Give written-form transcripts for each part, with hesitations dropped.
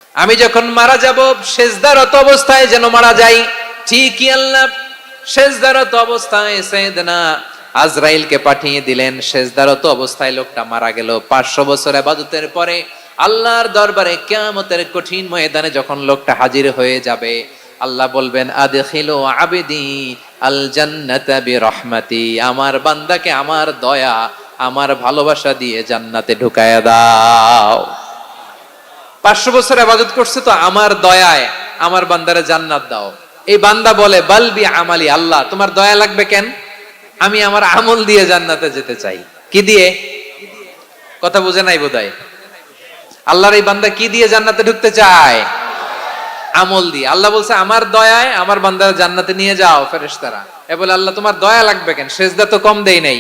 আমি যখন মারা যাব সেজদারত অবস্থায় যেন মারা যাই। ঠিকই আল্লাহ সেজদারত অবস্থায় সাইয়েদনা আজরাইলকে পাঠিয়ে দিলেন। সেজদারত অবস্থায় লোকটা মারা গেল। 500 বছর ইবাদতের পরে আল্লাহর দরবারে কিয়ামতের কঠিন ময়দানে যখন লোকটা হাজির হয়ে যাবে, আল্লাহ বলবেন আদখিলু আবদি আল জান্নাতা বিরহমাতি, আমার বান্দাকে আমার দয়া আমার ভালোবাসা দিয়ে জান্নাতে ঢুকায়া দাও। 500 বছর ইবাদত করছে তো আমার দয়ায় আমার বান্দারে জান্নাত দাও। এই বান্দা বলে বালবি আমালি, আল্লাহ তোমার দয়া লাগবে কেন, আমি আমার আমল দিয়ে জান্নাতে যেতে চাই। কি দিয়ে? কথা বুঝে নাই বোধহয়। আল্লাহর এই বান্দা কি দিয়ে জান্নাতে ঢুকতে চায়? আমল দিয়ে। আল্লাহ বলছে আমার দয়ায় আমার বান্দারে জান্নাতে নিয়ে যাও। ফেরেশতারা এ বলে আল্লাহ তোমার দয়া লাগবে কেন, সেজদা তো কম দেই নাই,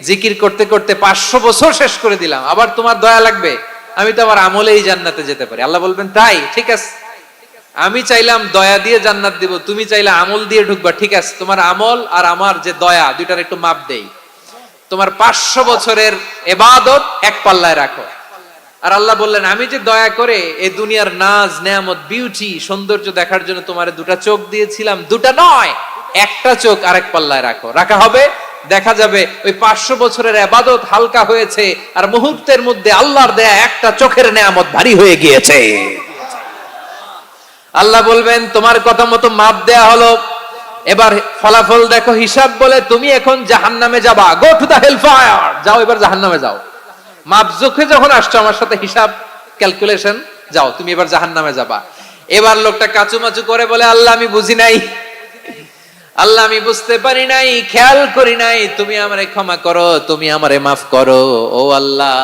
জিকির করতে করতে 500 বছর শেষ করে দিলাম, আবার তোমার দয়া লাগবে? আমি তো আমার আমলেই জান্নাতে যেতে পারি। আল্লাহ বলবেন তাই, ঠিক আছে, আমি চাইলাম দয়া দিয়ে জান্নাত দিব, তুমি চাইলে আমল দিয়ে ঢুকবা, ঠিক আছে, তোমার আমল আর আমার যে দয়া দুইটার একটু মাপ দেই। তোমার 500 বছরের ইবাদত এক পাল্লায় রাখো। আর আল্লাহ বললেন আমি যে দয়া করে এই দুনিয়ার নাজ নেয়ামত বিউটি সৌন্দর্য দেখার জন্য তোমার দুটা চোখ দিয়েছিলাম, দুটা নয় একটা চোখ আরেক পাল্লায় রাখো। রাখা হবে, দেখা যাবে ওই 500 বছরের ইবাদত হালকা হয়েছে আর মুহূর্তের মধ্যে আল্লাহর দেয়া একটা চোখের নেয়ামত ভারী হয়ে গিয়েছে। আল্লাহ বলবেন তোমার কথা মতো মাপ দেয়া হলো, এবার ফলাফল দেখো, হিসাব বলে তুমি এখন জাহান্নামে যাবা, go to the hell fire, যাও এবার জাহান্নামে যাও। মাপ জোখে যখন আসছো আমার সাথে হিসাব ক্যালকুলেশন, যাও তুমি এবার জাহান্নামে যাবা। এবার লোকটা কাচুমাচু করে বলে আল্লাহ আমি বুঝি নাই, আল্লাহ আমি বুঝতে পারি নাই, খেয়াল করি নাই, তুমি আমারে ক্ষমা করো, তুমি আমারে মাফ করো। ও আল্লাহ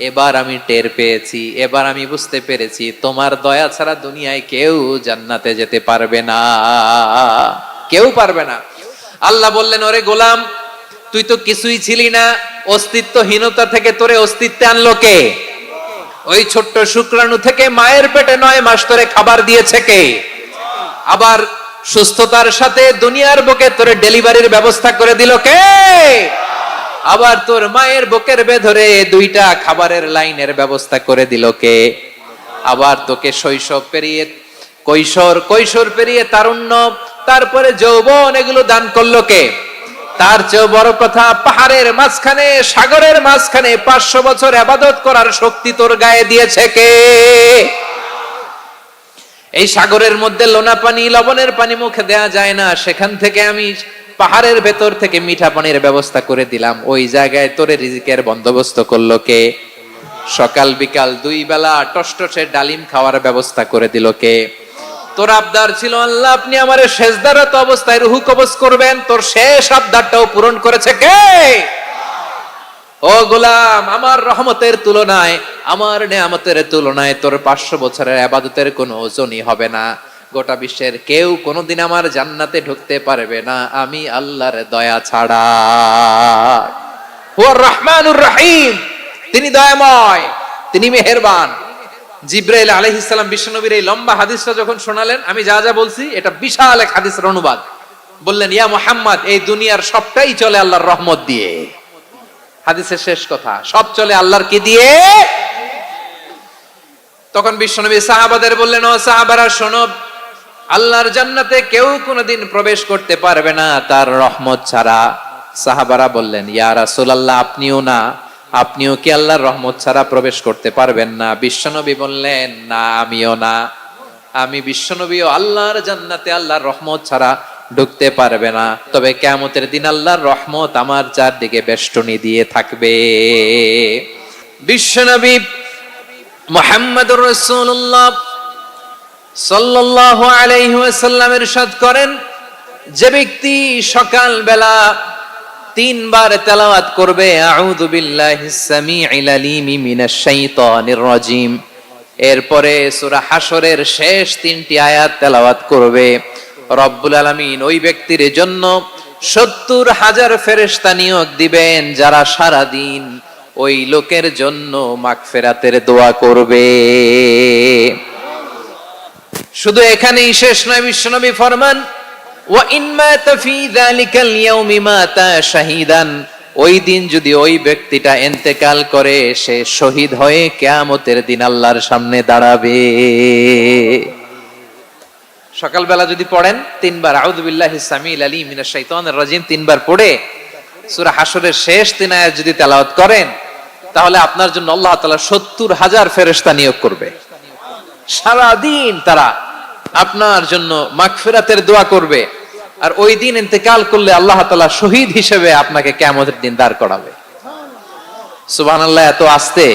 এবার আমি টের পেয়েছি, এবার আমি বুঝতে পেরেছি তোমার দয়া ছাড়া দুনিয়ায় কেউ জান্নাতে যেতে পারবে না, কেউ পারবে না। আল্লাহ বললেন ওরে গোলাম তুই তো কিছুই ছিলি না, অস্তিত্বহীনতা থেকে তোরে অস্তিত্বে আনলো কে? ওই ছোট্ট শুক্রাণু থেকে মায়ের পেটে 9 মাস ধরে খাবার দিয়েছে কে? আবার সুস্থতার সাথে দুনিয়ার বুকে তোরে ডেলিভারির ব্যবস্থা করে দিল কে? আবার তোর মায়ের বুকের ভেতরে 2টা খাবারের লাইনের ব্যবস্থা করে দিল কে? আবার তোকে শৈশব পেরিয়ে কৈশোর পেরিয়ে তারুণ্য, তারপরে যৌবন, এগুলো দান করলো কে? তার চেয়ে বড় কথা, পাহাড়ের মাঝখানে সাগরের মাঝখানে 500 বছর ইবাদত করার শক্তি তোর গায়ে দিয়েছে কে? এই সাগরের মধ্যে লোনা পানি লবণের পানি মুখে দেয়া যায় না, সেখান থেকে আমি পাহাড়ের ভেতর থেকে মিঠা পানির ব্যবস্থা করে দিলাম। ওই জায়গায় তোরে রিজিকের বন্দোবস্ত করলো কে? সকাল বিকাল 2 বেলা টসটসে ডালিম খাওয়ার ব্যবস্থা করে দিল কে? তোর আবদার ছিল আল্লাহ আপনি আমারে সেজদারত অবস্থায় রুহু কবজ করবেন, তোর শেষ আবদারটাও পূরণ করেছে কে? ও গোলাম আমার রহমতের তুলনায়, আমার নেয়ামতের তুলনায় তোর 500 বছরের ইবাদতের কোনো ওজনই হবে না। গোটা বিশ্বের কেউ কোনোদিন আমার জান্নাতে ঢুকতে পারবে না আমি আল্লাহর দয়া ছাড়া। হুয়ার রহমানুর রহিম, তিনি দয়াময়, তিনি মেহেরবান। জিব্রাইল আলাইহিস সালাম বিশ্বনবীর এই লম্বা হাদিসটা যখন শোনালেন, আমি যা যা বলছি এটা বিশাল এক হাদিসের অনুবাদ। বললেন ইয়া মুহাম্মদ এই দুনিয়ার সবটাই চলে আল্লাহর রহমত দিয়ে। হাদিসের শেষ কথা, সব চলে আল্লাহর কি দিয়ে? তখন বিশ্বনবী সাহাবাদের বললেন ও সাহাবারা শোনো, আল্লাহর জান্নাতে কেউ কোনোদিন প্রবেশ করতে পারবে না তার রহমত ছাড়া। সাহাবারা বললেন ইয়া রাসূলুল্লাহ আপনিও না, আপনিও কি আল্লাহর রহমত ছাড়া প্রবেশ করতে পারবেন না? বিশ্বনবী বললেন না আমিও না, আমি বিশ্বনবীও আল্লাহর জান্নাতে আল্লাহর রহমত ছাড়া ঢুকতে পারবে না, তবে কিয়ামতের দিন আল্লাহর রহমত আমার চারদিকে বেষ্টনী দিয়ে থাকবে। বিশ্বনবী মুহাম্মদুর রাসূলুল্লাহ সাল্লাল্লাহু আলাইহি ওয়াসাল্লাম ইরশাদ করেন, যে ব্যক্তি সকাল বেলা 3 বার তেলাওয়াত করবে আউযু বিল্লাহিস সামিউল আলিম মিনাশ শাইতানির রাজিম, এরপরে সূরা হাশরের শেষ 3টি আয়াত তেলাওয়াত করবে, রব্বুল আলামিন ওই ব্যক্তির জন্য 70,000 ফেরেশতা নিয়োগ দিবেন যারা সারা দিন ওই লোকের জন্য মাগফিরাতের দোয়া করবে। শুধু এখানেই শেষ নয়, বিশ্বনবী ফরমান ওয়া ইন মাতা ফি যালিকাল ইয়াউমি মাতা শাহিদান, ওই দিন যদি ওই ব্যক্তিটা ইন্তেকাল করে, সে শহীদ হয়ে কিয়ামতের দিন আল্লাহর সামনে দাঁড়াবে। সকালবেলা যদি পড়েন 3 বার আউযু বিল্লাহিস সামিল আলিম মিনাশ শাইতানির রাজিম 3 বার পড়ে সূরা হাশরের শেষ 3 আয়াত যদি তেলাওয়াত করেন, তাহলে আপনার জন্য আল্লাহ তাআলা 70,000 ফেরেশতা নিয়োগ করবে। সারা দিন তারা আপনার জন্য মাগফিরাতের দোয়া করবে। আর ওই দিন ইন্তেকাল করলে আল্লাহ তাআলা শহীদ হিসেবে আপনাকে কিয়ামতের দিন দাঁড় করাবে। সুবহানাল্লাহ, এত আস্তে।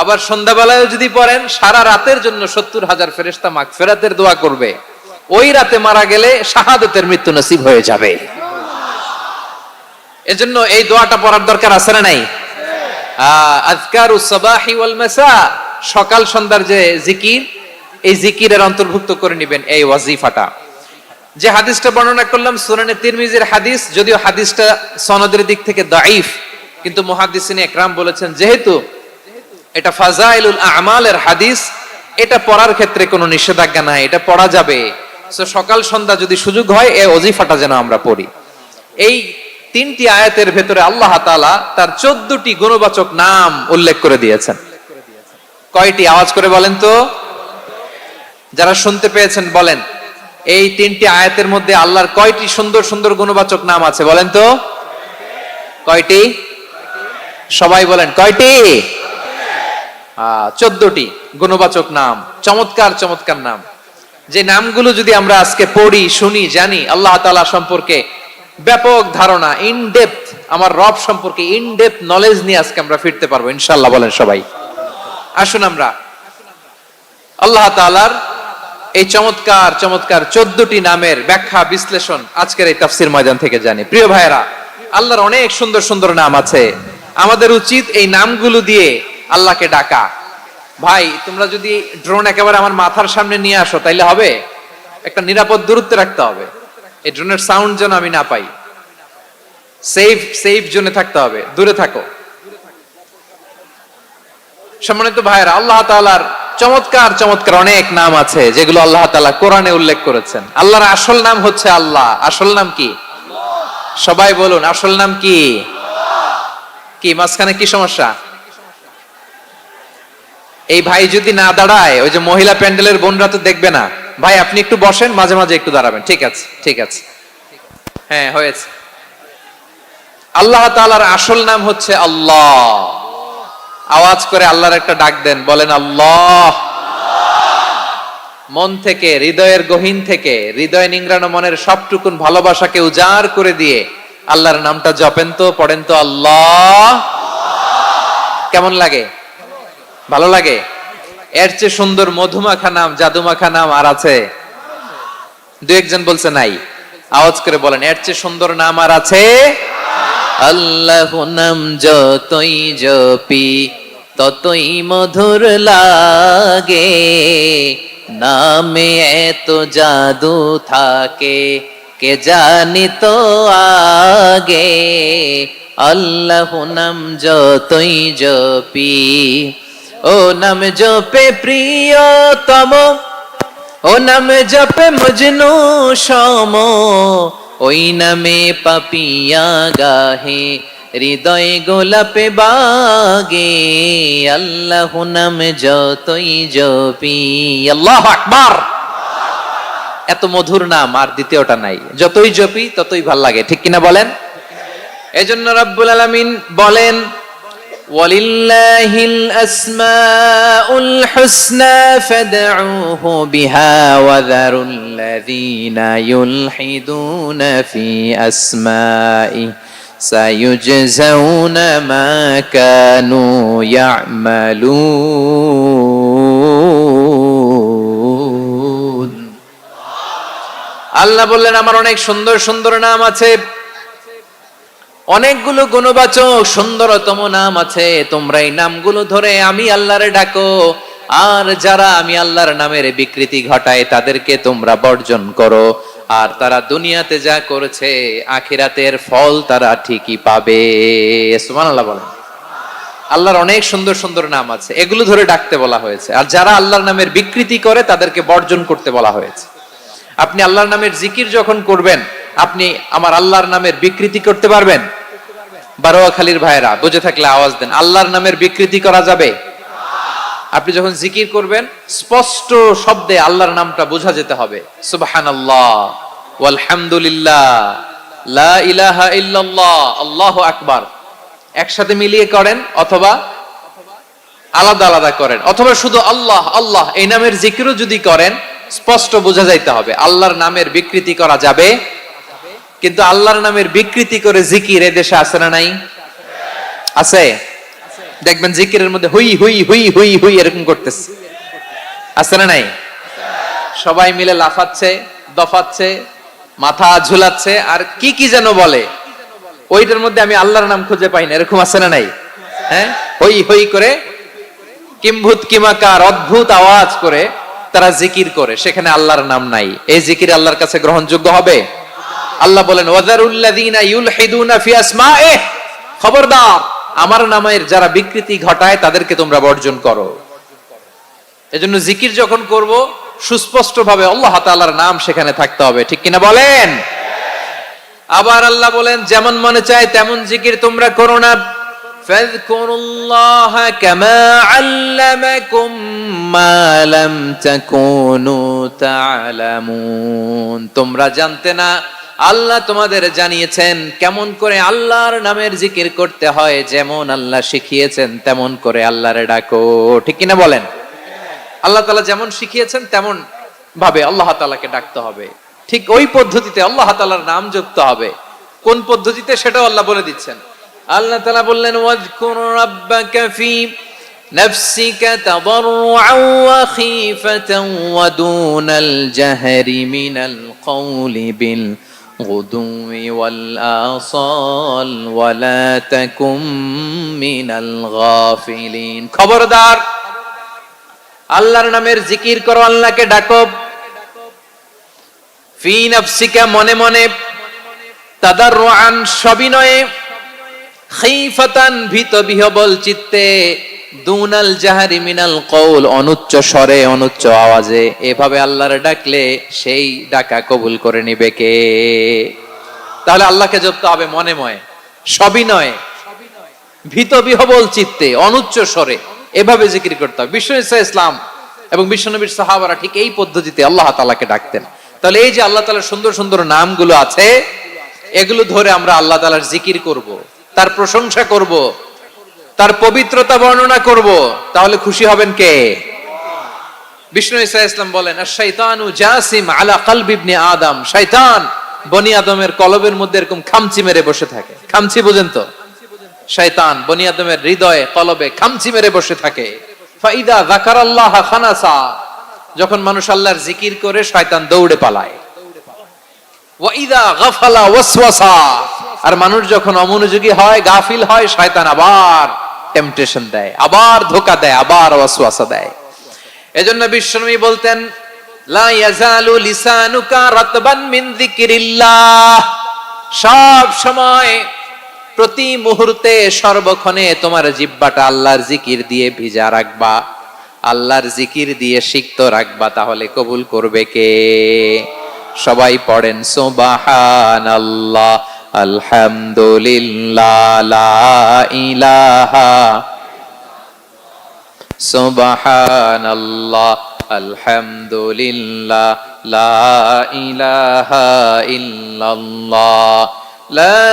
আবার সন্ধ্যাবেলায় যদি পড়েন, সারা রাতের জন্য 70,000 ফেরেশতা মাগফিরাতের দোয়া করবে। ওই রাতে মারা গেলে শাহাদাতের মৃত্যু নসিব হয়ে যাবে। এজন্য এই দোয়াটা পড়ার দরকার আছে না নাই? আযকারুস সাবাহি ওয়াল মাসা, সকাল সন্ধ্যার যে জিকির, এই জিকিরের অন্তর্ভুক্ত করে নেবেন এই ওয়াজিফাটা। যে হাদিসটা বর্ণনা করলাম সুনানে তিরমিজির হাদিস, যদিও হাদিসটা সনদের দিক থেকে দাঈফ, কিন্তু মুহাদ্দিসিনে ইকরাম বলেছেন যেহেতু এটা ফাজাইলুল আমালের হাদিস, এটা পড়ার ক্ষেত্রে কোনো নিষেধাজ্ঞা নাই, এটা পড়া যাবে। সো সকাল সন্ধ্যা যদি সুযোগ হয় এই ওয়াজিফাটা যেন আমরা পড়ি। এই 3টি আয়াতের ভেতরে আল্লাহ তাআলা তার 14টি গুণবাচক নাম উল্লেখ করে দিয়েছেন। কয়টি? আওয়াজ করে বলেন তো, যারা শুনতে পেয়েছেন বলেন, এই 3টি আয়াতের মধ্যে আল্লাহর কয়টি সুন্দর সুন্দর গুণবাচক নাম আছে বলেন তো? কয়টি? সবাই বলেন কয়টি? 14টি গুণবাচক নাম, চমৎকার চমৎকার নাম। যে নামগুলো যদি আমরা আজকে পড়ি, শুনি, জানি, আল্লাহ তাআলা সম্পর্কে ব্যাপক ধারণা, ইন ডেপথ, আমার রব সম্পর্কে ইন ডেপথ নলেজ নিয়ে আজকে আমরা ফিরতে পারবো ইনশাআল্লাহ। বলেন সবাই। আসুন আমরা আল্লাহ তাআলার এই চমৎকার চমৎকার 14টি নামের ব্যাখ্যা বিশ্লেষণ আজকের এই তাফসীর ময়দান থেকে জানি। প্রিয় ভাইয়েরা, আল্লাহর অনেক সুন্দর সুন্দর নাম আছে। আমাদের উচিত এই নামগুলো দিয়ে আল্লাহকে ডাকা। ভাই, তোমরা যদি ড্রোন একেবারে আমার মাথার সামনে নিয়ে আসো তাইলে হবে? একটা নিরাপদ দূরত্বে রাখতে হবে। এই ড্রোনের সাউন্ড যেন আমি না পাই। সেফ জোনে থাকতে হবে, দূরে থাকো। সম্মানিত ভাইয়েরা, আল্লাহ তাআলার চমৎকার চমৎকার অনেক নাম আছে যেগুলো আল্লাহ তাআলা কোরআনে উল্লেখ করেছেন। আল্লাহর আসল নাম হচ্ছে আল্লাহ। আসল নাম কি? সবাই বলুন, আসল নাম কি? কি মাঝখানে কি সমস্যা? এই ভাই যদি না দাঁড়ায়, ওই যে মহিলা প্যান্ডেলের বোনরা তো দেখবে না। ভাই আপনি একটু বসেন, মাঝে মাঝে একটু দাঁড়াবেন। ঠিক আছে, ঠিক আছে, হ্যাঁ হয়েছে। আল্লাহ তাআলার আসল নাম হচ্ছে আল্লাহ। আওয়াজ করে আল্লাহর একটা ডাক দেন, বলেন আল্লাহ। মন থেকে, হৃদয়ের গহীন থেকে, হৃদয় নিংড়ানো মনের সবটুকুন ভালোবাসাকে উজাড় করে দিয়ে আল্লাহর নামটা জপেন তো, পড়েন তো আল্লাহ। কেমন লাগে? ভালো লাগে? এর চেয়ে সুন্দর মধুমাখা নাম, জাদুমাখা নাম আর আছে? দু একজন বলছে নাই। আওয়াজ করে বলেন, এর চেয়ে সুন্দর নাম আর আছে? আল্লাহ নাম যতই জপি ততই মধুর লাগে, নামে এত জাদু থাকে কে জানি তো আগে। আল্লাহ নাম যতই জপি, ও নাম জপে প্রিয়তম, ও নাম জপে মজনু সম, ওই নামে পাপিয়া গাহে হৃদয় গোলাপে বাগে। আল্লাহ নাম যতই জপি। আল্লাহু আকবার। এত মধুর নাম আর দ্বিতীয়টা নাই। যতই জপি ততই ভাল লাগে, ঠিক কিনা বলেন? এজন্য রব্বুল আলামিন বলেন, ওয়ালিল্লাহিল আসমাউল হুসনা ফাদউহু বিহা ওয়া যারুল্লাযীনা ইউলহিদুনা ফি আসমাই সায়ুজজাউনা মা কানু ইয়ামালুন। আল্লাহ বললেন, আমার অনেক সুন্দর সুন্দর নাম আছে, অনেকগুলো গুণবাচক সুন্দরতম নাম আছে। তোমরা এই নামগুলো ধরে আমি আল্লাহরে ডাকো, আর যারা আমি আল্লাহর নামের বিকৃতি ঘটায় তাদেরকে তোমরা বর্জন করো। আর তারা দুনিয়াতে যা করেছে আখিরাতের ফল তারা ঠিকই পাবে। সুবহানাল্লাহ বলেন। আল্লাহর অনেক সুন্দর সুন্দর নাম আছে, এগুলো ধরে ডাকতে বলা হয়েছে। আর যারা আল্লাহর নামের বিকৃতি করে তাদেরকে বর্জন করতে বলা হয়েছে। আপনি আল্লাহর নামের জিকির যখন করবেন, আপনি আমার আল্লাহর নামের বিকৃতি করতে পারবেন? বারোয়াখালীর ভাইরা বুঝে থাকলে আওয়াজ দেন, আল্লাহর নামের বিকৃতি করা যাবে? আপনি যখন জিকির করবেন স্পষ্ট শব্দে আল্লাহর নামটা বোঝা যেতে হবে। সুবহানাল্লাহ, ওয়ালহামদুলিল্লাহ, লা ইলাহা ইল্লাল্লাহ, আল্লাহু আকবার একসাথে মিলিয়ে করেন অথবা আলাদা আলাদা করেন, অথবা শুধু আল্লাহ আল্লাহ এই নামের জিকিরও যদি করেন স্পষ্ট বোঝা যাইতে হবে। আল্লাহর নামের বিকৃতি করা যাবে, কিন্তু আল্লাহর নামের বিকৃতি করে জিকির এ দেশে আছে না নাই? আছে। দেখবেন জিকিরের মধ্যে হুই হুই হুই হুই হুই এরকম করতেছে, আছে না নাই? সবাই মিলে লাফাচ্ছে, দফাচ্ছে, মাথা ঝুলাচ্ছে, আর কি কি যেন বলে, ওইটার মধ্যে আমি আল্লাহর নাম খুঁজে পাই না, এরকম আছে না নাই? হ্যাঁ, হই হই করে কিম্ভূত কিমাকার অদ্ভুত আওয়াজ করে তারা জিকির করে, সেখানে আল্লাহর নাম নাই। এই জিকির আল্লাহর কাছে গ্রহণযোগ্য হবে? আল্লাহ বলেন ওয়াযারুল্লাযীনা ইউলহিদুনা ফি আসমাইহি, খবরদার আমার নামের যারা বিকৃতি ঘটায় তাদেরকে তোমরা বর্জন করো। এজন্য জিকির যখন করব সুস্পষ্ট ভাবে আল্লাহ তাআলার নাম সেখানে থাকতে হবে, ঠিক কিনা বলেন? আবার আল্লাহ বলেন যেমন মনে চায় তেমন জিকির তোমরা করো না। ফাযকুরুল্লাহা কামা আল্লামাকুম মা লাম তাকুনু তা'লামুন, তোমরা জানতে না, আল্লাহ তোমাদের জানিয়েছেন কেমন করে আল্লাহর নামের জিকির করতে হয়, যেমন আল্লাহ শিখিয়েছেন তেমন করে আল্লাহরে ডাকো, ঠিক কিনা বলেন? আল্লাহ তাআলা যেমন শিখিয়েছেন তেমন ভাবে আল্লাহ তাআলাকে ডাকতে হবে, ঠিক ওই পদ্ধতিতে আল্লাহ তাআলার নাম জপতে হবে। কোন পদ্ধতিতে সেটাও আল্লাহ বলে দিচ্ছেন। আল্লাহ তাআলা বললেন ওয়াজকুর রাব্বাকা ফি নাফসিকা তাদাররুআন ওয়া খীফাতান ওয়া দুনাল জাহরি মিনাল কওলি বিল গুদুই ওয়াল আসাল ওয়া লা তাকুম মিনাল গাফিলিন, খবরদার আল্লাহর নামের জিকির করো, আল্লাহকে ডাকো। ফি নাফসিকা মনে মনে, তাদাররুআন সবিনয়ে, খীফাতান ভীত বিহবল চিত্তে, দুনাল জাহরি মিনাল কওল অনুচ্চ স্বরে অনুচ্চ আওয়াজে। এভাবে আল্লাহর ডাকলে সেই ডাকা কবুল করে নিবে কে? তাহলে আল্লাহকে জপতে হবে মনে মনে, সবিনয়ে, ভীত বিহবল চিত্তে, অনুচ্চ স্বরে, এভাবে জিকির করতে হবে। বিশ্বনবী ইসলাম এবং বিশ্বনবীর সাহাবারা ঠিক এই পদ্ধতিতে আল্লাহ তাআলাকে ডাকতেন। তাহলে এই যে আল্লাহ তাআলার সুন্দর সুন্দর নামগুলো আছে, এগুলো ধরে আমরা আল্লাহ তাআলার জিকির করব, তার প্রশংসা করব, তার পবিত্রতা বর্ণনা করব, তাহলে খুশি হবেন কে? বিষ্ণু ঈসা ইসলাম বলেন আশ-শাইতানু জাসিম আলা কলবি ইবনে আদম, শয়তান বনি আদমের কলবের মধ্যে এরকম খামচি মেরে বসে থাকে। খামচি বুঝেন তো? শয়তান বনি আদমের হৃদয়ে কলবে খামচি মেরে বসে থাকে। ফাইদা যাকারাল্লাহ খানাসা, যখন মানুষ আল্লাহর জিকির করে শয়তান দৌড়ে পালায়। ওয়া ইদা গাফালা ওয়াসওয়াসা, আর মানুষ যখন অমনোযোগী হয়, গাফিল হয়, শয়তান আবার টেম্পটেশন দেয়, আবার ধোঁকা দেয়, আবার ওয়াসওয়াসা দেয়। এজন্য বিশ্বনবী বলতেন লা ইয়াজালু লিসানুকা রাতবান মিন যিকরিল্লাহ, সব সময় প্রতি মুহূর্তে সর্বক্ষণে তোমার জিহ্বাটা আল্লাহর জিকির দিয়ে ভিজা রাখবা, আল্লাহর জিকির দিয়ে সিক্ত রাখবা, তাহলে কবুল করবে কে? সবাই পড়েন সুবহানাল্লাহ, আলহামদুলিল্লাহ, লা ইলাহা, সুবহানাল্লাহ, আলহামদুলিল্লাহ, লা ইলাহা ইল্লাল্লাহ, লা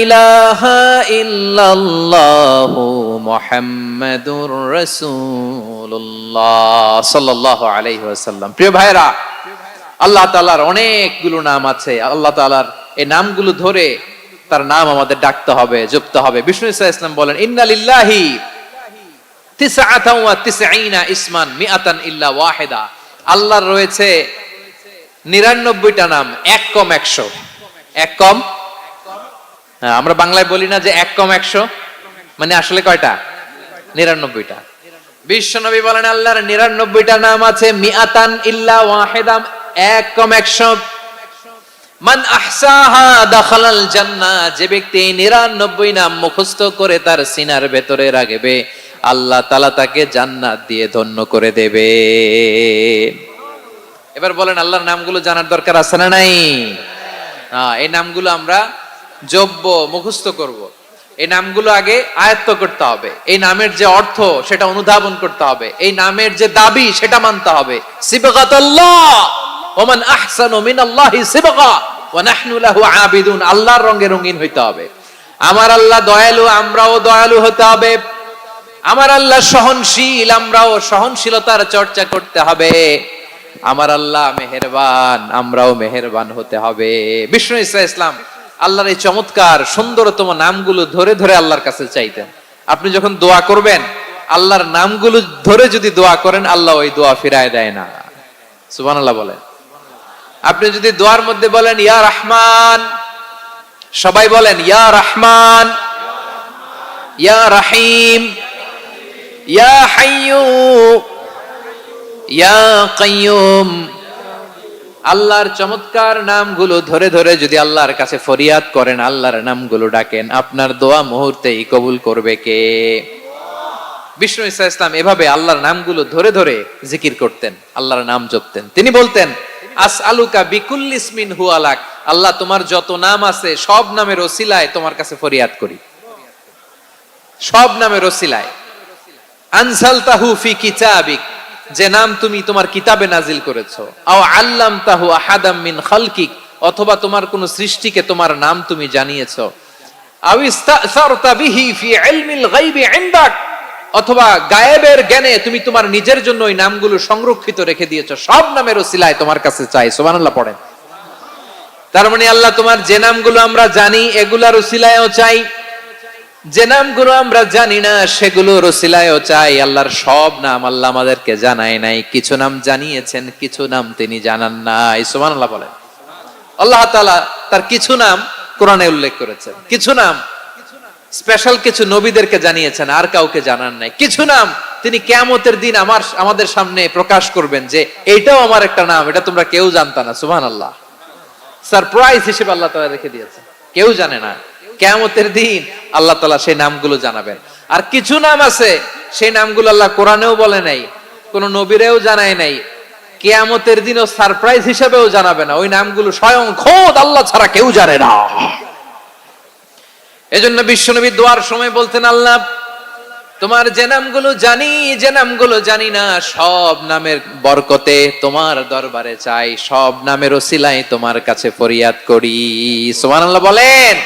ইলাহা ইল্লাল্লাহু মুহাম্মাদুর রাসূলুল্লাহ সাল্লাল্লাহু আলাইহি ওয়াসাল্লাম। প্রিয় ভাইরা, আল্লাহ তাআলার অনেকগুলো নাম আছে। আল্লাহ তাআলার এই নামগুলো ধরে তার নাম আমাদের ডাকতে হবে, জপতে হবে। বিষ্ণু ইসলাম বলেন ইন্না লিল্লাহি তিসআতান ওয়া তিসঈনা ইসমান মিআতান ইল্লা ওয়াহিদা, আল্লাহর রয়েছে 99টা নাম, এক কম 100। এক কম, আমরা বাংলায় বলি না যে এক কম 100, মানে আসলে কয়টা? 99টা। বিশ্বনবী বলেন আল্লাহর 99টা নাম আছে, মিআতান ইল্লা ওয়াহিদা, এক কম 100। মান আহসাহা দাখালাল জান্নাহ, যে ব্যক্তি 99 নাম মুখস্থ করে তার সিনার ভেতরে রাখবে, আল্লাহ তাআলা তাকে জান্নাত দিয়ে ধন্য করে দেবে। এবার বলেন আল্লাহর নামগুলো জানার দরকার আছে না নাই? এই নামগুলো আমরা জব্য মুখস্থ করব। এই নামগুলো আগে আয়ত্ত করতে হবে। এই নামের যে অর্থ সেটা অনুধাবন করতে হবে। এই নামের যে দাবি সেটা মানতে হবে। সিবগাতুল্লাহ ওয়া মান আহসানু মিনাল্লাহি সিবগা ওয়া নাহনু লাহু আবিদুন। আল্লাহর রঙে রঙিন হইতে হবে। আমার আল্লাহ দয়ালু, আমরাও দয়ালু হতে হবে। আমার আল্লাহ সহনশীল, আমরাও সহনশীলতার চর্চা করতে হবে। আমার আল্লাহ মেহেরবান, আমরাও মেহেরবান হতে হবে। বিষ্ণু ঈসা ইসলাম আল্লাহর এই চমৎকার সুন্দরতম নামগুলো ধরে ধরে আল্লাহর কাছে চাইতেন। আপনি যখন দোয়া করবেন, আল্লাহর নামগুলো ধরে যদি দোয়া করেন, আল্লাহ ওই দোয়া ফিরায় দেয় না। সুবহানাল্লাহ বলেন। আপনি যদি দোয়ার মধ্যে বলেন ইয়া রহমান, সবাই বলেন ইয়া রহমান, ইয়া রহিম, ইয়া হাইয়্যু, ইয়া কাইয়্যুম। আল্লাহর চমৎকার নামগুলো ধরে ধরে যদি আল্লাহর কাছে ফরিয়াদ করেন, আল্লাহর নামগুলো ডাকেন, আপনার দোয়া মুহূর্তেই কবুল করবে কে? বিষ্ণু ঈসা ইসলাম এভাবে আল্লাহর নামগুলো ধরে ধরে জিকির করতেন, আল্লাহর নাম জপতেন। তিনি বলতেন আসআলুকা বিকুল্লি ইসমিন হুয়া লাক, আল্লাহ তোমার যত নাম আছে সব নামের ওসিলায় তোমার কাছে ফরিয়াদ করি, সব নামের ওসিলায়। আনসালতাহু ফি কিতাবিক, যে নাম তুমি তোমার কিতাবে নাজিল করেছো। আও আল্লামতাহু আহাদাম মিন খালকিক, অথবা তোমার কোন সৃষ্টিকে তোমার নাম তুমি জানিয়েছো। আও ইস্তাসারতা বিহি ফি ইলমিল গায়বি ইনদাক, অথবা গায়েবের জ্ঞানে তুমি তোমার নিজের জন্য ওই নামগুলো সংরক্ষিত রেখে দিয়েছো। সব নামের ওসিলায় তোমার কাছে চাই। সুবহানাল্লাহ পড়েন। তার মানে আল্লাহ তোমার যে নামগুলো আমরা জানি এগুলার ওসিলায়ও চাই, যে নামগুলো আমরা জানি না সেগুলোর ওসিলায়ও চাই। আল্লাহর সব নাম আল্লাহ আমাদেরকে জানায় নাই, কিছু নাম জানিয়েছেন, কিছু নাম তিনি জানান নাই। সুবহানাল্লাহ বলেন। আল্লাহ তাআলা তার কিছু নাম কোরআনে উল্লেখ করেছেন, কিছু নাম স্পেশাল কিছু নবীদেরকে জানিয়েছেন, আর কাউকে জানান নাই। কিছু নাম তিনি কিয়ামতের দিন আমাদের সামনে প্রকাশ করবেন যে এইটাও আমার একটা নাম, এটা তোমরা কেউ জানতা না। সুবহানাল্লাহ। সারপ্রাইজ হিসেবে আল্লাহ তাআলা রেখে দিয়েছেন, কেউ জানে না। কিয়ামতের দিন আল্লাহ তাআলা সেই নামগুলো জানাবেন। আর কিছু নাম আছে সেই নামগুলো আল্লাহ কোরআনেও বলে নাই, কোন নবীরেও জানায় নাই, কিয়ামতের দিনও সারপ্রাইজ হিসেবেও জানাবে না। ওই নামগুলো স্বয়ং খোদ আল্লাহ ছাড়া কেউ জানে না। এজন্য বিশ্বনবী দোয়ার সময় বলতেন, আল্লাহ তোমার যে নামগুলো জানি, যে নামগুলো জানি না, সব নামের বরকতে তোমার দরবারে চাই, সব নামের ওসিলায় তোমার কাছে ফরিয়াদ করি। সুবহানাল্লাহ বলেন।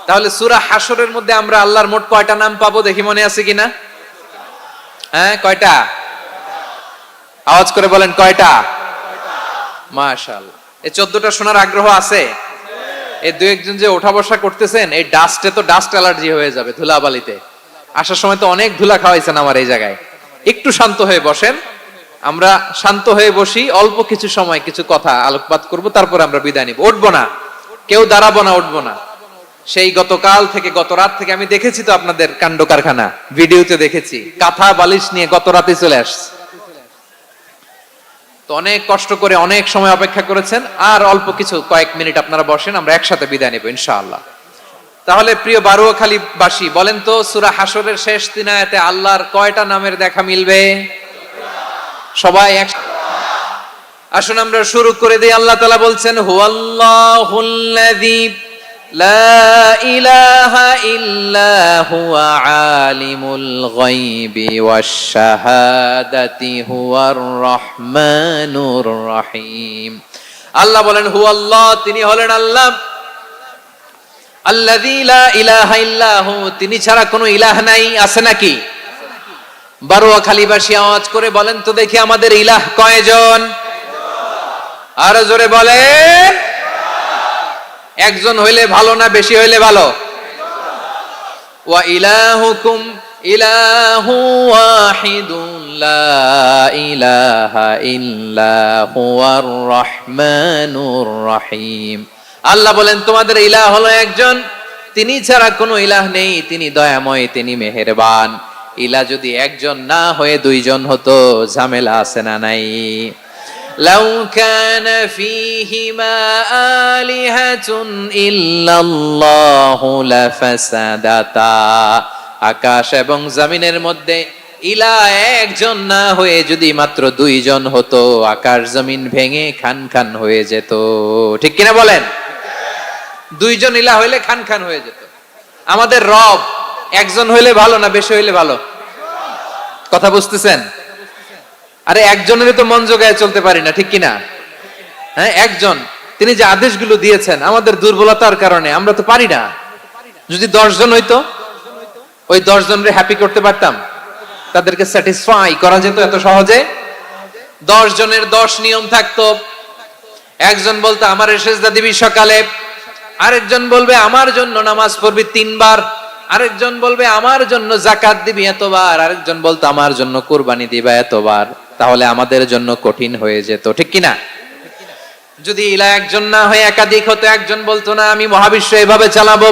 তাহলে সূরা হাশরের মধ্যে আমরা আল্লাহর মোট কয়টা নাম পাবো দেখি, মনে আছে কিনা? হ্যাঁ, কয়টা? আওয়াজ করে বলেন কয়টা? মাশাআল্লাহ। এই 14টা শোনার আগ্রহ আছে? এই দুই একজন যে ওঠা বসা করতেছেন, এই ডাস্টে তো ডাস্ট অ্যালার্জি হয়ে যাবে, ধুলাবালিতে। আসার সময় তো অনেক ধুলা খাওয়াইছেন আমার এই জায়গায়। একটু শান্ত হয়ে বসেন, আমরা শান্ত হয়ে বসি, অল্প কিছু সময় কিছু কথা আলোকপাত করব, তারপর আমরা বিদায় নিব। উঠবো না, কেউ দাঁড়াবো না, উঠবো না। সেই গতকাল থেকে, গত রাত থেকে আমি দেখেছি তো আপনাদের কাণ্ড কারখানা, ভিডিওতে দেখেছি, কাঁথা বালিশ নিয়ে গত রাতে চলে আসছে। তো অনেক কষ্ট করে অনেক সময় অপেক্ষা করেছেন, আর অল্প কিছু কয়েক মিনিট আপনারা বসেন, আমরা একসাথে বিদায় নেব ইনশাআল্লাহ। তাহলে প্রিয় বারুয়াখালী বাসী, বলেন তো সূরা হাশরের শেষ 3 আয়াতে আল্লাহর কয়টা নামের দেখা মিলবে? সবাই আসুন আমরা শুরু করে দিই। আল্লাহ তাআলা বলছেন হুয়াল্লাহুল্লাযী লা ইলাহা ইল্লা হুয়া আলিমুল গায়বি ওয়াশ শাহাদাতি হুয়ার রহমানুর রহিম। আল্লাহ বলেন হুয়াল্লাহ, তিনি হলেন আল্লাহ। আল্লাযী লা ইলাহা ইল্লা হু, তিনি ছাড়া কোনো ইলাহ নাই। আছে নাকি? বারুয়াখালীবাসী আওয়াজ করে বলেন তো দেখি, আমাদের ইলাহ কয়জন? আরো জোরে বলেন। একজন হইলে ভালো না বেশি হইলে ভালো? ওয়া ইলাহুকুম ইলাহু ওয়াহিদুন লা ইলাহা ইল্লা হুয়ার রহমানুর রহিম। আল্লাহ বলেন তোমাদের ইলাহ হলো একজন, তিনি ছাড়া কোনো ইলাহ নেই, তিনি দয়াময়, তিনি মেহেরবান। ইলাহ যদি একজন না হয়ে দুইজন হতো, ঝামেলা আছে না নাই? লাউ কানা ফীহিমা আলিহাতুন ইল্লাল্লাহু লাফাসাদাতা, আকাশ এবং জমিনের মধ্যে ইলাহ একজন না হয়ে যদি মাত্র দুইজন হতো, আকাশ জমিন ভেঙে খান খান হয়ে যেত। ঠিক কিনা বলেন? দুইজন ইলাহ হইলে খান খান হয়ে যেত। আমাদের রব একজন হইলে ভালো না বেশি হইলে ভালো? কথা বুঝতেছেন? আরে একজনেরই তো মন জোগায় চলতে পারি না, ঠিক কিনা? হ্যাঁ, একজন, তিনি যে আদেশগুলো দিয়েছেন আমাদের দুর্বলতার কারণে আমরা তো পারি না। যদি 10 জন হইতো, ওই 10 জনরে হ্যাপি করতে পারতাম, তাদেরকে স্যাটিসফাই করা যেত এত সহজে? 10 জনের 10 নিয়ম থাকতো। একজন বলতো আমার সেজদা দিবি সকালে, আরেকজন বলবে আমার জন্য নামাজ পড়বি 3 বার, আরেকজন বলবে আমার জন্য যাকাত দিবি এতবার, আরেকজন বলতো আমার জন্য কুরবানি দিবা এতবার। তাহলে আমাদের জন্য কঠিন হয়ে যেত, ঠিক কিনা? যদি ইলা একজন না হয়ে একাধিক হতো, একজন বলতো না আমি মহাবিশ্ব এভাবে চালাবো,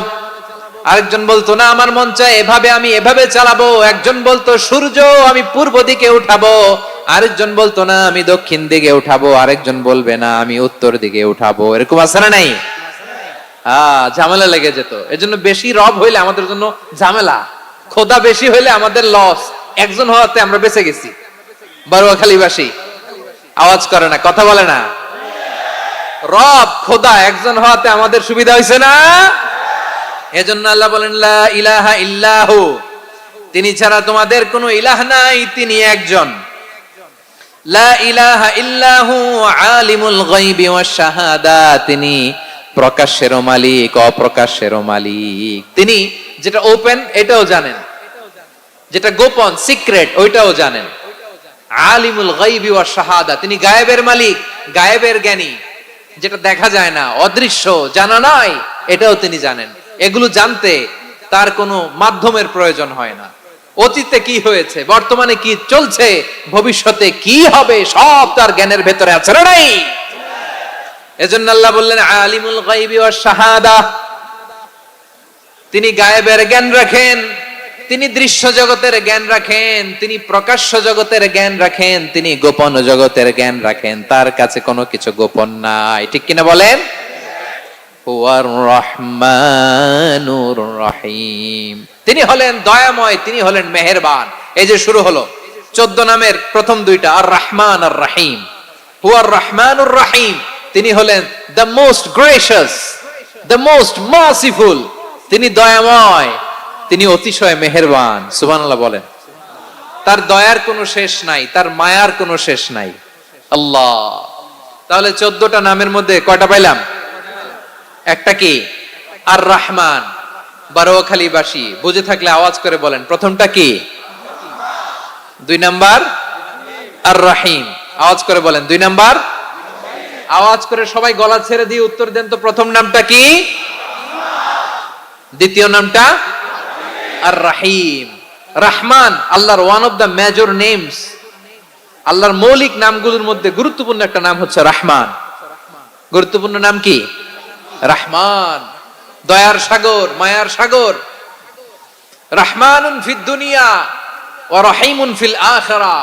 আরেকজন বলতো না আমার মন চায় এভাবে, আমি এভাবে চালাবো, একজন বলতো সূর্য আমি পূর্ব দিকে উঠাবো, আরেকজন বলতো না আমি দক্ষিণ দিকে উঠাবো, আরেকজন বলবে না আমি উত্তর দিকে উঠাবো। এরকম আছে না নাই? ঝামেলা লেগে যেত। এজন্য বেশি রব হইলে আমাদের জন্য ঝামেলা, খোদা বেশি হইলে আমাদের লস। একজন হওয়াতে আমরা বেঁচে গেছি। বারুয়াখালীবাসী আওয়াজ করে না, কথা বলে না। রব খোদা একজন হওয়াতে আমাদের সুবিধা হয়েছে না? এজন্য আল্লাহ বলেন লা ইলাহা ইল্লাহু, তিনি ছাড়া তোমাদের কোনো ইলাহ নাই, তিনি একজন। লা ইলাহা ইল্লাহু আলিমুল গায়বি ওয়াশ শাহাদা, তিনি প্রকাশেরও মালিক অপ্রকাশেরও মালিক। তিনি যেটা ওপেন এটাও জানেন, যেটা গোপন সিক্রেট ওইটাও জানেন। আলিমুল গায়বি ওয়াশ শাহাদা, তিনি গায়েবের মালিক, গায়েবের জ্ঞানী, যেটা দেখা যায় না, অদৃশ্য, জানা নাই, এটাও তিনি জানেন। এগুলো জানতে তার কোনো মাধ্যমের প্রয়োজন হয় না। অতীতে কি হয়েছে, বর্তমানে কি চলছে, ভবিষ্যতে কি হবে, সব তার জ্ঞানের ভেতরে আছে না নাই? এজন্য আল্লাহ বললেন আলিমুল গায়বি ওয়াশ শাহাদা, তিনি গায়েবের জ্ঞান রাখেন, তিনি দৃশ্য জগতের জ্ঞান রাখেন, তিনি প্রকাশ্য জগতের জ্ঞান রাখেন, তিনি গোপন জগতের জ্ঞান রাখেন। তার কাছে কোনো কিছু গোপন নাই, ঠিক কিনা বলেন? হুয়ার রহমানুর রহিম, তিনি হলেন দয়াময়, তিনি হলেন মেহেরবান। এই যে শুরু হলো 14 নামের প্রথম দুইটা, আর রহমান আর রহিম। হুয়ার রহমানুর রহিম, তিনি হলেন the most gracious, the most merciful, তিনি দয়াময়, তিনি অতিশয় মেহেরবান। সুবহানাল্লাহ বলেন। তার দয়ার কোনো শেষ নাই, তার মায়ার কোনো শেষ নাই। আল্লাহ, তাহলে 14টা নামের মধ্যে কয়টা পাইলাম? একটা কি? আর রহমান। বারোয়াখালীবাসী বুঝে থাকলে আওয়াজ করে বলেন, প্রথমটা কি? 2 নাম্বার আর রহিম। আওয়াজ করে বলেন 2 নাম্বার। আওয়াজ করে সবাই গলা ছেড়ে দিয়ে উত্তর দেন তো, প্রথম নামটা কি? দ্বিতীয় নামটা? আর রহিম। রহমান আল্লাহর one of the major names, আল্লাহর মৌলিক নামগুলোর মধ্যে গুরুত্বপূর্ণ একটা নাম হচ্ছে রহমান। গুরুত্বপূর্ণ নাম কি? রহমান, দয়ার সাগর, মায়ার সাগর। রহমানুন ফিদ দুনিয়া ওয়া রহিমুন ফিল আখিরা।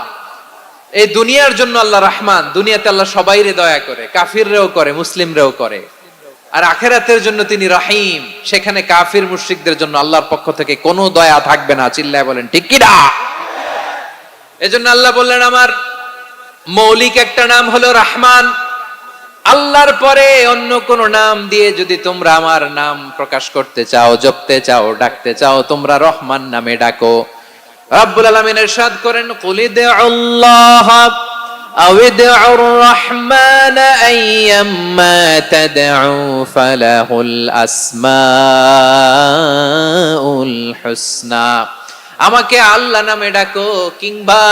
এই দুনিয়ার জন্য আল্লাহ রহমান, দুনিয়াতে আল্লাহ সবাইরে দয়া করে, কাফিররেও করে, মুসলিমরেও করে। আর আখিরাতের জন্য তিনি রহিম, সেখানে কাফির মুশরিকদের জন্য আল্লাহর পক্ষ থেকে কোনো দয়া থাকবে না। চিল্লায় বলেন ঠিক কি না? এজন্য আল্লাহ বললেন আমার মৌলিক একটা নাম হলো রহমান। আল্লাহর পরে অন্য কোন নাম দিয়ে যদি তোমরা আমার নাম প্রকাশ করতে চাও, জপতে চাও, ডাকতে চাও, তোমরা রহমান নামে ডাকো। রব্বুল আলামিন ইরশাদ করেন কুলিদুল্লাহ আউদুর রহমান আইয়াম্মা তাদউ ফালাহুল আসমাউল হুসনা। আমাকে আল্লাহ নামে ডাকো, কিংবা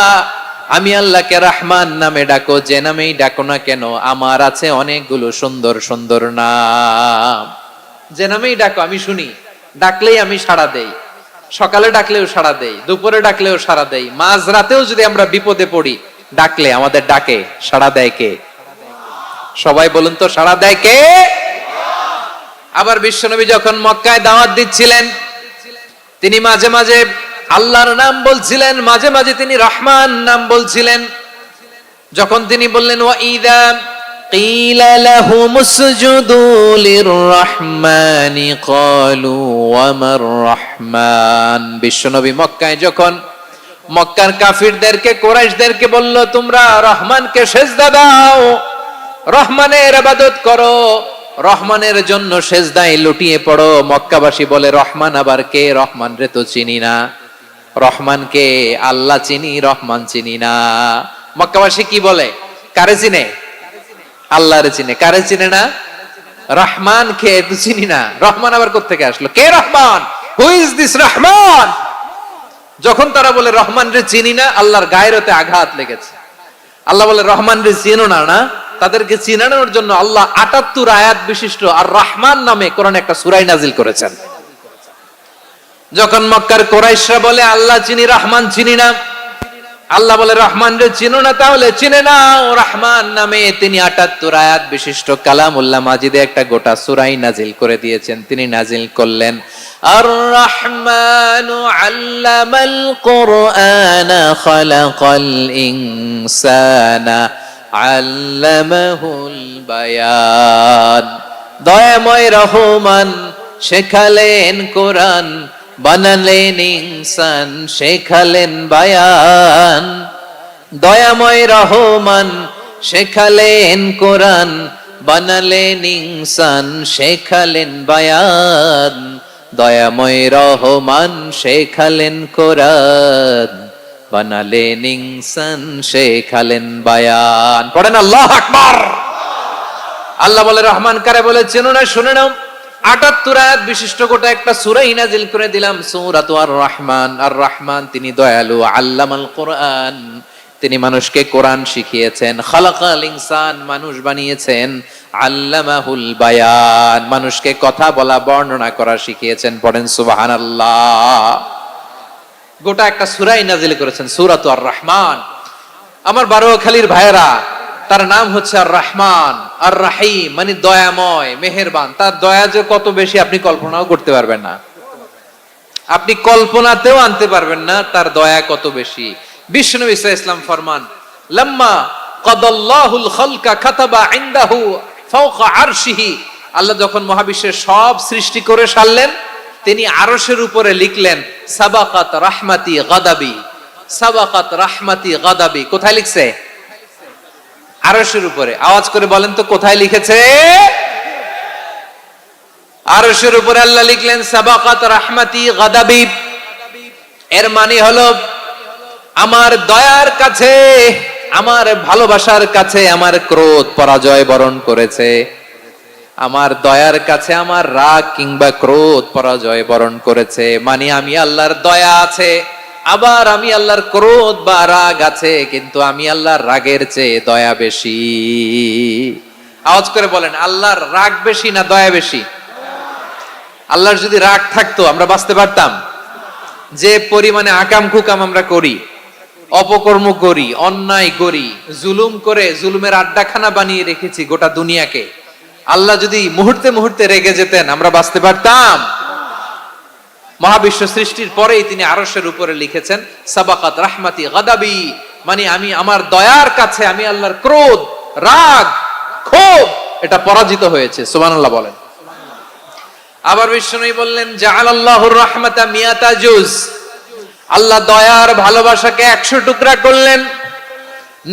আমি আল্লাহকে রহমান নামে ডাকো, যে নামেই ডাকো না কেন আমার আছে অনেকগুলো সুন্দর সুন্দর নাম। যে নামেই ডাকো আমি শুনি, ডাকলেই আমি সাড়া দেই। সকালে ডাকলেও সাড়া দেই, দুপুরে ডাকলেও সাড়া দেই, মাঝরাতেও যদি আমরা বিপদে পড়ি ডাকলে আমাদের ডাকে সাড়া দেয় কে? সবাই বলুন তো, সাড়া দেয় কে? আবার বিশ্বনবী যখন মক্কায় দাওয়াত দিচ্ছিলেন, তিনি মাঝে মাঝে আল্লাহর নাম বলছিলেন, মাঝে মাঝে তিনি রহমান নাম বলছিলেন। যখন তিনি বললেন ওয়া ইযা কিলা লাহুমুসজুদু লিররহমানি ক্বালু ওয়া মার রহমান। বিশ্বনবী মক্কায় যখন মক্কার কাফিরদেরকে, কুরাইশদেরকে বলল তোমরা রহমানকে সিজদা দাও, রহমানের ইবাদত করো, রহমানের জন্য সেজদায় লুটিয়ে পড়ো। মক্কাবাসী বলে রহমান আবার কে? রহমান রে তো চিনি না। রহমান কে? আল্লাহ চিনি, রহমান চিনি না। মক্কাবাসী কি বলে? কারে চিনে? আল্লাহরে চিনে। কারে চিনে না? রহমান কে? তো চিনি না। রহমান আবার কোত্থেকে আসলো? কে Rahman? Who is this Rahman? যখন তারা বলে রহমান রে চিনি না, আল্লাহর গায়রতে আঘাত লেগেছে। আল্লাহ বলে রহমান রে চিনো না? না, তাদেরকে চিনানোর জন্য আল্লাহ ৭৮ আয়াত বিশিষ্ট আর রহমান নামে কোরআনে একটা সূরা নাজিল করেছেন। যখন মক্কার কুরাইশরা বলে আল্লাহ চিনি, রহমান চিনি না, আল্লাহ বলে রহমান রে চিনো না, তাহলে চিনে নাও রহমান নামে তিনি ৭৮ আয়াত বিশিষ্ট কালামুল্লাহ মাজিদে একটা গোটা সূরা নাজিল করে দিয়েছেন। তিনি নাজিল করলেন আর রহমানু আল্লামাল কুরআনা খালাকাল ইনসানা আল্লামাহুল বায়ান। দয়াময় রহমান শেখালেন কোরআন, বানালেন ইনসান, শেখালেন বায়ান। দয়াময় রহমান শেখালেন কোরআন, বানালেন ইনসান, শেখালেন বায়ান। দয়াময় রহমান শেখালেন কোরআন, বানালেন ইনসান, শেখালেন বায়ান। পড়েন আল্লাহু আকবার। আল্লাহ বলে রহমান কারে বলে চেনো না? শুনে নাও। ৭৮ আয়াত বিশিষ্ট গোটা একটা সূরা নাজিল করে দিলাম, সূরাতু আর রহমান। আর রহমান তিনি দয়ালু। আল্লামাল কোরআন, তিনি মানুষকে কোরআন শিখিয়েছেন। খালাকাল ইনসান, মানুষ বানিয়েছেন। আল্লামাহুল বায়ান, মানুষকে কথা বলা, বর্ণনা করা শিখিয়েছেন। পড়েন সুবহানাল্লাহ। গোটা একটা সূরা নাজিল করেছেন, সূরাতু আর রহমান। আমার বারোয়াখালীর ভাইয়েরা, তার নাম হচ্ছে আর রহমান আর রাহিম, মানে দয়াময়, মেহেরবান। তার দয়া যে কত বেশি আপনি কল্পনাও করতে পারবেন না, আপনি কল্পনাতেও আনতে পারবেন না তার দয়া কত বেশি। বিশ্বনবী সাল্লাল্লাহু আলাইহি ওয়াসাল্লাম ফরমান, লাম্মা কাদাল্লাহুল খালকা কাতাবা ইনদাহু ফাওকা আরশিহি। আল্লাহ যখন মহাবিশ্বের সব সৃষ্টি করে সারলেন, তিনি আরশের উপরে লিখলেন সাবাকাত রাহমাতি গাদাবি। সাবাকাত রাহমাতি গাদাবি কোথায় লিখছে? আরশের উপরে। আওয়াজ করে বলেন তো কোথায় লিখেছে? আরশের উপরে আল্লাহ লিখলেন সাবাকাত রাহমাতি গাদাবি। এর মানে হলো আমার দয়ার কাছে, আমার ভালোবাসার কাছে আমার ক্রোধ পরাজয় বরণ করেছে। আমার দয়ার কাছে আমার রাগ কিংবা ক্রোধ পরাজয় বরণ করেছে। মানে আমি আল্লাহর দয়া আছে, আবার আমি আল্লাহর ক্রোধ বা রাগ আছে, কিন্তু আমি আল্লাহর রাগের চেয়ে দয়া বেশি। আওয়াজ করে বলেন, আল্লাহর রাগ বেশি না দয়া বেশি? আল্লাহর যদি রাগ থাকতো আমরা বাঁচতে পারতাম? যে পরিমাণে আকাম কুকাম আমরা করি, অপকর্ম করি, অন্যায় করি, জুলুম করে জুলুমের আড্ডাখানা বানিয়ে রেখেছি গোটা দুনিয়াকে, আল্লাহ যদি মুহূর্তে মুহূর্তে রেগে যেতেন আমরা বাঁচতে পারতাম? মহাবিশ্ব সৃষ্টির পরেই তিনি আরশের উপরে লিখেছেন সাবাকাত রাহমাতি গাদাবি, মানে আমি আমার দয়ার কাছে আমি আল্লাহর ক্রোধ, রাগ, ক্ষোভ এটা পরাজিত হয়েছে। সুবহানাল্লাহ বলেন। আবার বিষ্ণু বললেন জাআলাল্লাহুর রাহমাতা মিয়াতা জুজ। আল্লাহ দয়ার ভালোবাসাকে ১০০ টুকরা করলেন।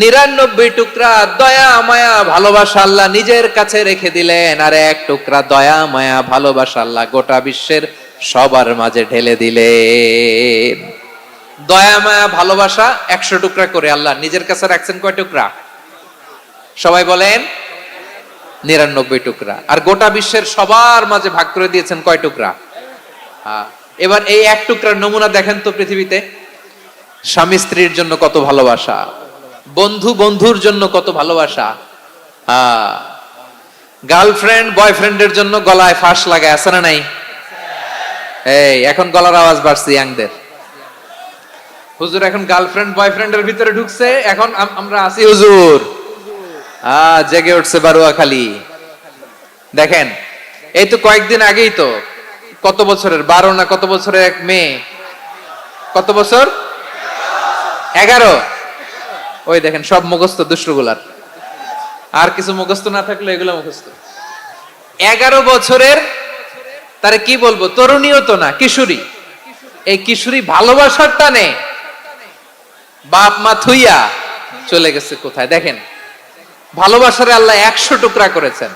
৯৯ টুকরা দয়া মায়া ভালোবাসা আল্লাহ নিজের কাছে রেখে দিলেন, আর ১ টুকরা দয়া মায়া ভালোবাসা আল্লাহ গোটা বিশ্বের সবার মাঝে ঢেলে দিলেন। দয়া মায়া ভালোবাসা ১০০ টুকরা করে আল্লাহ নিজের কাছে রাখছেন কয় টুকরা? সবাই বলেন ৯৯ টুকরা। আর গোটা বিশ্বের সবার মাঝে ভাগ করে দিয়েছেন কয় টুকরা? এবার এই ১ টুকরার নমুনা দেখেন তো পৃথিবীতে। স্বামী স্ত্রীর জন্য কত ভালোবাসা, বন্ধু বন্ধুর জন্য কত ভালোবাসা, গার্লফ্রেন্ড বয়ফ্রেন্ডের জন্য গলায় ফাঁস লাগায়, আছে না নাই? এই এখন গলার আওয়াজ বাড়ছে ইয়াংদের। হুজুর এখন গার্লফ্রেন্ড বয়ফ্রেন্ডের ভিতরে ঢুকছে, এখন আমরা আছি হুজুর। জেগে উঠছে বারোয়াখালী। দেখেন এই তো কয়েকদিন আগেই তো, কত বছরের ১২ না কত বছরের এক মেয়ে, কত বছর? ১১। ওই দেখেন সব মুখস্থ দুষ্টগুলার, আর কিছু মুখস্থ না থাকলে এগুলো মুখস্থ। ১১ বছরের, তারে কি বলবো, তরুণীও তো না, কিশোরী। এই কিশোরী ভালোবাসার টানে বাপ মা থুইয়া চলে গেছে কোথায়? দেখেন ভালোবাসারে আল্লাহ ১০০ টুকরা করেছেন।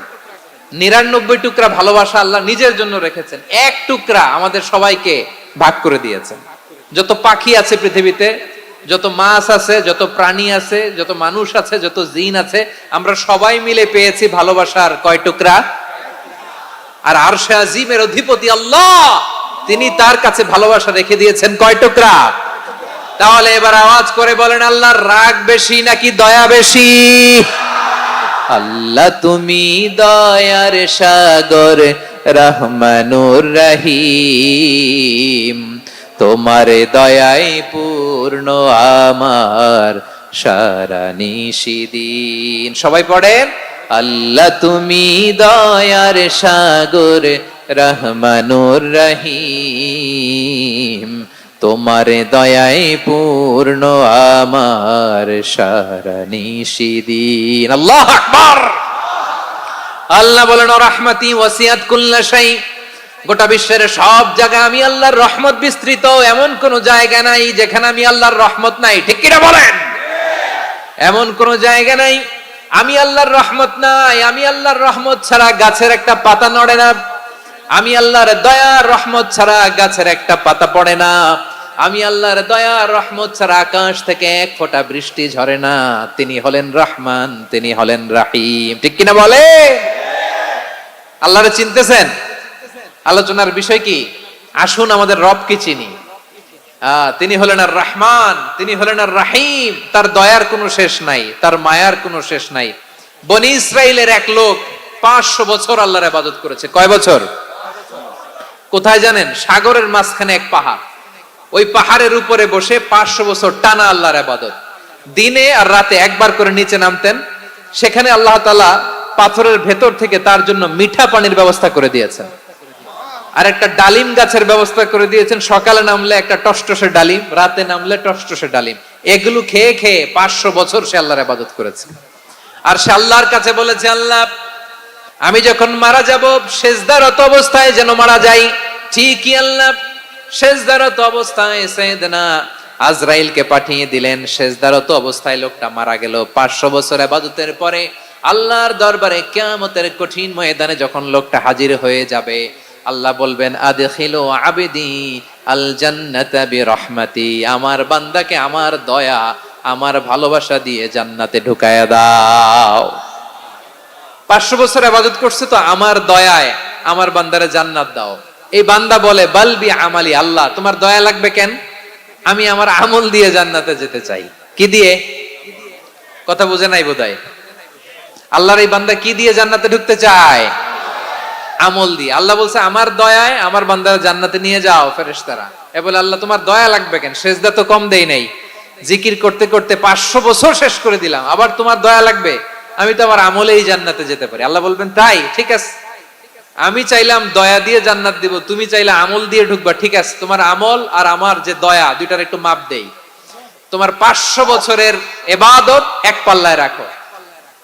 99 টুকরা ভালোবাসা আল্লাহ নিজের জন্য রেখেছেন, এক টুকরা আমাদের সবাইকে ভাগ করে দিয়েছেন। যত পাখি আছে পৃথিবীতে, যত মাছ আছে, যত প্রাণী আছে, যত মানুষ আছে, যত জিন আছে, আমরা সবাই মিলে পেয়েছি ভালোবাসার কয় টুকরা? আর আরশে আজিমের অধিপতি আল্লাহ, তিনি তার কাছে ভালোবাসা রেখে দিয়েছেন কয় টুকরা? তাহলে এবার আওয়াজ করে বলেন, আল্লাহর রাগ বেশি নাকি দয়া বেশি? আল্লাহ তুমি দয়ার সাগর, রহমানুর রহিম, তোমার দয়ায় পূর্ণ আমার সারা নিশিদিন। সবাই পড়েন, আল্লাহ তুমি দয়ার সাগর, রহমানুর রহিম, তোমার দয়ায় পূর্ণ আমার সারা নিশিদিন। আল্লাহু আকবার। আল্লাহ বলেন, রাহমাতি ওয়াসিআত কুল্লা শাই, গোটা বিশ্বের সব জায়গা আমি আল্লাহর রহমত বিস্তৃত, এমন কোন জায়গা নাই যেখানে আমি আল্লাহর রহমত নাই। ঠিক কিনা বলেন? এমন কোন জায়গা নাই আমি আল্লাহর রহমত নাই। আমি আল্লাহর রহমত ছাড়া গাছের একটা পাতা নড়ে না। আমি আল্লাহর দয়ার রহমত ছাড়া গাছের একটা পাতা পড়ে না। আমি আল্লাহর দয়ার রহমত ছাড়া আকাশ থেকে এক ফোঁটা বৃষ্টি ঝরে না। তিনি হলেন রহমান, তিনি হলেন রাহিম। ঠিক কিনা বলে? আল্লাহরে চিনতেছেন? আলোচনার বিষয় কি? আসুন আমাদের রবকে চিনি। তিনি হলেন আর রহমান, তিনি হলেন আর রাহিম। তার দয়ার কোনো শেষ নাই, তার মায়ার কোনো শেষ নাই। বনি ইসরাইলের এক লোক 500 বছর আল্লাহর ইবাদত করেছে। কয় বছর? কোথায় জানেন? সাগরের মাঝখানে এক পাহাড়, ওই পাহাড়ের উপরে বসে 500 বছর টানা আল্লাহর ইবাদত। দিনে আর রাতে একবার করে নিচে নামতেন। সেখানে আল্লাহ তাআলা পাথরের ভেতর থেকে তার জন্য মিঠা পানির ব্যবস্থা করে দিয়েছেন, আর একটা ডালিম গাছের ব্যবস্থা করে দিয়েছেন। সকালে নামলে একটা টসটসে ডালিম, রাতে নামলে টসটসে ডালিম। এগুলো খেয়ে খেয়ে 500 বছর সে আল্লাহর ইবাদত করেছে। আর সে আল্লাহর কাছে বলেছে, আল্লাহ আমি যখন মারা যাব সেজদারত অবস্থায় যেন মারা যাই। ঠিকই আল্লাহ সেজদারত অবস্থায় সাইয়েদনা আজরাইলকে পাঠিয়ে দিলেন। সেজদারত অবস্থায় লোকটা মারা গেল। 500 বছর ইবাদতের পরে আল্লাহর দরবারে কিয়ামতের কঠিন ময়দানে যখন লোকটা হাজির হয়ে যাবে, আল্লাহ বলবেন, আদখিলু আবদি আল জান্নাতা বিরহমাতি, আমার বান্দাকে আমার দয়া, আমার ভালোবাসা দিয়ে জান্নাতে ঢুকায়া দাও। 500 বছর ইবাদত করছে তো আমার দয়ায় আমার বান্দারে জান্নাত দাও। এই বান্দা বলে, বালবি আমালি, আল্লাহ তোমার দয়া লাগবে কেন? আমি আমার আমল দিয়ে জান্নাতে যেতে চাই। কি দিয়ে? কথা বুঝে নাই বোধহয়। আল্লাহর এই বান্দা কি দিয়ে জান্নাতে ঢুকতে চায়? আমল দিয়ে। আল্লাহ বলছে, আমার দয়ায় আমার বান্দারা জান্নাতে নিয়ে যাও ফেরেশতারা। এ বলে, আল্লাহ তোমার দয়া লাগবে কেন? সেজদা তো কম দেই নাই, জিকির করতে করতে 500 বছর শেষ করে দিলাম, আবার তোমার দয়া লাগবে? আমি তো আমার আমলেই জান্নাতে যেতে পারি। আল্লাহ বলবেন, তাই ঠিক আছে, আমি চাইলাম দয়া দিয়ে জান্নাত দিব, তুমি চাইলে আমল দিয়ে ঢুকবা। ঠিক আছে, তোমার আমল আর আমার যে দয়া, দুইটার একটু মাপ দেই। তোমার 500 বছরের ইবাদত এক পাল্লায় রাখো।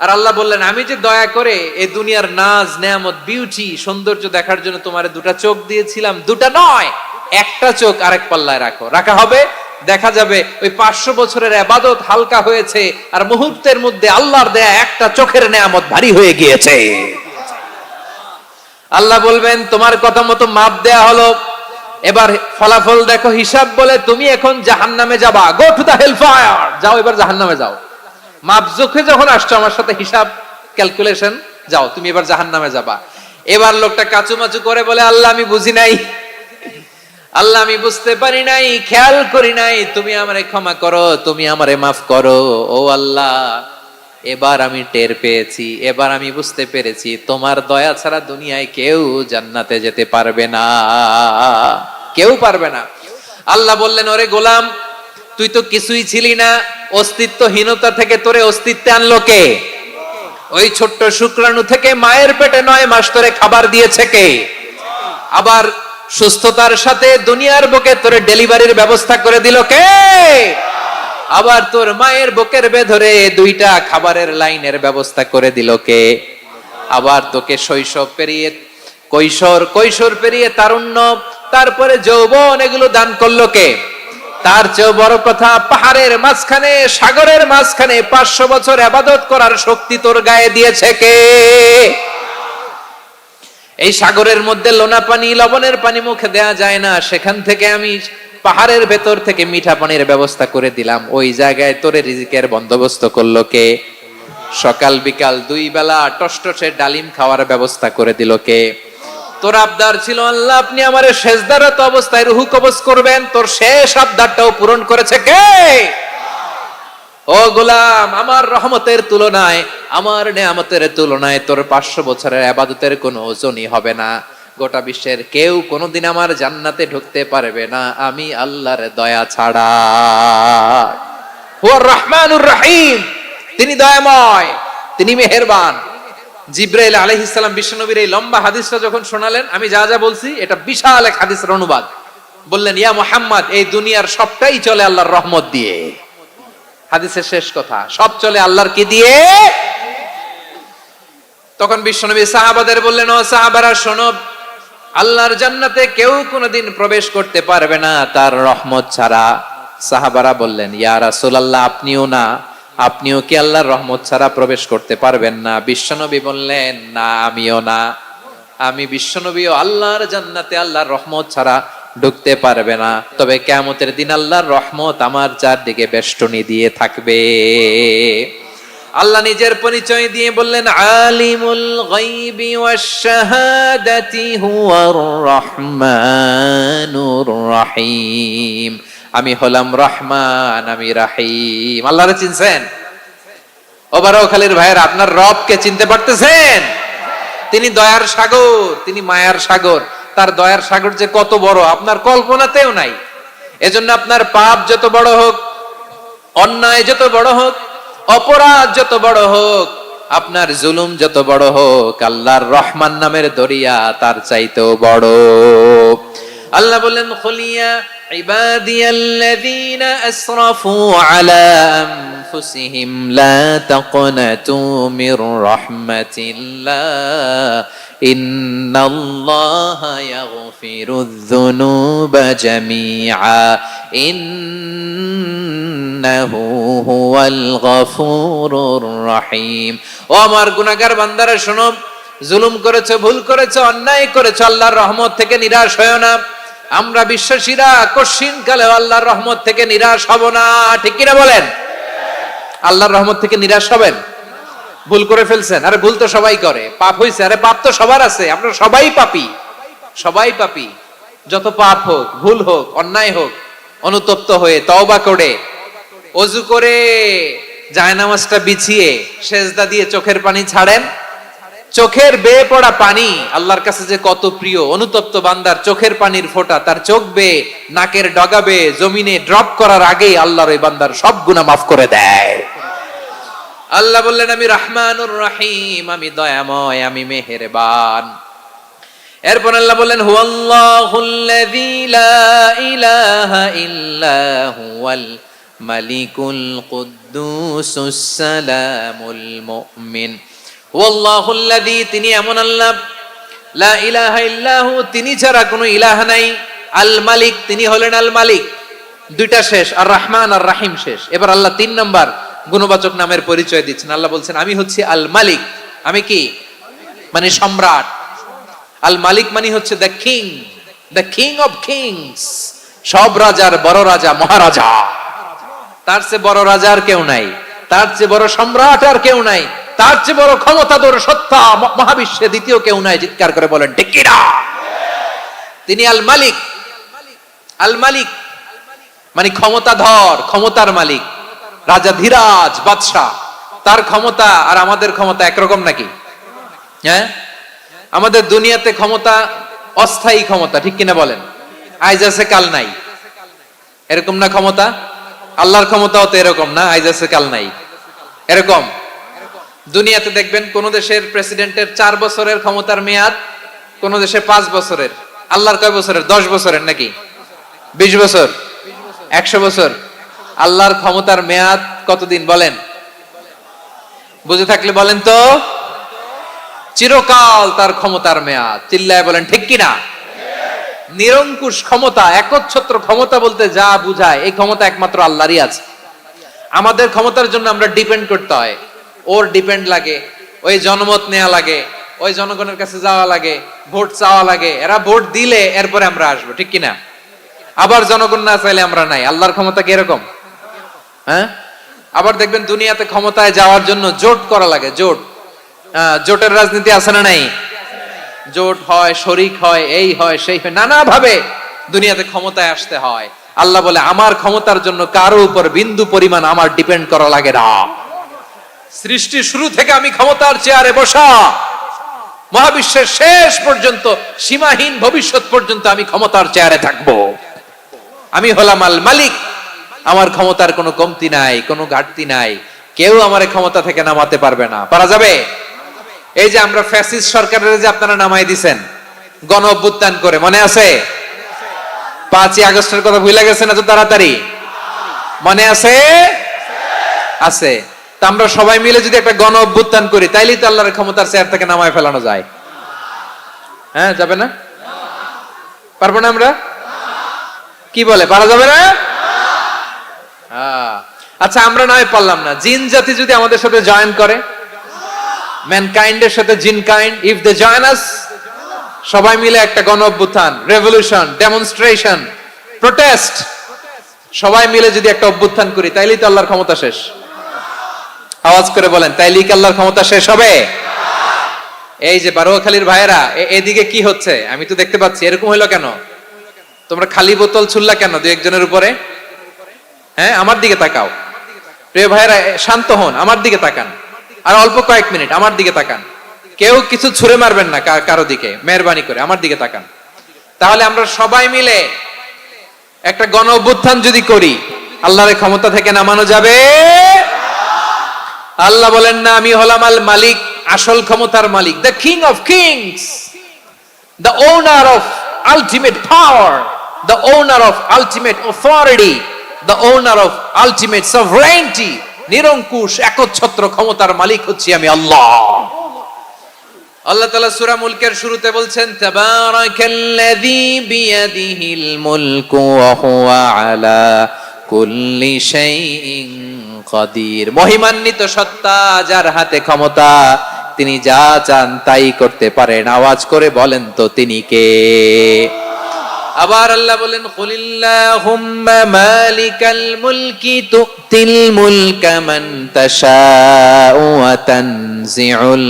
আর আল্লাহ বললেন, আমি যে দয়া করে এই দুনিয়ার নাজ নেয়ামত বিউটি সৌন্দর্য দেখার জন্য তোমারে 2টা চোখ দিয়েছিলাম, 2টা নয়, একটা চোখ আরেক পাল্লায় রাখো। রাখা হবে, দেখা যাবে ওই 500 বছরের ইবাদত হালকা হয়েছে, আর মুহূর্তের মধ্যে আল্লাহর দেয়া একটা চোখের নেয়ামত ভারী হয়ে গিয়েছে। আল্লাহ বলবেন, তোমার কথা মতো মাপ দেয়া হলো, এবার ফলাফল দেখো, হিসাব বলে তুমি এখন জাহান্নামে যাবা। Go to the hell fire, যাও এবার জাহান্নামে যাও। মাপ জোখে যখন আসছো আমার সাথে হিসাব ক্যালকুলেশন, যাও তুমি এবার জাহান্নামে যাবা। এবার লোকটা কাচুমাচু করে বলে, আল্লাহ আমি বুঝি নাই, আল্লাহ আমি বুঝতে পারি নাই, খেয়াল করি নাই, তুমি আমারে ক্ষমা করো, তুমি আমারে মাফ করো। ও আল্লাহ, এবার আমি টের পেয়েছি, এবার আমি বুঝতে পেরেছি, তোমার দয়া ছাড়া দুনিয়ায় কেউ জান্নাতে যেতে পারবে না, কেউ পারবে না। আল্লাহ বললেন, ওরে গোলাম, তুই তো কিছুই ছিলি না, অস্তিত্বহীনতা থেকে তোরে অস্তিত্বে আনলো কে? ওই ছোট্ট শুক্রাণু থেকে মায়ের পেটে 9 মাস ধরে খাবার দিয়েছে কে? আবার সুস্থতার সাথে দুনিয়ার বুকে তোরে ডেলিভারির ব্যবস্থা করে দিল কে? আবার তোর মায়ের বুকের ভেতরে 2টা খাবারের লাইনের ব্যবস্থা করে দিল কে? আবার তোকে শৈশব পেরিয়ে কৈশোর, কৈশোর পেরিয়ে তারুণ্য, তারপরে যৌবন, এগুলো দান করলো কে? তার চেয়ে বড় কথা, পাহাড়ের মাঝখানে, সাগরের মাঝখানে 500 বছর ইবাদত করার শক্তি তোর গায়ে দিয়েছে কে? এই সাগরের মধ্যে লোনা পানি, লবণের পানি মুখে দেয়া যায় না, সেখান থেকে আমি পাহাড়ের ভেতর থেকে মিঠা পানির ব্যবস্থা করে দিলাম। ওই জায়গায় তোরে রিজিকের বন্দোবস্ত করলো কে? সকাল বিকাল 2 বেলা টসটসে ডালিম খাওয়ার ব্যবস্থা করে দিল কে? তোর আবদার ছিল আল্লাহ আপনি আমারে সেজদারত অবস্থায় রুহু কবজ করবেন, তোর শেষ আবদারটাও পূরণ করেছে কে? ও গোলাম, আমার রহমতের তুলনায়, আমার নেয়ামতের তুলনায় তোর 500 বছরের ইবাদতের কোনো ওজনই হবে না। গোটা বিশ্বের কেউ কোনোদিন আমার জান্নাতে ঢুকতে পারবে না আমি আল্লাহর দয়া ছাড়া। হুয়ার রহমানুর রহিম, তিনি দয়াময়, তিনি মেহেরবান। জিব্রাইল আলাইহিস সালাম বিশ্বনবীর এই লম্বা হাদিসটা যখন শোনালেন, আমি যা যা বলছি এটা বিশাল এক হাদিসের অনুবাদ। বললেন, ইয়া মুহাম্মদ, এই দুনিয়ার সবটাই চলে আল্লাহর রহমত দিয়ে। হাদিসের শেষ কথা, সব চলে আল্লাহর কি দিয়ে? তখন বিশ্বনবী সাহাবাদের বললেন, ও সাহাবারা শোনো, আল্লাহর জান্নাতে কেউ কোনোদিন প্রবেশ করতে পারবে না তার রহমত ছাড়া। সাহাবারা বললেন, ইয়া রাসূলুল্লাহ, আপনিও না? আপনিও কি আল্লাহর রহমত ছাড়া প্রবেশ করতে পারবেন না? বিশ্বনবী বললেন, না, আমিও না। আমি বিশ্বনবীও আল্লাহর জান্নাতে আল্লাহর রহমত ছাড়া ঢুকতে পারবে না, তবে কিয়ামতের দিন আল্লাহর রহমত আমার চারদিকে বেষ্টনী দিয়ে থাকবে। আল্লাহ নিজের পরিচয় দিয়ে বললেন, আলিমুল গায়বি ওয়াশ শাহাদাতি হুয়ার রহমানুর রহিম। আমি হলাম রহমান, আমি রাহিম। আল্লাহরে চিনছেন? ও বারোখালীর ভাইয়ের, আপনার রবকে চিনতে পারতেছেন? তিনি দয়ার সাগর, তিনি মায়ার সাগর। তার দয়ার সাগর যে কত বড় আপনার কল্পনাতেও নাই। এজন্য আপনার পাপ যত বড় হোক, অন্যায় যত বড় হোক, অপরাধ যত বড় হোক, আপনার জুলুম যত বড় হোক, আল্লাহর রহমান নামের দরিয়া তার চাইতেও বড়। আল্লাহ বললেন, খুলিয়া ইবাদিয়াল্লাযীনা আসরাফু আলা আনফুসিহিম লা তাকনাতু মির রাহমাতিল্লাহ ইন্নাল্লাহা ইয়াগফিরুয যুনুবা জামিআ ইন্নাহু হুয়াল গফুরুর রহিম। ও আমার গুনাহগার বান্দারা শোনো, জুলুম করেছো, ভুল করেছো, অন্যায় করেছো, আল্লাহর রহমত থেকে নিরাশ হয়ো না। আমরা বিশ্বাসীরা কঠিন কালে আল্লাহর রহমত থেকে নিরাশ হব না, ঠিক কিনা বলেন? আল্লাহর রহমত থেকে নিরাশ হবেন? ভুল করে ফেলছেন, আরে ভুল তো সবাই করে। পাপ হইছে, আরে পাপ তো সবার আছে, আমরা সবাই পাপী, সবাই পাপী। যত পাপ হোক, ভুল হোক, অন্যায় হোক, অনুতপ্ত হয়ে তওবা করে, ওযু করে, জায়নামাজটা বিছিয়ে সেজদা দিয়ে চোখের পানি ছাড়েন। চোখের বেয়ে পড়া পানি আল্লাহর কাছে যে কত প্রিয়। অনুতপ্ত বান্দার চোখের পানির ফোঁটা তার চোখ বেয়ে, নাকের ডগা বেয়ে জমিনে ড্রপ করার আগেই আল্লাহর ওই বান্দার সব গুনাহ মাফ করে দেয়। আল্লাহ বললেন, আমি রহমানুর রহিম, আমি দয়াময়, আমি মেহেরবান। এরপর আল্লাহ বললেন, হুয়াল্লাহুল্লাযী লা ইলাহা ইল্লা হুয়াল মালিকুল কুদ্দুসুস সালামুল মুমিন। হুয়াল্লাহুল্লাযী, তিনি এমন আল্লাহ, লা ইলাহা ইল্লাহু, তিনি ছাড়া কোনো ইলাহ নাই। আল মালিক, তিনি হলেন আল মালিক। দুইটা শেষ, আর রহমান আর রাহিম শেষ। এবার আল্লাহ 3 নাম্বার গুণবাচক নামের পরিচয় দিচ্ছেন। আল্লাহ বলছেন, আমি হচ্ছি আল মালিক। আমি কি? মানে সম্রাট। আল মালিক মানে হচ্ছে the king, the king of kings. সব রাজার বড় রাজা, মহারাজা। তার চেয়ে বড় রাজা আর কেউ নাই, তার চেয়ে বড় সম্রাট আর কেউ নাই, তার চেয়ে বড় ক্ষমতাধর সত্তা মহাবিশ্বে দ্বিতীয় কেউ নাই। চিৎকার করে বলেন ঠিক কিনা? তিনি আল মালিক। আল মালিক মানে ক্ষমতাধর, ক্ষমতার মালিক, রাজা ধীরাজ বাদশাহ। তার ক্ষমতা আর আমাদের ক্ষমতা একরকম নাকি? হ্যাঁ, আমাদের দুনিয়াতে ক্ষমতা অস্থায়ী ক্ষমতা, ঠিক কিনা বলেন? আইজ আছে কাল নাই, এরকম না ক্ষমতা? আল্লাহর ক্ষমতাও তো এরকম না, আইজ আছে কাল নাই, এরকম। দুনিয়াতে দেখবেন কোন দেশের প্রেসিডেন্টের 4 বছরের ক্ষমতার মেয়াদ, কোন দেশে 5 বছরের। আল্লাহর কয় বছরের? 10 বছরের নাকি 20 বছর, 100 বছর। আল্লাহর ক্ষমতার মেয়াদ কতদিন বলেন? বুঝে থাকলে বলেন তো। চিরকাল তার ক্ষমতার মেয়াদ। চিল্লায় বলেন ঠিক কিনা? নিরঙ্কুশ ক্ষমতা, একচ্ছত্র ক্ষমতা বলতে যা বুঝায়, এই ক্ষমতা একমাত্র আল্লাহরই আছে। আমাদের ক্ষমতার জন্য আমরা ডিপেন্ড করতে হয়, ওর ডিপেন্ড লাগে, ওই জনমত নেওয়া লাগে, ওই জনগণের কাছে যাওয়া লাগে, ভোট চাওয়া লাগে, এরা ভোট দিলে এরপরে আমরা আসবো, ঠিক কিনা? আবার জনগণ না চাইলে আমরা নাই। আল্লাহর ক্ষমতা কি এরকম? হ্যাঁ, আবার দেখবেন দুনিয়াতে ক্ষমতায় যাওয়ার জন্য জোট করা লাগে, জোট। জোটের রাজনীতি আছে না নাই? জোট হয়, শরিক হয়, এই হয় সেই হয়, নানা ভাবে দুনিয়াতে ক্ষমতায় আসতে হয়। আল্লাহ বলে আমার ক্ষমতার জন্য কারো উপর বিন্দু পরিমাণ আমার ডিপেন্ড করা লাগে না। সৃষ্টি শুরু থেকে আমি ক্ষমতার চেয়ারে বসা, মহাবিশ্বের শেষ পর্যন্ত, সীমাহীন ভবিষ্যৎ পর্যন্ত আমি ক্ষমতার চেয়ারে থাকবো। আমি হলাম আল মালিক, আমার ক্ষমতার কোনো কমতি নাই, কোনো ঘাটতি নাই। কেউ আমার ক্ষমতা থেকে নামাতে পারবে না। পারা যাবে? এই যে আমরা ফ্যাসিস্ট সরকারের যে আপনারা নামাই দিছেন গণ অভ্যুত্থান করে, মনে আছে? 5ই আগস্টের কথা ভুলে গেছেন এত তাড়াতাড়ি? মনে আছে? আছে। তা আমরা সবাই মিলে যদি একটা গণ অভ্যুত্থান করি, তাইলেই তো আল্লাহর ক্ষমতার চেয়ার থেকে নামায় ফেলানো যায়। হ্যাঁ, যাবে না? পারবো না আমরা? কি বলে, পারা যাবে না? আচ্ছা, আমরা নয় পারলাম না, জিন জাতি যদি আমাদের সাথে জয়েন করে, ম্যানকাইন্ডের সাথে জিনকাইন্ড, ইফ দে জয়েন আস, সবাই মিলে একটা গণ অভ্যুত্থান, রেভলিউশন, ডেমনস্ট্রেশন, প্রোটেস্ট, সবাই মিলে যদি একটা অভ্যুত্থান করি, তাইলেই তো আল্লাহর ক্ষমতা শেষ। আওয়াজ করে বলেন, তাইলেই কি আল্লাহর ক্ষমতা শেষ হবে? এই যে বারোয়াখালীর ভাইয়েরা, এদিকে কি হচ্ছে আমি তো দেখতে পাচ্ছি, এরকম হইলো কেন? তোমরা খালি বোতল ছুড়লা কেন দুই একজনের উপরে? হ্যাঁ, আমার দিকে তাকাও। প্রিয় ভাইয়েরা, শান্ত হন, আমার দিকে তাকান, আর অল্প কয়েক মিনিট আমার দিকে তাকান। কেউ কিছু ছুঁড়ে মারবেন না কারো দিকে, মেহরবানি করে আমার দিকে তাকান। তাহলে আমরা সবাই মিলে একটা গণ অভ্যুত্থান যদি করি, আল্লাহর ক্ষমতা থেকে নামানো যাবে? আল্লাহ বলেন না, আমি হলাম আল মালিক, আসল ক্ষমতার মালিক, the king of kings, the owner of ultimate power, the owner of ultimate authority, the owner of ultimate sovereignty. নিরঙ্কুশ একচ্ছত্র ক্ষমতার মালিক হচ্ছি আমি আল্লাহ। আল্লাহ তাআলা সূরা মুলকের শুরুতে বলছেন, তাবারাকাল্লাযী বিয়াদিহিল মুলকু ওয়া হুয়া আলা কুল্লি শাইইন কাদির। মহিমান্বিত সত্তা, যার হাতে ক্ষমতা, তিনি যা চান তাই করতে পারেন। আওয়াজ করে বলেন তো তিনি কে? আবার আল্লাহ বলেন, কুলিল্লাহুম্মা মালিকাল মুলকি তুতিল মুলকা মান তাশাউ ওয়া তানজিউল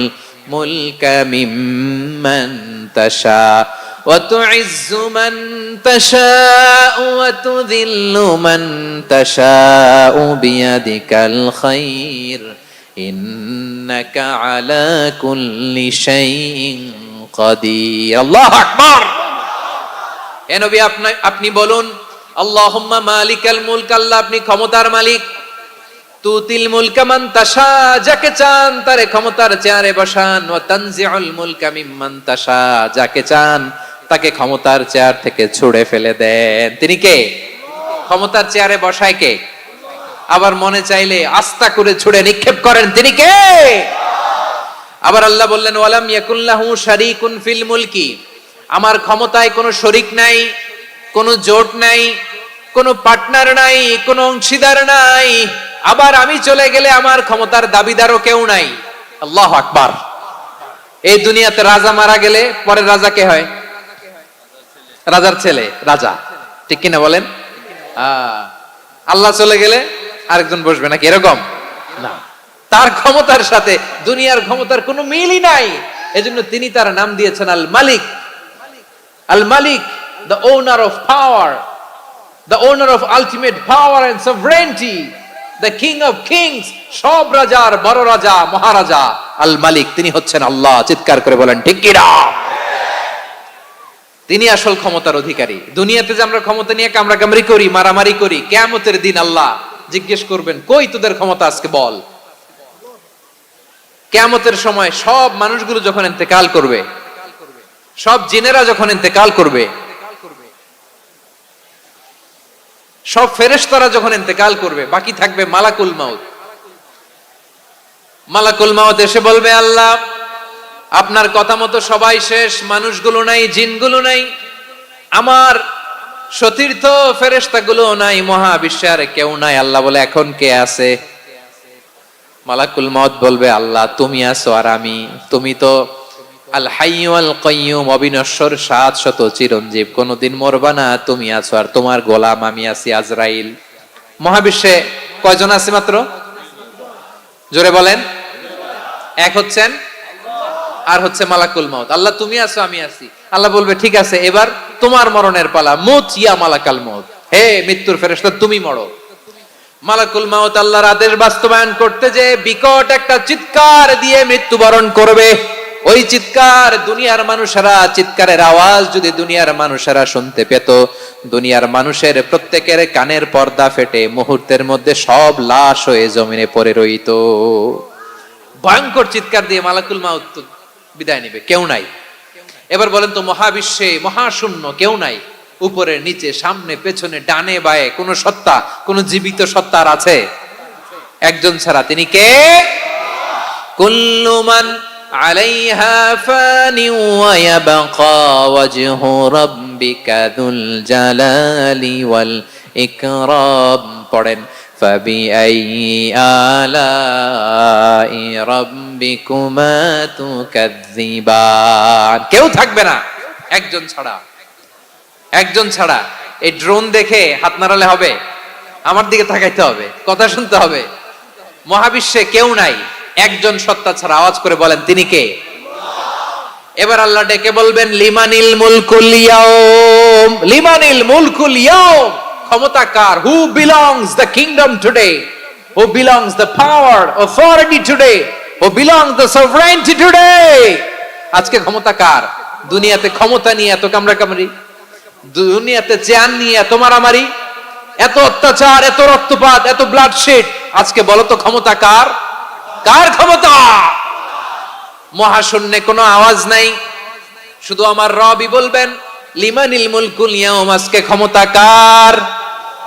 মুলকা মিম্মান তাশা ওয়া তুইজ্জু মান তাশাউ ওয়া তুযিল্লু মান তাশাউ বিয়াদিকাল খায়র ইন্নাকা আলা কুল্লি শাইইন কাদির। আল্লাহু আকবার। এ নবী, আপনি বলুন, আল্লাহুম্মা মালিকাল মুলক, আল্লাহ আপনি ক্ষমতার মালিক। তুতিল মুলকা মান তাশা, যাকে চান তারে ক্ষমতার চেয়ারে বসান। ওয়া তানজিউল মুলকা মিম্মান তাশা, যাকে চান তাকে ক্ষমতার চেয়ার থেকে ছুঁড়ে ফেলে দেন। তিনি কে? ক্ষমতার চেয়ারে বসায় কে? আবার মনে চাইলে আস্তা করে ছুঁড়ে নিক্ষেপ করেন, তিনি কে? আবার আল্লাহ বললেন, ওয়ালাম ইয়াকুল্লাহু শারীকুন ফিল মুলকি, আমার ক্ষমতায় কোনো শরিক নাই, কোনো জোট নাই, কোনো পার্টনার নাই, কোনো অংশীদার নাই। আবার আমি চলে গেলে আমার ক্ষমতার দাবিদারও কেউ নাই। আল্লাহু আকবার। এই দুনিয়াতে রাজা মারা গেলে পরের রাজা কে হয়? রাজার ছেলে, রাজা, ঠিক কিনা বলেন? আল্লাহ চলে গেলে আরেকজন বসবে নাকি? এরকম না। তার ক্ষমতার সাথে দুনিয়ার ক্ষমতার কোনো মিলই নাই। এজন্য তিনি তার নাম দিয়েছেন আল মালিক। আল মালিক, the owner of power, the owner of ultimate power and sovereignty, the king of kings, সব রাজার বড় রাজা, মহারাজা আল মালিক, তিনি হচ্ছেন আল্লাহ। চিৎকার করে বলেন ঠিক কি না? তিনি আসল ক্ষমতার অধিকারী। দুনিয়াতে যে আমরা ক্ষমতা নিয়ে কামড়াকামড়ি করি, মারামারি করি, কিয়ামতের দিন আল্লাহ জিজ্ঞেস করবেন, কই তোদের ক্ষমতা আজকে বল। কিয়ামতের সময় সব মানুষগুলো যখন ইন্তেকাল করবে, সব জিনেরা যখন ইন্তেকাল করবে, সব ফেরেশতারা যখন ইন্তেকাল করবে, বাকি থাকবে মালাকুল মাউত। মালাকুল মাউত এসে বলবে, আল্লাহ আপনার কথা মতো সবাই শেষ, মানুষগুলো নাই, জিনগুলো নাই, আমার সতীর্থ ফেরেশতাগুলো নাই, মহাবিশ্বে আর কেউ নাই। আল্লাহ বলে, এখন কে আছে? মালাকুল মাউত বলবে, আল্লাহ তুমি আছো আর আমি। তুমি তো আল হাইয়্যু আল কাইয়্যুম, অবিনশ্বর, শাশ্বত, চিরঞ্জীব, কোনদিন মরবা না, তুমি আছো, আর তোমার গোলাম আমি আছি আজরাইল। মহাবিশ্বে কয়জন আছে মাত্র? জোরে বলেন। এক হচ্ছেন, আর হচ্ছে মালাকুল মাউত। আল্লাহ তুমি আছো আমি আছি। আল্লাহ বলবে ঠিক আছে, এবার তোমার মরণের পালা, মুত ইয়া মালাকাল মাউত, হে মৃত্যুর ফেরেশতা তুমি মরো। মালাকুল মাউত আল্লাহর আদেশ বাস্তবায়ন করতে যে বিকট একটা চিৎকার দিয়ে মৃত্যুবরণ করবে। ওই চিৎকার দুনিয়ার মানুষেরা, চিৎকারের আওয়াজ যদি দুনিয়ার মানুষেরা শুনতে পেত, দুনিয়ার মানুষের প্রত্যেকের কানের পর্দা ফেটে মুহূর্তের মধ্যে সব লাশ হয়ে জমিনে পড়ে রইত। ভয়ঙ্কর চিৎকার দিয়ে মালাকুল মাউত বিদায় নিবে, কেউ নাই। এবার বলেন তো, মহাবিশ্বে মহাশূন্য, কেউ নাই, উপরে নিচে সামনে পেছনে ডানে বায়ে কোন সত্তা, কোন জীবিত সত্তা আর আছে? একজন ছাড়া, তিনি কে? কুল্লু মান আলাইহা ফানি ওয়া ইয়াবকা ওয়াজহু রাব্বিকা যুল জালালি ওয়াল ইকরাম। পড়েন, ফাবিআইয়ি আলাই রাব্বিকুমা তুকাযযিবান। কেউ থাকবে না একজন ছাড়া, একজন ছাড়া। এই ড্রোন দেখে হাত নাড়ালে হবে? আমার দিকে তাকাইতে হবে, কথা শুনতে হবে। মহাবিশ্বে কেউ নাই একজন সত্তা ছাড়া। আওয়াজ করে বলেন তিনি কে? এবার আল্লাহ ডেকে বলবেন, লিমানিল মুলকুল ইয়াউম, লিমানিল মুলকুল ইয়াউম, ক্ষমতা কার? Who belongs the kingdom today, who belongs the power authority today, who belongs the sovereignty today. আজকে ক্ষমতা কার? দুনিয়াতে ক্ষমতা নিয়ে এত কামড়াকামড়ি, দুনিয়াতে চেয়ার নিয়ে এত মারামারি, এত অত্যাচার, এত রক্তপাত, এত ব্লাডশেড, আজকে বলো তো ক্ষমতা কার? কার ক্ষমতা? মহাশূন্যে কোনো আওয়াজ নাই, শুধু আমার রবই বলবেন লিমানিল মুলকুল ইয়াউম, আজকে ক্ষমতা কার?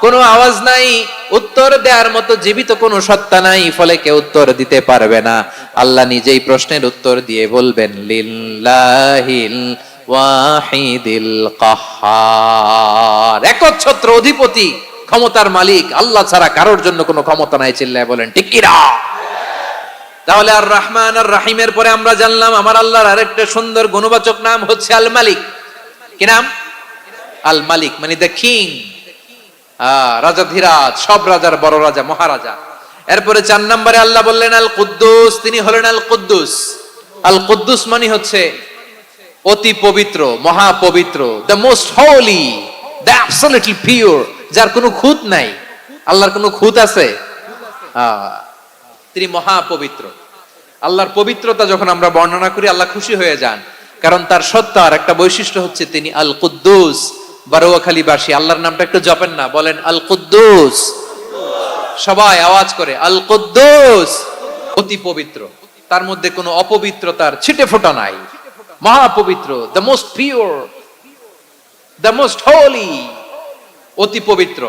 কোনো আওয়াজ নাই, উত্তর দেওয়ার মতো জীবিত কোনো সত্তা নাই, ফলে কেউ উত্তর দিতে পারবে না। আল্লাহ নিজেই প্রশ্নের উত্তর দিয়ে বলবেন, লিল্লাহিল ওয়াহিদিল কাহ্হার, একচ্ছত্র অধিপতি, ক্ষমতার মালিক আল্লাহ ছাড়া কারোর জন্য কোনো ক্ষমতা নাই। চিল্লায় বলেন ঠিক কি না? তাহলে আর রহমান আর রাহিমের পরে আমরা জানলাম আমার আল্লাহর আরেকটা সুন্দর গুণবাচক নাম হচ্ছে আল মালিক। কি নাম? আল মালিক, মানে দ্য কিং, রাজাধিরাজ, সব রাজার বড় রাজা, মহারাজা। এরপরে 4 নম্বরে আল্লাহ বললেন আল কুদ্দুস, তিনি হলেন আল কুদ্দুস। আল কুদ্দুস মানে হচ্ছে অতি পবিত্র, মহা পবিত্র, the most Holi, the absolutely pure, যার কোনো খুঁত নাই। আল্লাহর কোনো খুঁত আছে? তিনি মহা পবিত্র। আল্লাহর পবিত্রতা যখন আমরা বর্ণনা করি আল্লাহ খুশি হয়ে যান, কারণ তার সত্তার একটা বৈশিষ্ট্য হচ্ছে তিনি আল কুদ্দুস। বারোয়াখালীবাসী আল্লাহর নামটা একটু জপেন না, বলেন আল কুদ্দুস, সবাই আওয়াজ করে আল কুদ্দুস। অতি পবিত্র, তার মধ্যে কোনো অপবিত্রতার ছিটে ফোঁটা নাই, মহা পবিত্র, the most pure, the most Holi, অতি পবিত্র।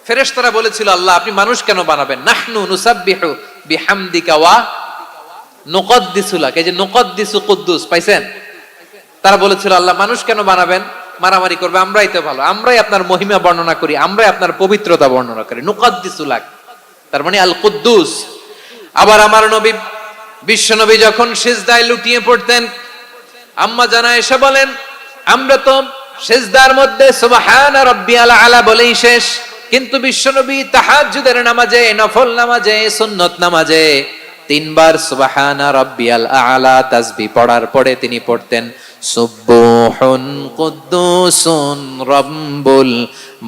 ফেরেশতারা বলেছিল আল্লাহ আপনি মানুষ কেন বানাবেন? নাহনু নুসাব্বিহু বিহামদিকা ওয়া নুকদ্দিসু লাক। এই যে নুকদ্দিসু কুদ্দুস পাইছেন? তারা বলেছিল আল্লাহ মানুষ কেন বানাবেন, মারামারি করবে, আমরাই তো ভালো, আমরাই আপনার মহিমা বর্ণনা করি, আমরাই আপনার পবিত্রতা বর্ণনা করি। নুকদ্দিসু লাক, তার মানে আল কুদ্দুস। আবার আমার নবী, বিশ্ব নবী যখন সিজদায় লুটিয়ে পড়তেন, আম্মা জানা এসে বলেন আমরা তো সিজদার মধ্যে সুবহানা রাব্বিয়াল আলা বলেই শেষ, কিন্তু বিশ্বনবী তাহাজ্জুদের নামাজে, নফল নামাজে, সুন্নত নামাজে 3 বার সুবহানা রাব্বিয়াল আলা তাসবিহ পড়ার পরে তিনি পড়তেন সুবহুন কুদ্দুসুন রাব্বুল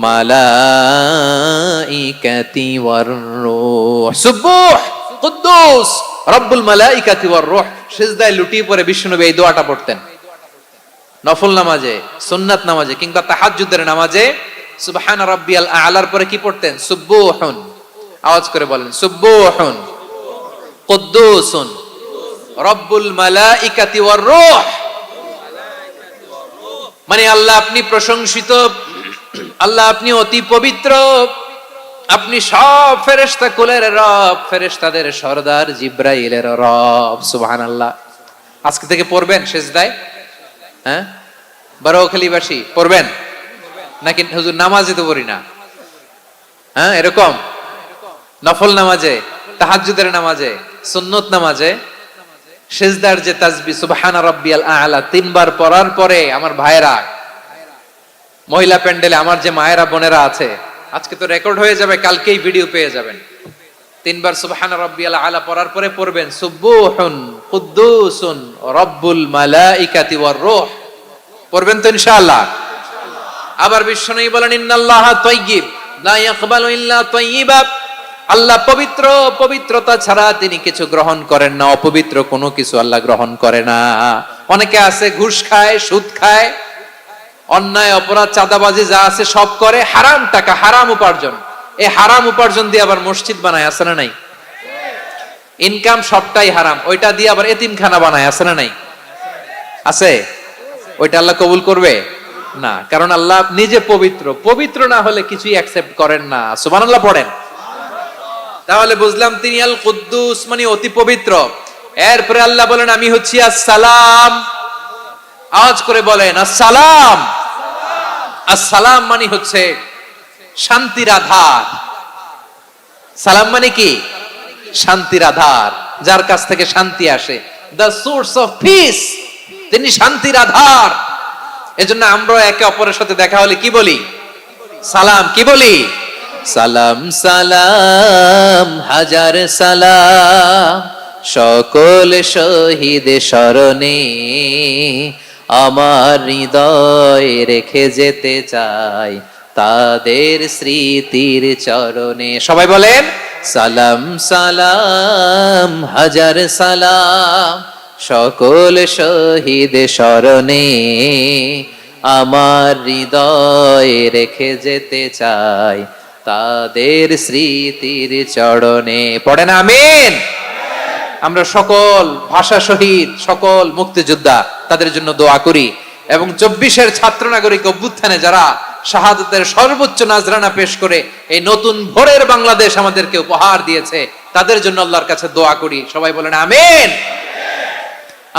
মালাইকাতি ওয়ার রূহ। সুবহ কুদ্দুস রব্বুল মালাইকাতি ওয়ার রূহ। সিজদায় লুটিয়ে পড়ে বিশ্বনবী এই দোয়াটা পড়তেন। নফল নামাজে, সুন্নাত নামাজে কিংবা তাহাজ্জুদের নামাজে সুবহান রাব্বিয়াল আলার পরে কি পড়তেন? সুবহুন। আওয়াজ করে বলেন সুবহুন কুদ্দুসুন রব্বুল মালাইকাতি ওয়ার রূহ। মানে আল্লাহ আপনি প্রশংসিত, আল্লাহ আপনি অতি পবিত্র, আপনি সব ফেরেশতা কুলের রব, ফেরেশতাদের সরদার জিব্রাইলের রব। সুবহানাল্লাহ। আজকে থেকে পড়বেন সিজদায়? হ্যাঁ, বারোখালীবাসী পড়বেন নাকি? হুজুর নামাজে তো পড়ি না। হ্যাঁ, এরকম নফল নামাজে, তাহাজ্জুদের নামাজে, সুন্নত নামাজে সিজদার যে তাসবিহ সুবহানা রাব্বিয়াল আ'লা তিনবার পড়ার পরে আমার ভাইরা, মহিলা প্যান্ডেলে আমার যে মায়েরা বোনেরা আছে, আজকে তো রেকর্ড হয়ে যাবে, কালকেই ভিডিও পেয়ে যাবেন। তিনবার সুবহানা রাব্বিয়াল আ'লা পড়ার পরে পড়বেন সুবহুন কুদ্দুসুন রাব্বুল মালাইকাতি ওয়ার রূহ। পড়বেন তো ইনশাআল্লাহ। আবার বিশ্বনবী বলেন ইন্নাল্লাহা তাইয়্যিব লা ইয়াকবালু ইল্লা তাইয়্যিবা। আল্লাহ পবিত্র, পবিত্রতা ছাড়া তিনি কিছু গ্রহণ করেন না, অপবিত্র কোনো কিছু আল্লাহ গ্রহণ করে না। অনেকে আছে ঘুষ খায়, সুদ খায়, অন্যায় অপরাধ চাঁদাবাজি যা আছে সব করে, হারাম টাকা, হারাম উপার্জন। এই হারাম উপার্জন দিয়ে আবার মসজিদ বানায়, আছে না নাই? ইনকাম সবটাই হারাম, ওইটা দিয়ে আবার এতিমখানা বানায়, আছে না নাই? আছে। ওইটা আল্লাহ কবুল করবে না, কারণ আল্লাহ নিজে পবিত্র। পবিত্র না হলে কিছুই অ্যাকসেপ্ট করেন না। সুবহানাল্লাহ পড়েন। তাহলে বুঝলাম তিনি আল কুদ্দুস মানে অতি পবিত্র। এরপরে আল্লাহ বলেন আমি হচ্ছি আসসালাম। আওয়াজ করে বলেন আসসালাম। আসসালাম মানে হচ্ছে শান্তির আধার। সালাম মানে কি? শান্তির আধার, যার কাছ থেকে শান্তি আসে। দ্য সোর্স অফ পিস, তিনি শান্তির আধার। এজন্য আমরা একে অপরের সাথে দেখা হলে কি বলি? সালাম। কি বলি? সালাম সালাম হাজার সালাম সকল শহীদ স্মরণে আমার হৃদয় রেখে যেতে চাই তাদের স্মৃতির চরণে। সবাই বলেন সালাম সালাম হাজার সালাম সকল শহীদ স্মরণে আমার হৃদয় রেখে যেতে চাই তাদের স্মৃতির চরণে। পড়েন আমিন। আমরা সকল ভাষা শহীদ, সকল মুক্তিযোদ্ধা, তাদের জন্য দোয়া করি। এবং 24-এর ছাত্র নাগরিক অভ্যুত্থানে যারা শাহাদাতের সর্বোচ্চ নাজরানা পেশ করে এই নতুন ভোরের বাংলাদেশ আমাদেরকে উপহার দিয়েছে, তাদের জন্য আল্লাহর কাছে দোয়া করি। সবাই বলেন আমিন।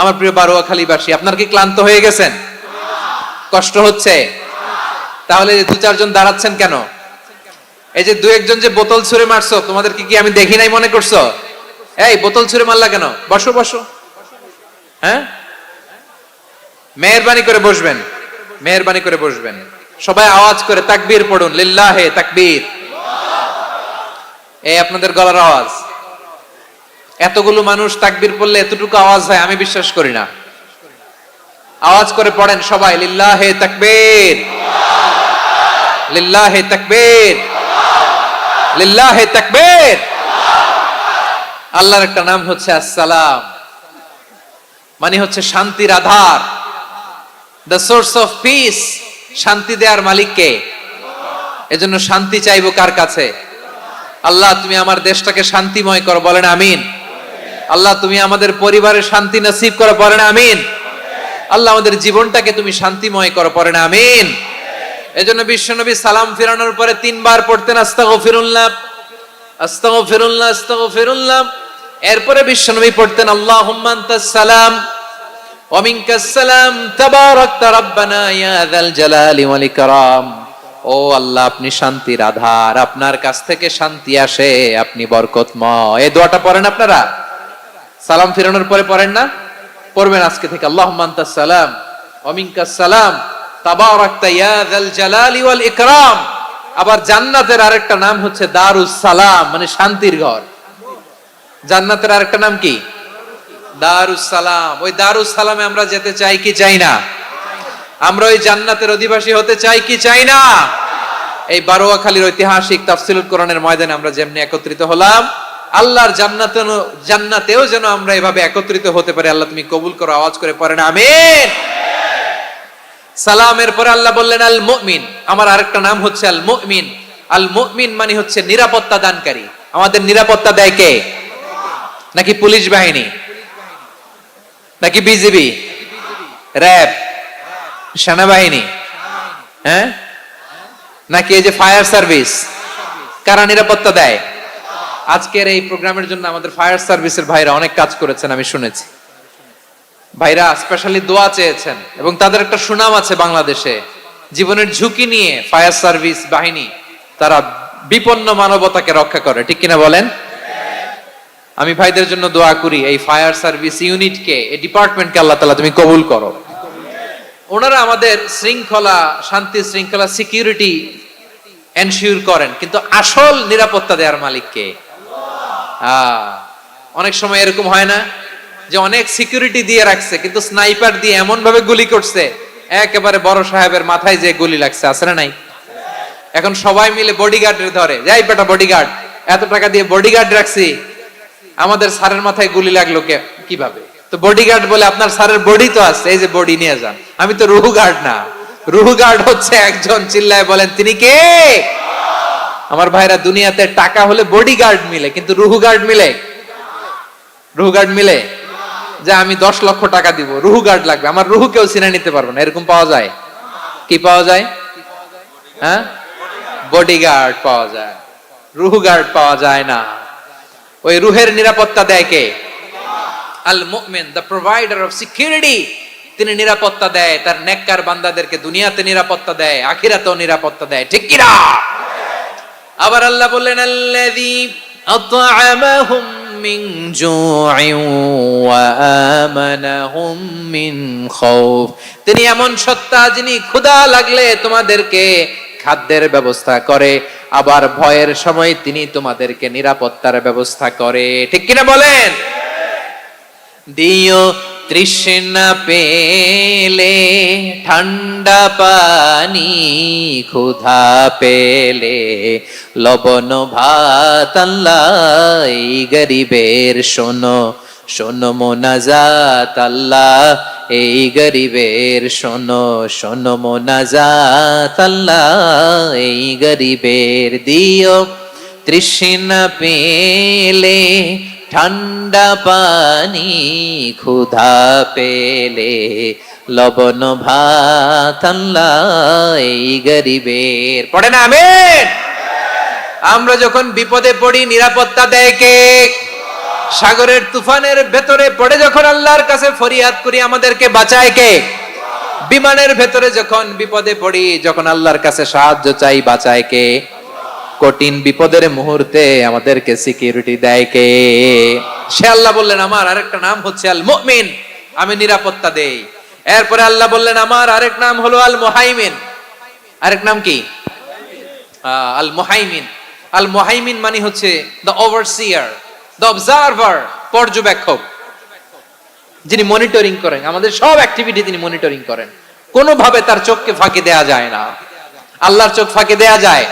আমার প্রিয় বারোয়াখালীবাসী, আপনার কি ক্লান্ত হয়ে গেছেন? কষ্ট হচ্ছে? তাহলে 2-4 জন দাঁড়াচ্ছেন কেন? এই যে 2-1 জন যে বোতল ছুঁড়ে মারছো, তোমাদের কি আমি দেখি নাই মনে করছো? এই বোতল ছুঁড়ে মারলা কেন? বসো বসো। হ্যাঁ, মেহেরবানি করে বসবেন, মেহেরবানি করে বসবেন। সবাই আওয়াজ করে তাকবীর পড়ুন, লিল্লাহে তাকবীর। এই আপনাদের গলার আওয়াজ। এতগুলো মানুষ তাকবীর পড়লে এতটুকু আওয়াজ হয় আমি বিশ্বাস করি না। আওয়াজ করে পড়েন সবাই, লিল্লাহে তাকবীর, লিল্লাহে তাকবীর, লিল্লাহে তাকবীর। আল্লাহর একটা নাম হচ্ছে আসসালাম, মানে হচ্ছে শান্তির আধার, দ্য সোর্স অফ পিস। শান্তি দেওয়ার মালিক কে? এজন্য শান্তি চাইবো কার কাছে? আল্লাহ তুমি আমার দেশটাকে শান্তিময় করো, বলেন আমিন। আল্লাহ তুমি আমাদের পরিবারের শান্তি নসিব করো, বলেন আমিন। আল্লাহ আমাদের জীবনটাকে তুমি শান্তিময় করো, পড়েন আমিন। এজন্য বিশ্বনবী সালাম ফিরানোর পরে 3 বার পড়তেন আস্তাগফিরুল্লাহ, আস্তাগফিরুল্লাহ, আস্তাগফিরুল্লাহ। এরপরে বিশ্বনবী পড়তেন আল্লাহুম্মা আনতাস সালাম ওয়া মিনকাস সালাম তাবারাকতা রাব্বানা ইয়া যাল জালালি ওয়াল ইকরাম। ও আল্লাহ আপনি শান্তির আধার, আপনার কাছ থেকে শান্তি আসে, আপনি বরকতময়। এই দোয়াটা পড়েন আপনারা? সালাম ফিরানোর পরে পড়েন না? পড়বেন আজকে থেকে, আল্লাহুম্মা আনতাস সালাম ওয়া মিনকাস সালাম তাবারাকতা ইয়া যাল জালালি ওয়াল ইকরাম। আবার জান্নাতের আরেকটা নাম হচ্ছে দারুস সালাম, মানে শান্তির ঘর। জান্নাতের আরেকটা নাম কি? দারুস সালাম। ওই দারুস সালামে আমরা যেতে চাই কি চাই না? আমরা ওই জান্নাতের অধিবাসী হতে চাই কি চাই না? এই বারোয়াখালীর ঐতিহাসিক তাফসীরুল কোরআনের ময়দানে আমরা যেমনি একত্রিত হলাম, আল্লাহর জান্নাতেও যেন আমরা এভাবে একত্রিত হতে পারি। আল্লাহ তুমি কবুল করো। আওয়াজ করে পড়েন আমিন। সালামের পরে আল্লাহ বললেন আল মুমিন। আমার আরেকটা নাম হচ্ছে আল মুমিন। আল মুমিন মানে হচ্ছে নিরাপত্তা দানকারী। আমাদের নিরাপত্তা দেয় কে? নাকি পুলিশ বাহিনী, নাকি বিজিবি, র‍্যাব, সেনাবাহিনী, হ্যাঁ, নাকি এই যে ফায়ার সার্ভিস? কারা নিরাপত্তা দেয়? আজকের এই প্রোগ্রামের জন্য আমাদের ফায়ার সার্ভিসের ভাইরা অনেক কাজ করেছেন, আমি শুনেছি। ভাইরা স্পেশালি দোয়া চেয়েছেন এবং তাদের একটা সুনাম আছে বাংলাদেশে। জীবনের ঝুঁকি নিয়ে ফায়ার সার্ভিস বাহিনী তারা বিপন্ন মানবতাকে রক্ষা করে, ঠিক কিনা বলেন? আমি ভাইদের জন্য দোয়া করি, এই ফায়ার সার্ভিস ইউনিটকে, এই ডিপার্টমেন্টকে আল্লাহ তাআলা তুমি কবুল করো। ওনারা আমাদের শৃঙ্খলা, শান্তি শৃঙ্খলা, সিকিউরিটি এনশিওর করেন, কিন্তু আসল নিরাপত্তা দেওয়ার মালিক কে? অনেক সময় এরকম হয় না যে অনেক সিকিউরিটি দিয়ে রাখছে, কিন্তু স্নাইপার দিয়ে এমন ভাবে গুলি করছে একেবারে বড় সাহেবের মাথায় যে গুলি লাগছে, আছে না নাই? এখন সবাই মিলে বডিগার্ডের ধরে, যাই বেটা বডিগার্ড, এত টাকা দিয়ে বডিগার্ড রাখছি, আমাদের স্যারের মাথায় গুলি লাগলো কিভাবে? তো বডিগার্ড বলে, আপনার স্যারের বডি তো আছে, এই যে বডি নিয়ে যান। আমি তো রুহু গার্ড না, রুহু গার্ড হচ্ছে একজন, চিল্লায় বলেন তিনি কে? আমার ভাইরা, দুনিয়াতে টাকা হলে বডিগার্ড মিলে, কিন্তু রুহু গার্ড মিলে? রুহু গার্ড মিলে? যে আমি 10 লক্ষ টাকা দিব, রুহু গার্ড লাগবে, আমার রুহু কেউ চিনে নিতে পারবে না, এরকম পাওয়া যায়? কি পাওয়া যায়? হ্যাঁ, বডিগার্ড পাওয়া যায়, রুহু গার্ড পাওয়া যায় না। ওই রুহের নিরাপত্তা দেয় কে? আল মুমিন, দ্য প্রোভাইডার অফ সিকিউরিটি। তিনি নিরাপত্তা দেয় তার নেককার বান্দাদেরকে, দুনিয়াতে নিরাপত্তা দেয়, আখিরাতেও নিরাপত্তা দেয়, ঠিক কি না? আবার আল্লাহ বললেন, আল্লাযী আত'আমাহুম মিন জু'ইন ওয়া আমানাহুম মিন খাউফ। তিনি এমন সত্তা যিনি ক্ষুধা লাগলে তোমাদেরকে খাদ্যের ব্যবস্থা করে, আবার ভয়ের সময় তিনি তোমাদেরকে নিরাপত্তার ব্যবস্থা করে, ঠিক কিনা বলেন? দিও তৃষ্ণা পেলে ঠান্ডা পানি, ক্ষুধা পেলে লবণ ভাত, আল্লাহ এই গরিবের শোনো শোনো মোনাজাত, আল্লাহ এই গরিবের শোনো শোনো মোনাজাত, আল্লাহ এই গরিবের। দিও তৃষ্ণা পেলে ঠান্ডা পানি, ক্ষুধা পেলে লবণ ভাত, আল্লাহ এই গরিবের। পড়ে না আমিন? আমরা যখন বিপদে পড়ি নিরাপত্তা দেয় কে? সাগরের তুফানের ভেতরে পড়ে যখন আল্লাহর কাছে ফরিয়াদ করি, আমাদেরকে বাঁচায় কে? বিমানের ভেতরে যখন বিপদে পড়ি, যখন আল্লাহর কাছে সাহায্য চাই, বাঁচায় কে? কঠিন বিপদের মুহূর্তে আমাদেরকে সিকিউরিটি দেয় কে? সে আল্লাহ বললেন, আমার আরেকটা নাম হচ্ছে আল মুমিন, আমি নিরাপত্তা দেই। এরপরে আল্লাহ বললেন, আমার আরেক নাম হলো আল মুহাইমিন। আরেক নাম কি? আল মুহাইমিন। আল মুহাইমিন মানে হচ্ছে দ্য ওভারসিয়ার, দ্য অবজারভার, পর্যবেক্ষক, যিনি মনিটরিং করেন আমাদের সব অ্যাক্টিভিটি, তিনি মনিটরিং করেন। কোনোভাবে তার চোখকে ফাঁকি দেয়া যায় না। আল্লাহর চোখ ফাঁকি দেয়া যায়?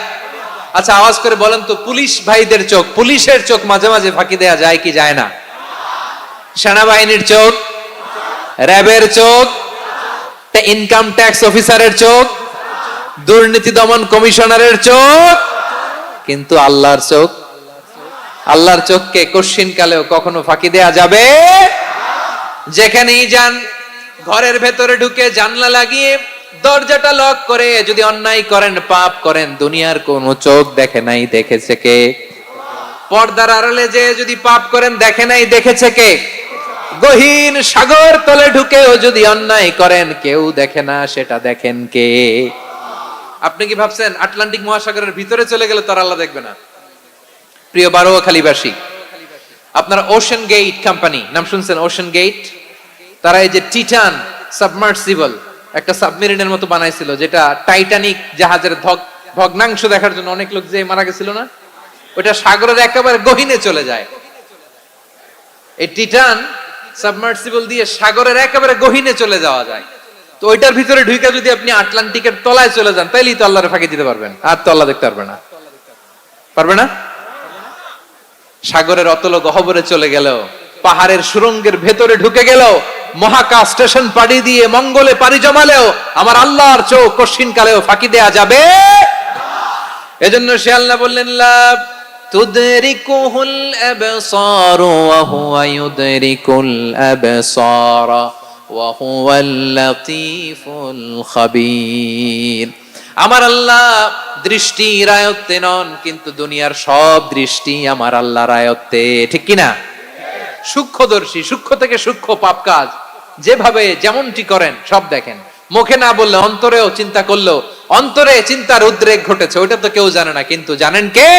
আচ্ছা, আওয়াজ করে বলেন তো, পুলিশ ভাইদের চোখ, পুলিশের চোখ মাঝে মাঝে ফাঁকি দেয়া যায় কি যায় না? সেনাবাহিনীর চোখ, র্যাবের চোখ, ইনকাম ট্যাক্স অফিসারের চোখ, দুর্নীতি দমন কমিশনারের চোখ, কিন্তু আল্লাহর চোখ? আল্লাহর চোখকে কশ্চিন কালেও কখনো ফাঁকি দেয়া যাবে? যেখানেই যান, ঘরের ভেতরে ঢুকে জানলা লাগিয়ে দরজাটা লক করে যদি অন্যায় করেন, পাপ করেন, দুনিয়ার কোন চোখ দেখে নাই, দেখেছে কে? পর্দার আড়ালে যে যদি পাপ করেন, দেখে নাই, দেখেছে কে? গহীন সাগর তলে ঢুকেও যদি অন্যায় করেন, কেউ দেখে না, সেটা দেখেন কে? আপনি কি ভাবছেন আটলান্টিক মহাসাগরের ভিতরে চলে গেলে তো আল্লাহ দেখবে না? প্রিয় বারোয়াখালীবাসী, আপনারা ওশান গেট কোম্পানি নাম শুনছেন? ওশান গেট, তারা এই যে টিটান সাবমার্সিবল একটা সাবমেরিনের মতো বানাইছিল, যেটা টাইটানিক জাহাজের ভগ্নাংশ দেখার জন্য অনেক লোক যে মারা গেছিল না, ওটা সাগরের একেবারে গহীনে চলে যায়। এই টিটান সাবমার্সিবল দিয়ে সাগরের একেবারে গহীনে চলে যাওয়া যায়। তো ওইটার ভিতরে ঢুকে যদি আপনি আটলান্টিকের তলায় চলে যান, তাইলেই তো আল্লাহরে ফাঁকি দিতে পারবেন, আর তো আল্লাহ দেখতে পারবে না। পারবে না? সাগরের অতল গহ্বরে চলে গেল, পাহাড়ের সুরঙ্গের ভেতরে ঢুকে গেল, মহাকাশ স্টেশন পাড়ি দিয়ে মঙ্গলে পাড়ি জমালেও আমার আল্লাহর চোখ কশ্চিন কালেও ফাঁকি দেয়া যাবে? এজন্য সে আল্লাহ বললেন, লা তুদরিকুহুল আবসার ওয়া হুয়া ইউদরিকুল আবসার ওয়া হুয়াল লাতীফুল খাবীর। আমার আল্লাহ দৃষ্টির আয়ত্তে নন, কিন্তু দুনিয়ার সব দৃষ্টি আমার আল্লাহর আয়ত্তে, ঠিক কিনা? সূক্ষ্মদর্শী, সূক্ষ্ম থেকে সূক্ষ্ম পাপ কাজ যেভাবে যেমনটি করেন সব দেখেন। মুখে না বললে অন্তরেও চিন্তা করলেও অন্তরে চিন্তার উদ্রেক ঘটেছে, ওটা তো কেউ জানে না, কিন্তু জানেন কে?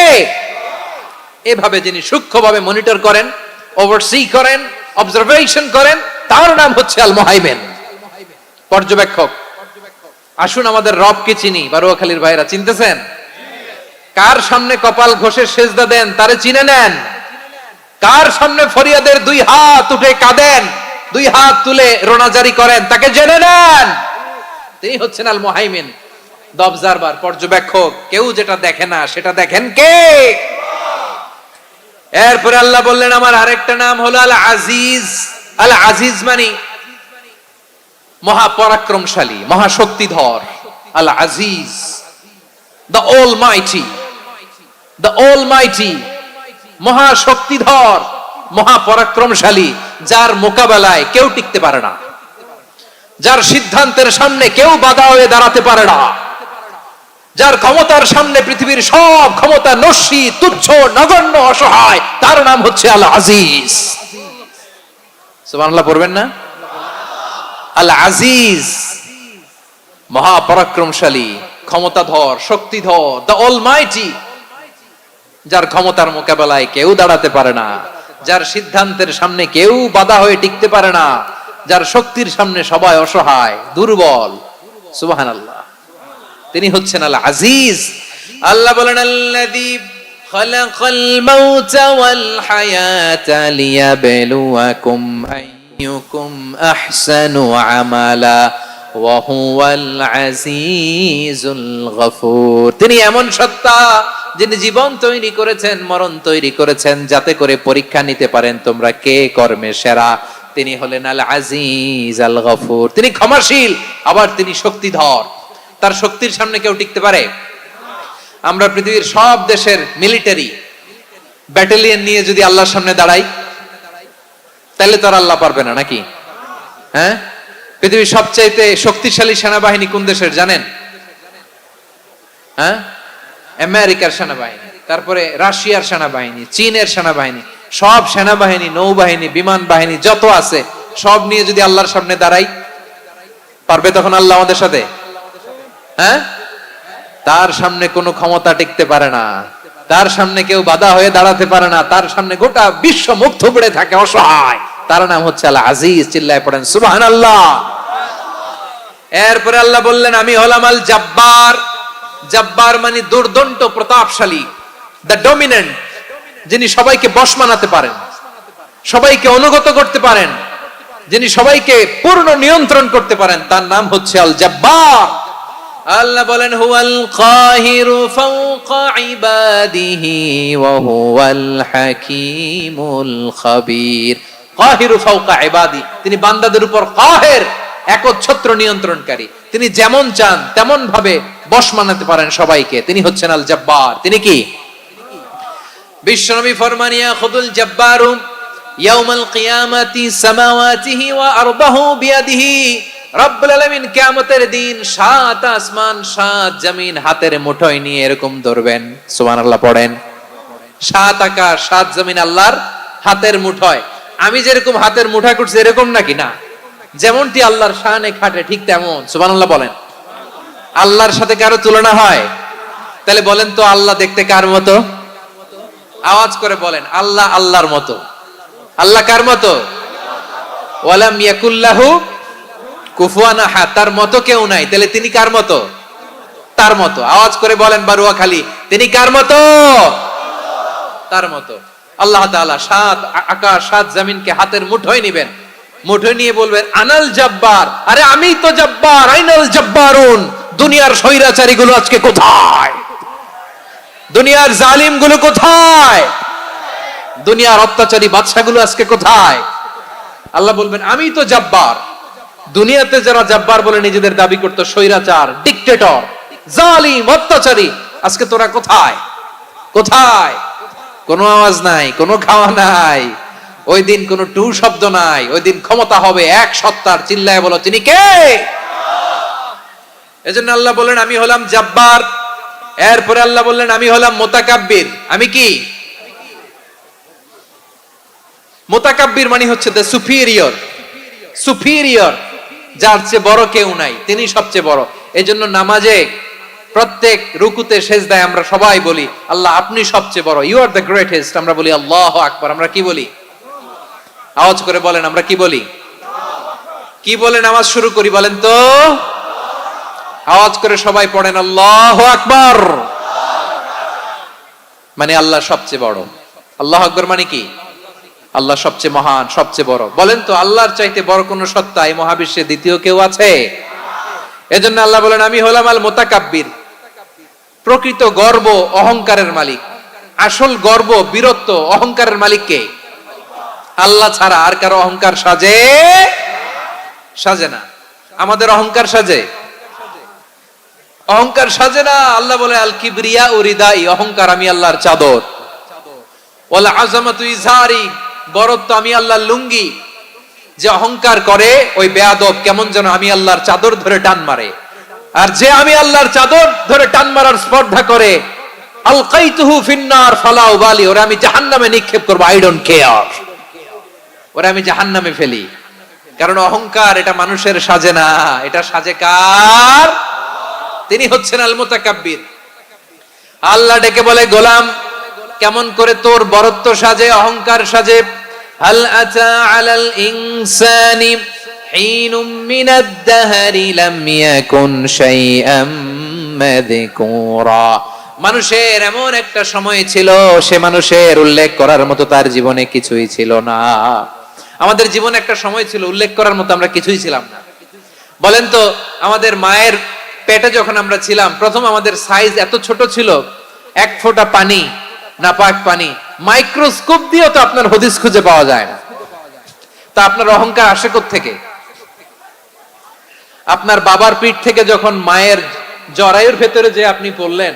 এভাবে যিনি সূক্ষ্মভাবে মনিটর করেন, ওভারসি করেন, অবজারভেশন করেন, তার নাম হচ্ছে আল মুহাইমিন, পর্যবেক্ষক। আসুন আমাদের রবকে চিনি। বারুয়াখালীর ভাইরা চিনতেছেন? কার সামনে কপাল ঘষে সেজদা দেন তারে চিনে নেন। কার সামনে ফরিয়াদের দুই হাত উঠে কাঁদেন, দুই হাত তুলে রোনাজারি করেন, তাকে জেনে নেন। তিনি হচ্ছেন আল মুহাইমিন, দ্য অবজারভার, পর্যবেক্ষক। কেউ যেটা দেখে না সেটা দেখেন কে? এরপরে আল্লাহ বললেন আমার আরেকটা নাম হলো আল আজিজ। আল আজিজ মানে মহাপরাক্রমশালী, মহাশক্তিধর। আল আজিজ, দ্য অলমাইটি, দ্য অলমাইটি, মহাশক্তিধর, মহাপরাক্রমশালী, যার মোকাবেলায় কেউ টিকতে পারে না, যার সিদ্ধান্তের সামনে কেউ বাধা হয়ে দাঁড়াতে পারে না, যার ক্ষমতার সামনে পৃথিবীর সব ক্ষমতা নস্যি, তুচ্ছ, নগণ্য, অসহায়, তার নাম হচ্ছে আল আজিজ। সুবহানাল্লাহ পড়বেন না? আল আজিজ, মহাপরাক্রমশালী, ক্ষমতাধর, শক্তিধর, দ্য অলমাইটি, যার ক্ষমতার মোকাবেলায় কেউ দাঁড়াতে পারে না, যার সিদ্ধান্তের সামনে কেউ বাধা হয়ে টিকতে পারে না, যার শক্তির সামনে সবাই অসহায়, দুর্বল। সুবহানাল্লাহ, তিনি হচ্ছেন আল আজিজ। আল্লাহ বলেন আল্লাযী খালাকাল মাউতা ওয়াল হায়াতা লিয়াবলুয়াকুম আইয়ুকুম আহসানু আমালা ওয়া হুয়াল আজিজুল গফুর। তিনি এমন সত্তা যিনি জীবন তৈরি করেছেন, মরণ তৈরি করেছেন, যাতে করে পরীক্ষা নিতে পারেন তোমরা কে কর্মে সেরা। তিনি হলেন আল আজিজ আল গফুর। তিনি ক্ষমাশীল, আবার তিনি শক্তিধর। তার শক্তির সামনে কেউ টিকতে পারে? আমরা পৃথিবীর সব দেশের মিলিটারি ব্যাটালিয়ন নিয়ে যদি আল্লাহর সামনে দাঁড়াই, তাহলে তো আর আল্লাহ পারবে না, নাকি? হ্যাঁ, পৃথিবীর সবচাইতে শক্তিশালী সেনাবাহিনী কোন দেশের জানেন? হ্যাঁ, আমেরিকার সেনাবাহিনী, তারপরে রাশিয়ার সেনাবাহিনী, চীনের সেনাবাহিনী, সব সেনাবাহিনী, নৌবাহিনী, বিমান বাহিনী যত আছে সব নিয়ে যদি আল্লাহর সামনে দাঁড়াই, পারবে তখন আল্লাহ আমাদের সাথে? হ্যাঁ, তার সামনে কোনো ক্ষমতা টিকতে পারে না, তার সামনে কেউ বাধা হয়ে দাঁড়াতে পারে না, তার সামনে গোটা বিশ্ব মুখ থুবড়ে থাকে, অসহায়। তার নাম হচ্ছে আল আজিজ। চিল্লায় পড়েন সুবহানাল্লাহ। এরপরে আল্লাহ বললেন আমি হলাম আল জব্বার। জব্বার মানে দুর্দন্ত, প্রতাপশালী, দ্য ডমিনেন্ট, যিনি সবাইকে বশ মানাতে পারেন, সবাইকে অনুগত করতে পারেন, যিনি সবাইকে পূর্ণ নিয়ন্ত্রণ করতে পারেন, তার নাম হচ্ছে আল জব্বার। আল্লাহ বলেন হুয়াল কাহিরু ফাওকা ইবাদিহি ওয়া হুয়াল হাকীমুল খাবীর। কাহিরু ফাওকা ইবাদি, তিনি বান্দাদের উপর কাহের, একচ্ছত্র নিয়ন্ত্রণকারী। তিনি যেমন চান তেমন ভাবে বশ মানাতে পারেন সবাইকে। তিনি হচ্ছেন আল জব্বার। তিনি কি? বিশ্বনবী ফরমান ইয়াখুদুল জব্বারু ইয়াউমাল কিয়ামাতি সামাওয়াতিহি ওয়া আরদাহু বিয়াদিহি। রব্বুল আলামিন কিয়ামতের দিন সাত আসমান সাত জমিন হাতের মুঠোয় নিয়ে এরকম ধরবেন। সুবহানাল্লাহ পড়েন। সাত আকাশ সাত জমিন আল্লাহর হাতের মুঠোয়। আমি যেরকম হাতের মুঠা করছি এরকম নাকি? না, যেমনটি আল্লাহর শানে খাটে ঠিক তেমন। সুবহানাল্লাহ বলেন। আল্লাহর সাথে কারো তুলনা হয়? তাহলে বলেন তো আল্লাহ দেখতে কার মতো? আওয়াজ করে বলেন আল্লাহ আল্লাহর মতো। আল্লাহ কার মতো? ওয়ালাম ইয়াকুল্লাহু কুফুয়ান আহাদ, তার মতো কেউ নাই। তাহলে তিনি কার মতো? তার মতো। আওয়াজ করে বলেন বারুয়াখালী, তিনি কার মতো? তার মতো। আল্লাহ তাআলা সাত আকাশ সাত জমিনকে হাতের মুঠোয় নিবেন, মুঠোয় নিয়ে বলবেন আনাল জব্বার। আরে আমি তো জব্বার। আইনাল জব্বারুন। দুনিয়ার স্বৈরাচারী গুলো আজকে কোথায়? দুনিয়ার জালিম গুলো কোথায়? দুনিয়ার অত্যাচারী বাদশা গুলো আজকে কোথায়? আল্লাহ বলবেন আমি তো জব্বার। দুনিয়াতে যারা জব্বার বলে নিজেদের দাবি করত, স্বৈরাচার, ডিক্টেটর, জালিম, অত্যাচারী, আজকে তোরা কোথায়? কোথায়? কোনো আওয়াজ নাই, কোনো খাওয়া নাই, ওই দিন কোনো টু শব্দ নাই। ওই দিন ক্ষমতা হবে এক সত্তার। চিল্লায় বলো তিনি কে? এজন্য আল্লাহ বললেন আমি হলাম জব্বার। এরপরে আল্লাহ বললেন আমি হলাম মুতাকাব্বির। আমি কি? মুতাকাব্বির মানে হচ্ছে দ্য সুপিরিয়র। সুপিরিয়র, যার চেয়ে বড় কেউ নাই, তিনি সবচেয়ে বড়। এজন্য নামাজে প্রত্যেক রুকুতে সেজদায় আমরা সবাই বলি আল্লাহ আপনি সবচেয়ে বড়, ইউ আর দ্য গ্রেটেস্ট। আমরা বলি আল্লাহু আকবার। আমরা কি বলি? আওয়াজ করে বলেন আমরা কি বলি? কি বলে নামাজ শুরু করি বলেন তো? আওয়াজ করে সবাই পড়েন আল্লাহু আকবার। মানে আল্লাহ সবচেয়ে বড়। আল্লাহু আকবার মানে কি? আল্লাহ সবচেয়ে মহান, সবচেয়ে বড়। বলেন তো আল্লাহর চাইতে বড় কোন সত্তা এই মহাবিশ্বে দ্বিতীয় কেউ আছে? এজন্য আল্লাহ বলেন আমি হলাম আল মুতাকাব্বির, প্রকৃত গর্ব অহংকারের মালিক। আসল গর্ব, বীরত্ব, অহংকারের মালিক কে? আল্লাহ ছাড়া আর কারো অহংকার সাজে না। আমাদের অহংকার সাজে? অহংকার সাজে না। আল্লাহ বলে আল কিবরিয়া উরিদাই, অহংকার আমি আল্লাহর চাদর। ওয়াল আযামাতু ইজারি, বরত্ব আমি আল্লাহর লুঙ্গি। যে অহংকার করে ওই বেয়াদব কেমন যেন আমি আল্লাহর চাদর ধরে টান মারে। আর যে আমি আল্লাহর চাদর ধরে টান মারার স্পর্ধা করে আলকাইতুহু ফিন্নার ফালা উবালি, ওরে আমি জাহান্নামে নিক্ষেপ করব, আই ডোন্ট কেয়ার, ওরে আমি জাহান্নামে ফেলি। কারণ অহংকার এটা মানুষের সাজে না, এটা সাজে কার? তিনি হচ্ছেন আল মুতাকাব্বির। আল্লাহ ডেকে বলে গোলাম কেমন করে তোর বরত্ব সাজে, অহংকার সাজে? হাল আতা আলাল ইনসানি হিনুম মিনাদ দাহরি লাম ইয়াকুন শাইআম মাযকুরা, মানুষের এমন একটা সময় ছিল সে মানুষের উল্লেখ করার মতো তার জীবনে কিছুই ছিল না। আমাদের জীবনে একটা সময় ছিল উল্লেখ করার মতো আমরা কিছুই ছিলাম না। বলেন তো আমাদের মায়ের পেটে যখন আমরা ছিলাম প্রথম আমাদের সাইজ এত ছোট ছিল, এক ফোঁটা পানি, নাপাক পানি, মাইক্রোস্কোপ দিয়েও তো আপনার হদিস খুঁজে পাওয়া যায় না। তা আপনার অহংকার আসে কোত্থেকে? আপনার বাবার পিঠ থেকে যখন মায়ের জরায়ুর ভেতরে যে আপনি পড়লেন,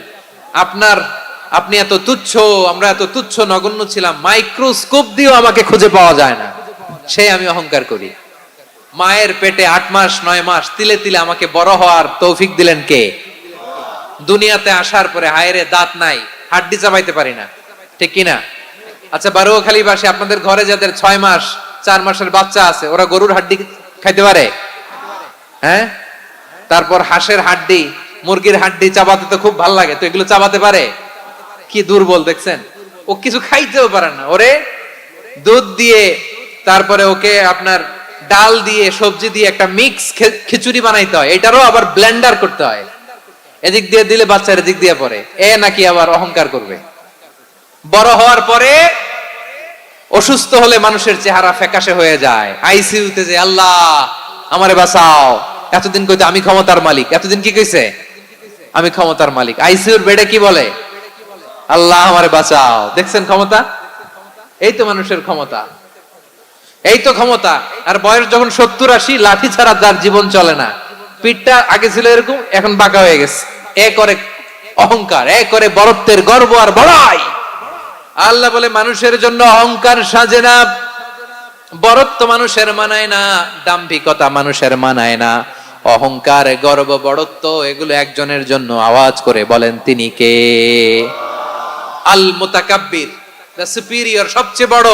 আপনি এত তুচ্ছ, আমরা এত তুচ্ছ নগণ্য ছিলাম, মাইক্রোস্কোপ দিয়েও আমাকে খুঁজে পাওয়া যায় না, সে আমি অহংকার করি। মায়ের পেটে 8 মাস 9 মাস তিলে তিলে আমাকে বড় হওয়ার তৌফিক দিলেন কে? দুনিয়াতে আসার পরে হায়রে দাঁত নাই, হাড্ডি চাবাইতে পারি না, ঠিক কিনা? আচ্ছা বারোখালী বাসে আপনাদের ঘরে যাদের 6 মাস 4 মাসের বাচ্চা আছে, ওরা গরুর হাড্ডি খাইতে পারে? হ্যাঁ। তারপর হাঁসের হাড্ডি, মুরগির হাড্ডি চাবাতে তো খুব ভালো লাগে, তো এগুলো চাবাতে পারে? কি দুর্বল দেখছেন, ও কিছু খাইতেও পারে না। ওরে দুধ দিয়ে, তারপরে ওকে আপনার ডাল দিয়ে, সবজি দিয়ে একটা মিক্স খিচুড়ি বানাইতে হয়, এটারও আবার ব্লেন্ডার করতে হয়। এদিক দিয়ে দিলে বাচ্চার এদিক দিয়ে পড়ে, এ নাকি আবার অহংকার করবে। বড় হওয়ার পরে অসুস্থ হলে মানুষের চেহারা ফ্যাকাশে হয়ে যায়, আইসিইউতে যে আল্লাহ আমারে বাঁচাও, এতদিন কইতে আমি ক্ষমতার মালিক, এতদিন কি কইছে? আমি ক্ষমতার মালিক। আইসিইউর বেডে কি বলে? আল্লাহ আমারে বাঁচাও। দেখছেন ক্ষমতা? এই তো মানুষের ক্ষমতা, এই তো ক্ষমতা। আর বয়স যখন 70-80, লাঠি ছাড়া যার জীবন চলে না, পিঠটা আগে ছিল এরকম, এখন বাঁকা হয়ে গেছে। এ করে অহংকার, এ করে বরত্বের গর্ব আর বড়াই। আল্লাহ বলে মানুষের জন্য অহংকার সাজে না, বরত্ব মানুষের মানায় না, দাম্ভিকতা মানুষের মানায় না, অহংকার, গর্ব, বড়ত্ব এগুলো একজনের জন্য। আওয়াজ করে বলেন তিনি কে? আল মুতাকাব্বির, দ্য সুপিরিয়র, সবচেয়ে বড়,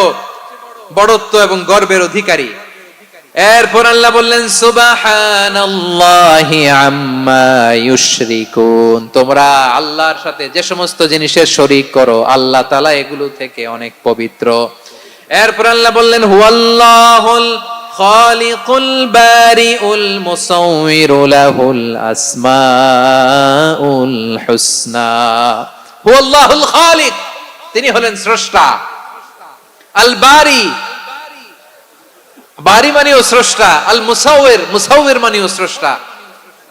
বড়ত্ব এবং গর্বের অধিকারী। এরপর আল্লাহ বললেন সুবহানাল্লাহি আম্মা ইউশরিকুন, তোমরা আল্লাহর সাথে যে সমস্ত জিনিসের শরীক করো আল্লাহ তাআলা এগুলো থেকে অনেক পবিত্র। এরপর আল্লাহ বললেন হুয়াল্লাহুল খালিকুল বারিউল মুসাউবিরু লাহুল আসমাউল হুসনা। হুয়াল্লাহুল খালিক, তিনি হলেন স্রষ্টা। আল বারি, বারি মানেও স্রষ্টা। আল মুসাউবির, মুসাউবির মানেও স্রষ্টা।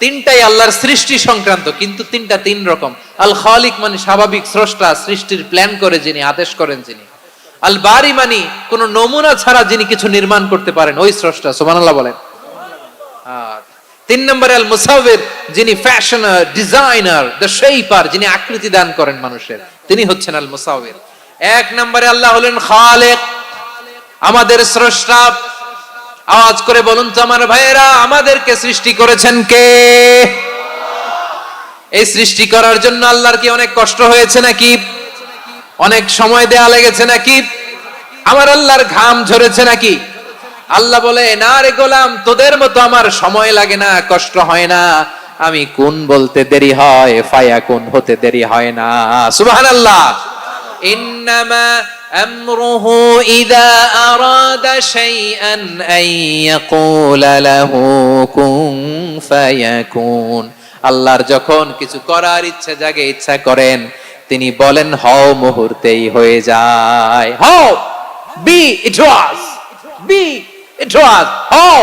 তিনটাই আল্লাহর সৃষ্টি সংক্রান্ত, কিন্তু তিনটা তিন রকম। আল খালিক মানে স্বাভাবিক স্রষ্টা, সৃষ্টির প্ল্যান করে যিনি, আদেশ করেন যিনি। আল বারি মানে কোন নমুনা ছাড়া যিনি কিছু নির্মাণ করতে পারেন, ওই স্রষ্টা। সুবহানাল্লাহ বলেন। আর 3 নম্বরে আল মুসাউবির, যিনি ফ্যাশনার, ডিজাইনার, দ্য শেপার, যিনি আকৃতি দান করেন মানুষের, তিনি হচ্ছেন আল মুসাউবির। 1 নম্বরে আল্লাহ হলেন খালিক, আমাদের স্রষ্টা। আওয়াজ করে বলুন তো আমার ভাইয়েরা, আমাদেরকে সৃষ্টি করেছেন কে? এই সৃষ্টি করার জন্য আল্লাহর কি অনেক কষ্ট হয়েছে নাকি? অনেক সময় দেয়া লেগেছে নাকি? আমার আল্লাহর ঘাম ঝরেছে নাকি? আল্লাহ বলে না রে গোলাম, তোদের মতো আমার সময় লাগে না, কষ্ট হয় না। আমি কোন বলতে দেরি হয়, ফায়াকুন হতে দেরি হয় না। সুবহানাল্লাহ। ইন্নামা أمره إذا أراد شيئا أن يقول له كن فيكون আল্লাহর যখন কিছু করার ইচ্ছা জাগে, ইচ্ছা করেন, তিনি বলেন হও, মুহূর্তেই হয়ে যায়। হও, বি ইট ওয়াজ, বি ইট ওয়াজ। হও,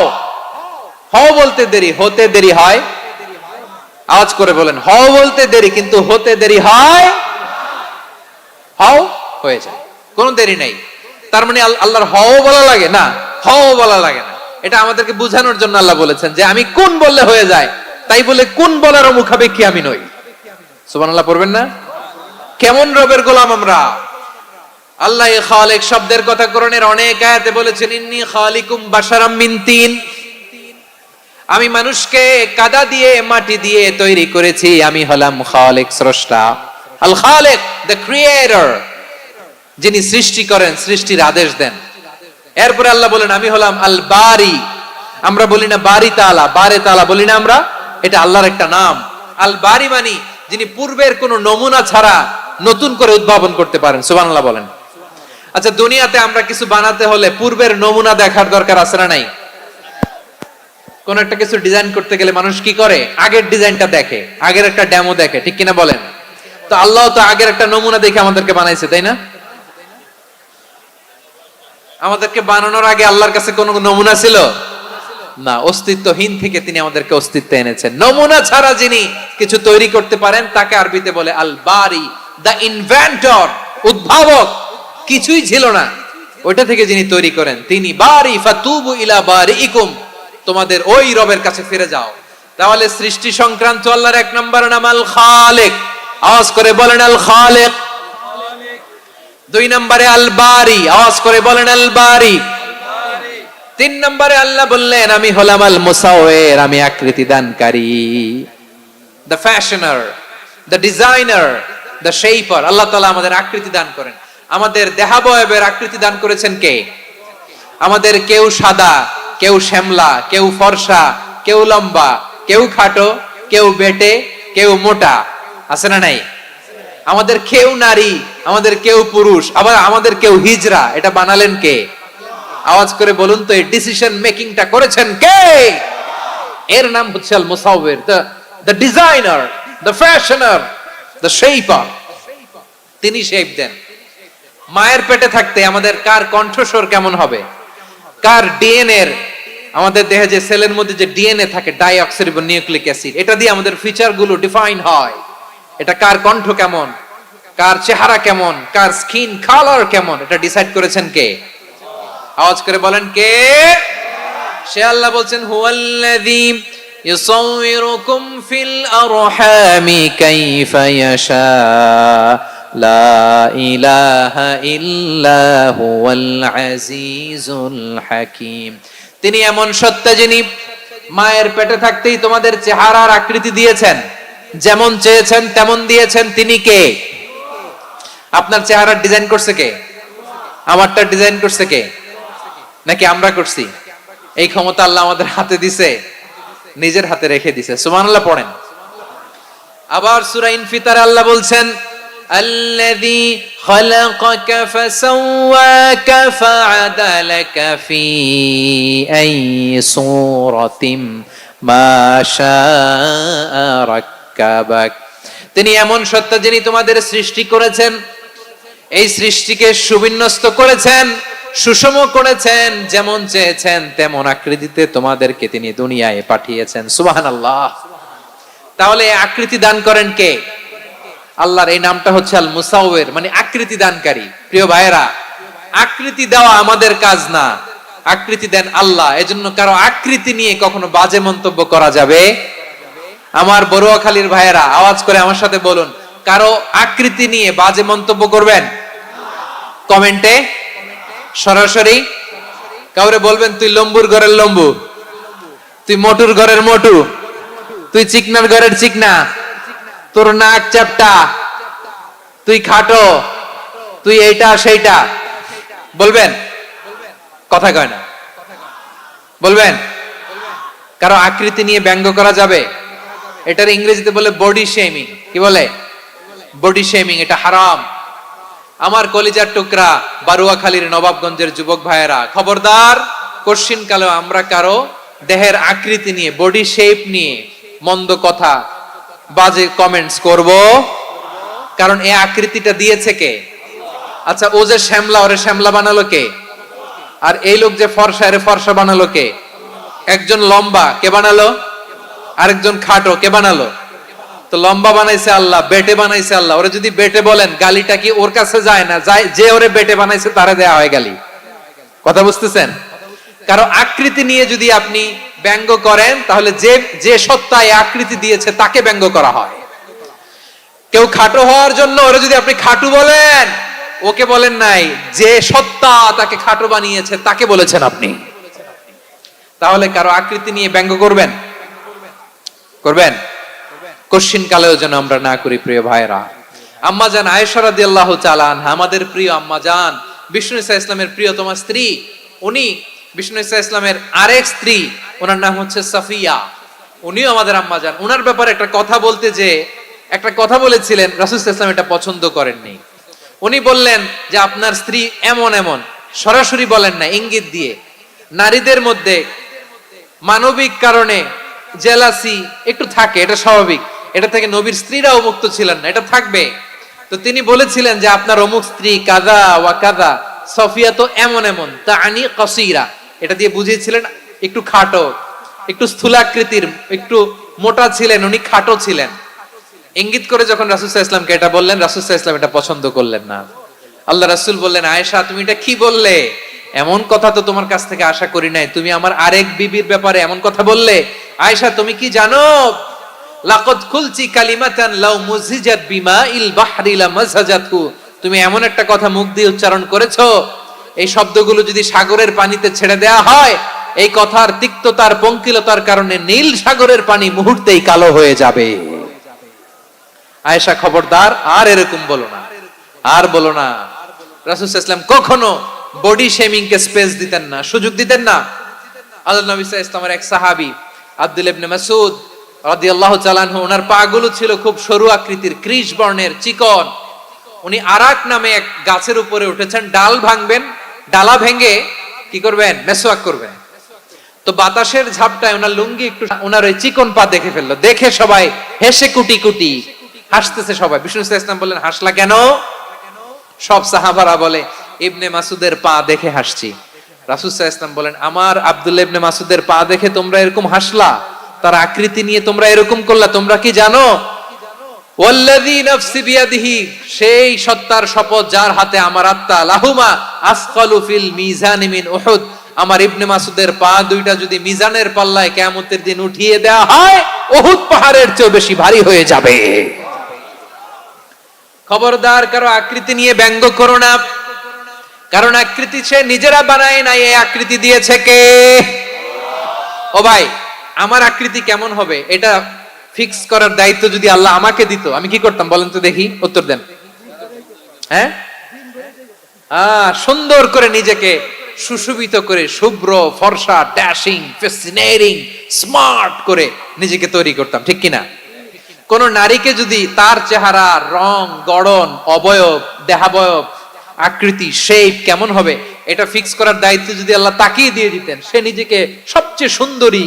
হও বলতে দেরি, হতে দেরি হয়। আওয়াজ করে বলেন, হও বলতে দেরি কিন্তু হতে দেরি হয়। হও হয়ে যায়, কোনো দেরি নাই। তার মানে আল্লাহর হও বলা লাগে না, হও বলা লাগে না। এটা আমাদেরকে বোঝানোর জন্য আল্লাহ বলেছেন যে আমি কোন বললে হয়ে যায়, তাই বলে কোন বলারও মুখাপেক্ষী আমি নই। সুবহানাল্লাহ পড়বেন না? কেমন রবের গোলাম আমরা। আল্লাহ খালিক শব্দের কথা কোরআনের অনেক আয়াতে বলেছেন, ইন্নী খালিকুম বাশারাম মিন তিন, আমি মানুষকে কাদা দিয়ে মাটি দিয়ে তৈরি করেছি, আমি হলাম খালিক স্রষ্টা। আল খালিক, দ্য ক্রিয়েটর, যিনি সৃষ্টি করেন, সৃষ্টির আদেশ দেন। এরপরে আল্লাহ বলেন আমি হলাম আল বারি। আমরা বলি না বারি তাআলা, বারে তাআলা বলি না আমরা, এটা আল্লাহর একটা নাম। আল বারি মানে যিনি পূর্বের কোন নমুনা ছাড়া নতুন করে উদ্ভাবন করতে পারেন। সুবহানাল্লাহ বলেন। আচ্ছা, দুনিয়াতে আমরা কিছু বানাতে হলে পূর্বের নমুনা দেখার দরকার আছে না নাই? কোন একটা কিছু ডিজাইন করতে গেলে মানুষ কি করে? আগের ডিজাইনটা দেখে, আগের একটা ডেমো দেখে, ঠিক কিনা বলেন? তো আল্লাহ তো আগের একটা নমুনা দেখে আমাদেরকে বানাইছে, তাই না? আমাদেরকে বানানোর আগে আল্লাহর কাছে কোনো নমুনা ছিল না, অস্তিত্বহীন থেকে তিনি আমাদেরকে অস্তিত্বে এনেছেন। নমুনা ছাড়া যিনি কিছু তৈরি করতে পারেন তাকে আরবিতে বলে আল বারি, দ্য ইনভেন্টর, উদ্ভাবক। কিছুই ছিল না, ওইটা থেকে যিনি তৈরি করেন তিনি বারি। ফাতুবু ইলা বারিইকুম, তোমাদের ওই রবের কাছে ফিরে যাও। তাহলে সৃষ্টি সংক্রান্ত আল্লাহর এক নম্বর নাম আল খালিক। আওয়াজ করে বলেন আল খালিক। দুই নম্বরে আল বারি, আওয়াজ করে বলেন আল বারি। তিন নম্বরে আল্লাহ বললেন আমি হলাম আল মুসাওয়ির, আমি আকৃতি দানকারী, the fashioner, the designer, the shaper. আল্লাহ তাআলা আমাদের আকৃতি দান করেন। আমাদের দেহাবয়বের আকৃতি দান করেছেন কে? আমাদের কেউ সাদা, কেউ শ্যামলা, কেউ ফর্সা, কেউ লম্বা, কেউ খাটো, কেউ বেটে, কেউ মোটা, আছে না নাই? আমাদের কেউ নারী, আমাদের কেউ পুরুষ, আবার আমাদের কেউ হিজড়া। এটা বানালেন কে? আওয়াজ করে বলুন তো, এই ডিসিশন মেকিংটা করেছেন কে? এর নাম হচ্ছে আল মুসাওয়ির, the designer, the fashioner, the shaper. তিনি শেপ দেন। মায়ের পেটে থাকতে আমাদের কার কণ্ঠস্বর কেমন হবে, কার ডিএনএ, আমাদের দেহে যে সেলের মধ্যে যে ডিএনএ থাকে, ডাইঅক্সিরিবো নিউক্লিক অ্যাসিড, এটা দিয়ে আমাদের ফিচার গুলো ডিফাইন হয়। এটা কার কণ্ঠ কেমন, কার চেহারা কেমন, কার স্কিন কালার কেমন, এটা ডিসাইড করেছেন কে? আওয়াজ করে বলেন কে? সে আল্লাহ বলছেন হুয়াল্লাযী ইউসাউয়িরুকুম ফিল আরহামি কাইফা ইয়াশা লা ইলাহা ইল্লা হুয়াল আজিজুল হাকীম। তিনি এমন সত্তা যিনি মায়ের পেটে থাকতেই তোমাদের চেহারার আকৃতি দিয়েছেন, যেমন চেয়েছেন তেমন দিয়েছেন। তিনি কে? আপনার চেহারার ডিজাইন করছে কে? আমারটা ডিজাইন করছে কে? নাকি আমরা করছি? এই ক্ষমতা আল্লাহ আমাদের হাতে দিছে, নিজের হাতে রেখে দিছে। সুবহানাল্লাহ পড়েন। আবার সূরা ইনফিতারে আল্লাহ বলছেন আল্লাযী খালাকাকা ফাসাওয়াকা ফাআদালাকা ফি আইয়ি সূরাতিন মা শাআ রাক্কাবাক। তিনি এমন সত্তা যিনি তোমাদের সৃষ্টি করেছেন, এই সৃষ্টিকে সুবিন্যস্ত করেছেন, সুষম করেছেন, যেমন চেয়েছেন তেমন আকৃতিতে তোমাদেরকে তিনি দুনিয়ায় পাঠিয়েছেন। সুবহানাল্লাহ। তাহলে আকৃতি দান করেন কে? আল্লাহর এই নামটা হচ্ছে আল মুসাওয়ির, মানে আকৃতি দানকারী। প্রিয় ভাইয়েরা, আকৃতি দেওয়া আমাদের কাজ না, আকৃতি দেন আল্লাহ। এজন্য কারো আকৃতি নিয়ে কখনো বাজে মন্তব্য করা যাবে? আমার বড়ুয়াখালীর ভাইয়েরা আওয়াজ করে আমার সাথে বলুন, কারো আকৃতি নিয়ে বাজে মন্তব্য করবেন? কমেন্টে সরাসরি কাউরে বলবেন তুই লম্বুর ঘরের লম্বু, তুই মোটুর ঘরের মোটু, তুই চিকনার ঘরের চিকনা, তোর নাক চ্যাপটা, তুই খাটো, তুই এইটা সেইটা বলবেন? কথা কয় না, বলবেন? কারো আকৃতি নিয়ে ব্যঙ্গ করা যাবে? এটার ইংরেজিতে বলে বডি শেমিং। কি বলে? Body shaming. এটা হারাম। আমার কলিজার টুকরা বারুয়াখালীর নবাবগঞ্জের যুবক ভাইয়েরা, খবরদার, কোশ্চিন কালেও আমরা কারো দেহের আকৃতি নিয়ে, বডি শেপ নিয়ে মন্দ কথা, বাজে কমেন্টস করব, কারণ এই আকৃতিটা দিয়েছে কে? আচ্ছা, ও যে শ্যামলা, ওরে শ্যামলা বানালো কে? আর এই লোক যে ফর্সা, এরে ফর্সা বানালো কে? একজন লম্বা, কে বানালো? আরেকজন খাটো, কে বানালো? তো লম্বা বানাইছে আল্লাহ, বেটে বানাইছে আল্লাহ। ওরে যদি বেটে বলেন, গালিটা কি ওর কাছে যায় না? যায়। যে ওরে বেটে বানাইছে তারে দেয়া হয় গালি। কথা বুঝতেছেন? কারো আকৃতি নিয়ে যদি আপনি ব্যঙ্গ করেন, তাহলে যে যে সত্তা এই আকৃতি দিয়েছে তাকে ব্যঙ্গ করা হয়। কেউ খাটো হওয়ার জন্য ওরে যদি আপনি খাটু বলেন, ওকে বলেন নাই, যে সত্তা তাকে খাটো বানিয়েছে তাকে বলেছেন আপনি। তাহলে কারো আকৃতি নিয়ে ব্যঙ্গ করবেন? করবেন? কোশ্চিন কালেও যেন আমরা না করি প্রিয় ভাইরা। আম্মা জান আয়েশা রাদিয়াল্লাহু তাআলা আনহা, আমাদের প্রিয় আম্মা জান, বিষ্ণু ইসা ইসলামের প্রিয়তমা স্ত্রী, উনি বিষ্ণু ইসা ইসলামের আরেক স্ত্রী, ওনার নাম হচ্ছে সাফিয়া, উনিও আমাদের আম্মা জান। ওনার ব্যাপারে একটা কথা বলতে যে একটা কথা বলেছিলেন, রাসূল সাল্লাল্লাহু আলাইহি ওয়াসাল্লাম এটা পছন্দ করেননি। উনি বললেন যে আপনার স্ত্রী এমন এমন, সরাসরি বলেন না, ইঙ্গিত দিয়ে। নারীদের মধ্যে মানবিক কারণে জেলাসি একটু থাকে, এটা স্বাভাবিক। এটা থেকে নবীর স্ত্রীরাও মুক্ত ছিলেন না, এটা থাকবে। তো তিনি বলেছিলেন যে আপনার অমুক স্ত্রী কাদা ওয়া কাদা, সফিয়া তো এমন এমন, তা আনি কসিরা, এটা দিয়ে বুঝিয়েছিলেন একটু খাটো, একটু স্থূলাকৃতির, একটু মোটা ছিলেন, উনি খাটো ছিলেন। ইঙ্গিত করে যখন রাসূল সাল্লাল্লাহু আলাইহি ওয়াসাল্লামকে এটা বললেন, রাসূল সাল্লাল্লাহু আলাইহি ওয়াসাল্লাম এটা পছন্দ করলেন না। আল্লাহ রাসূল বললেন, আয়েশা তুমি এটা কি বললে? এমন কথা তো তোমার কাছ থেকে আশা করি নাই, তুমি আমার আরেক বিবির ব্যাপারে এমন কথা বললে। আয়েশা তুমি কি জানো, লাকাদ কুলতি কালিমাতান লাউ মুজিজাত বিমাইল বাহরি লামাজাজাতহু, তুমি এমন একটা কথা মুখ দিয়ে উচ্চারণ করেছো, এই শব্দগুলো যদি সাগরের পানিতে ছেড়ে দেয়া হয়, এই কথার তিক্ততার, পঙ্কিলতার কারণে নীল সাগরের পানি মুহূর্তেই কালো হয়ে যাবে। আয়েশা খবরদার, আর এরকম বলো না, আর বলো না। রাসূল সাল্লাল্লাহু আলাইহি ওয়াসাল্লাম কখনো বডি শেমিং কে স্পেস দিতেন না, সুযোগ দিতেন না। আল্লাহ নবী সাল্লাল্লাহু আলাইহি ওয়াসাল্লামের এক সাহাবী আব্দুল্লাহ ইবনে মাসউদ রাদিয়াল্লাহু তাআলা আনহু, ওনার পা গুলো ছিল খুব সরু আকৃতির, কৃষ বর্ণের, চিকন। উনি আরাক নামে এক গাছের উপরে উঠেছেন, ডাল ভাঙবেন, ডালা ভেঙে কি করবেন? মেসওয়াক করবেন। তো বাতাসের ঝাপটায় ওনার লুঙ্গি একটু, ওনার ওই চিকন পা দেখে ফেললো। দেখে সবাই হেসে কুটি কুটি হাসতেছে সবাই। বিষ্ণু সাল্লাল্লাহু আলাইহি ওয়াসাল্লাম বললেন, হাসলা কেন? সব সাহাবারা বলে, ইবনে মাসুদের পা দেখে হাসছি। রাসূল সাল্লাল্লাহু আলাইহি ওয়াসাল্লাম বলেন, আমার আব্দুল্লাহ ইবনে মাসুদের পা দেখে তোমরা এরকম হাসলা, তার আকৃতি নিয়ে তোমরা এরকম করলা, তোমরা কি জানো? ওয়াল্লাযী নাফসি বিয়াদিহি, সেই সত্তার শপথ যার হাতে আমার আত্মা, লাহুমা আসকালু ফিল মিজানি মিন উহুদ, আমার ইবনে মাসুদের পা দুইটা যদি মিজানের পাল্লায় কিয়ামতের দিন উঠিয়ে দেয়া হয়, উহুদ পাহাড়ের চেয়ে বেশি ভারী হয়ে যাবে। খবরদার, কারো আকৃতি নিয়ে ব্যঙ্গ করো না, কারণ আকৃতি সে নিজেরা বানায় নাই, এই আকৃতি দিয়েছে কে? ও ভাই, আমার আকৃতি কেমন হবে এটা ফিক্স করার দায়িত্ব যদি আল্লাহ আমাকে দিত, আমি কি করতাম বলেন তো দেখি, উত্তর দেন। হ্যাঁ, সুন্দর করে নিজেকে সুশোভিত করে, শুভ্র, ফর্সা, ড্যাশিং, ফ্যাসিনেটিং, স্মার্ট করে নিজেকে তৈরি করতাম, ঠিক কিনা? কোন নারীকে যদি তার চেহারা, রং, গড়ন, অবয়ব, দেহাবয়ব, আকৃতি, শেপ কেমন হবে এটা ফিক্স করার দায়িত্ব যদি আল্লাহ তাকিয়ে দিয়ে দিতেন, সে নিজেকে সবচেয়ে সুন্দরী,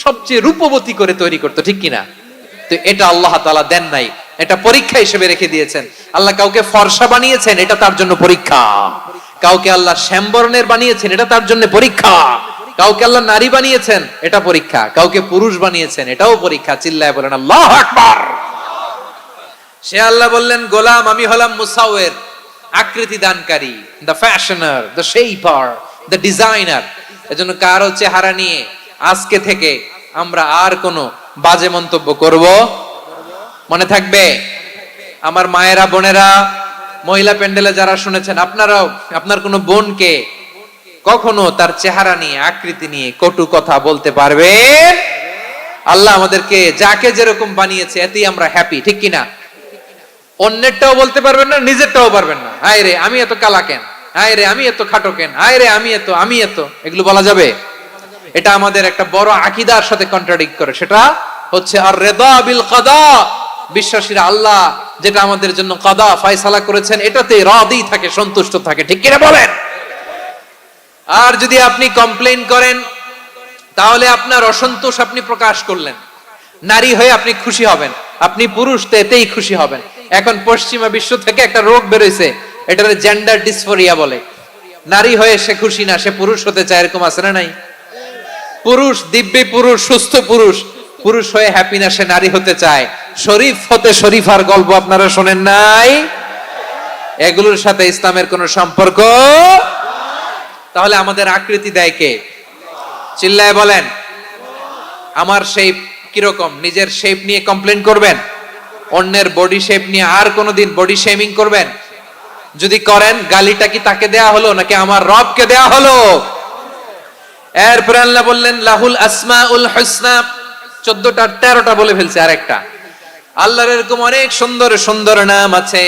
সবচেয়ে রূপবতী করে তৈরি করতো, ঠিক কিনা? তো এটা আল্লাহ তাআলা দেন নাই, এটা পরীক্ষা হিসেবে রেখে দিয়েছেন। আল্লাহ কাউকে ফর্সা বানিয়েছেন, এটা তার জন্য পরীক্ষা। কাউকে আল্লাহ শ্যামবর্ণের বানিয়েছেন, এটা তার জন্য পরীক্ষা। কাউকে আল্লাহ নারী বানিয়েছেন, এটা পরীক্ষা। কাউকে পুরুষ বানিয়েছেন, এটাও পরীক্ষা। চিল্লায় বলেন আল্লাহু আকবার। সে আল্লাহ বললেন, গোলাম আমি হলাম মুসাওয়ির, আকৃতি দানকারী, the fashioner, the shaper, the designer. এজন্য কারো চেহারা নিয়ে আজকে থেকে আমরা আর কোনো বাজে মন্তব্য করব? মনে থাকবে? আমার মায়েরা, বোনেরা, মহিলা প্যান্ডেলে যারা শুনেছেন, আপনারাও আপনার কোনো বোনকে কখনো তার চেহারা নিয়ে, আকৃতি নিয়ে কটু কথা বলতে পারবেন? আল্লাহ আমাদেরকে যাকে যেরকম বানিয়েছে এতেই আমরা হ্যাপি, ঠিক কিনা? অন্যেরটাও বলতে পারবেন না, নিজেরটাও পারবেন না। হায় রে আমি এত কালা কেন, হায় রে আমি এত খাটো কেন, হায় রে আমি এত, এগুলো বলা যাবে? এটা আমাদের একটা বড় আকীদার সাথে কন্ট্রাডিক্ট করে। সেটা হচ্ছে আর রিদা বিল কাদা, বিশ্বাসীরা আল্লাহ যেটা আমাদের জন্য কাদা ফয়সালা করেছেন এটাতে রাদি থাকে, সন্তুষ্ট থাকে, ঠিক কিনা বলেন? আর যদি আপনি কমপ্লেইন করেন তাহলে আপনার অসন্তোষ আপনি প্রকাশ করলেন। নারী হয়ে আপনি খুশি হবেন, আপনি পুরুষ তো এতেই খুশি হবেন। এখন পশ্চিমা বিশ্ব থেকে একটা রোগ বেরোইছে, এটাকে জেন্ডার ডিসফোরিয়া বলে। নারী হয়ে সে খুশি না, সে পুরুষ হতে চায়, এরকম আছে না নাই? পুরুষ, দিব্যি পুরুষ, সুস্থ পুরুষ, পুরুষ হয়ে হ্যাপি না, সে নারী হতে চায়। শরীফ হতে শরীফার গল্প আপনারা শোনেন নাই? এগুলোর সাথে ইসলামের কোন সম্পর্ক? তাহলে আমাদের আকৃতি দেয় কে? চিল্লায় বলেন। আমার শেপ কিরকম, নিজের শেপ নিয়ে কমপ্লেন করবেন? অন্যের বডি শেপ নিয়ে আর কোনোদিন বডি শেমিং করবেন? যদি করেন, গালিটা কি তাকে দেয়া হলো নাকি আমার রবকে দেয়া হলো? এরপরে আল্লাহ বললেন লাহুল আসমাউল হুসনা, 14টা 13টা বলে ফেলছে আরেকটা। আল্লাহর এরকম অনেক সুন্দর সুন্দর নাম আছে।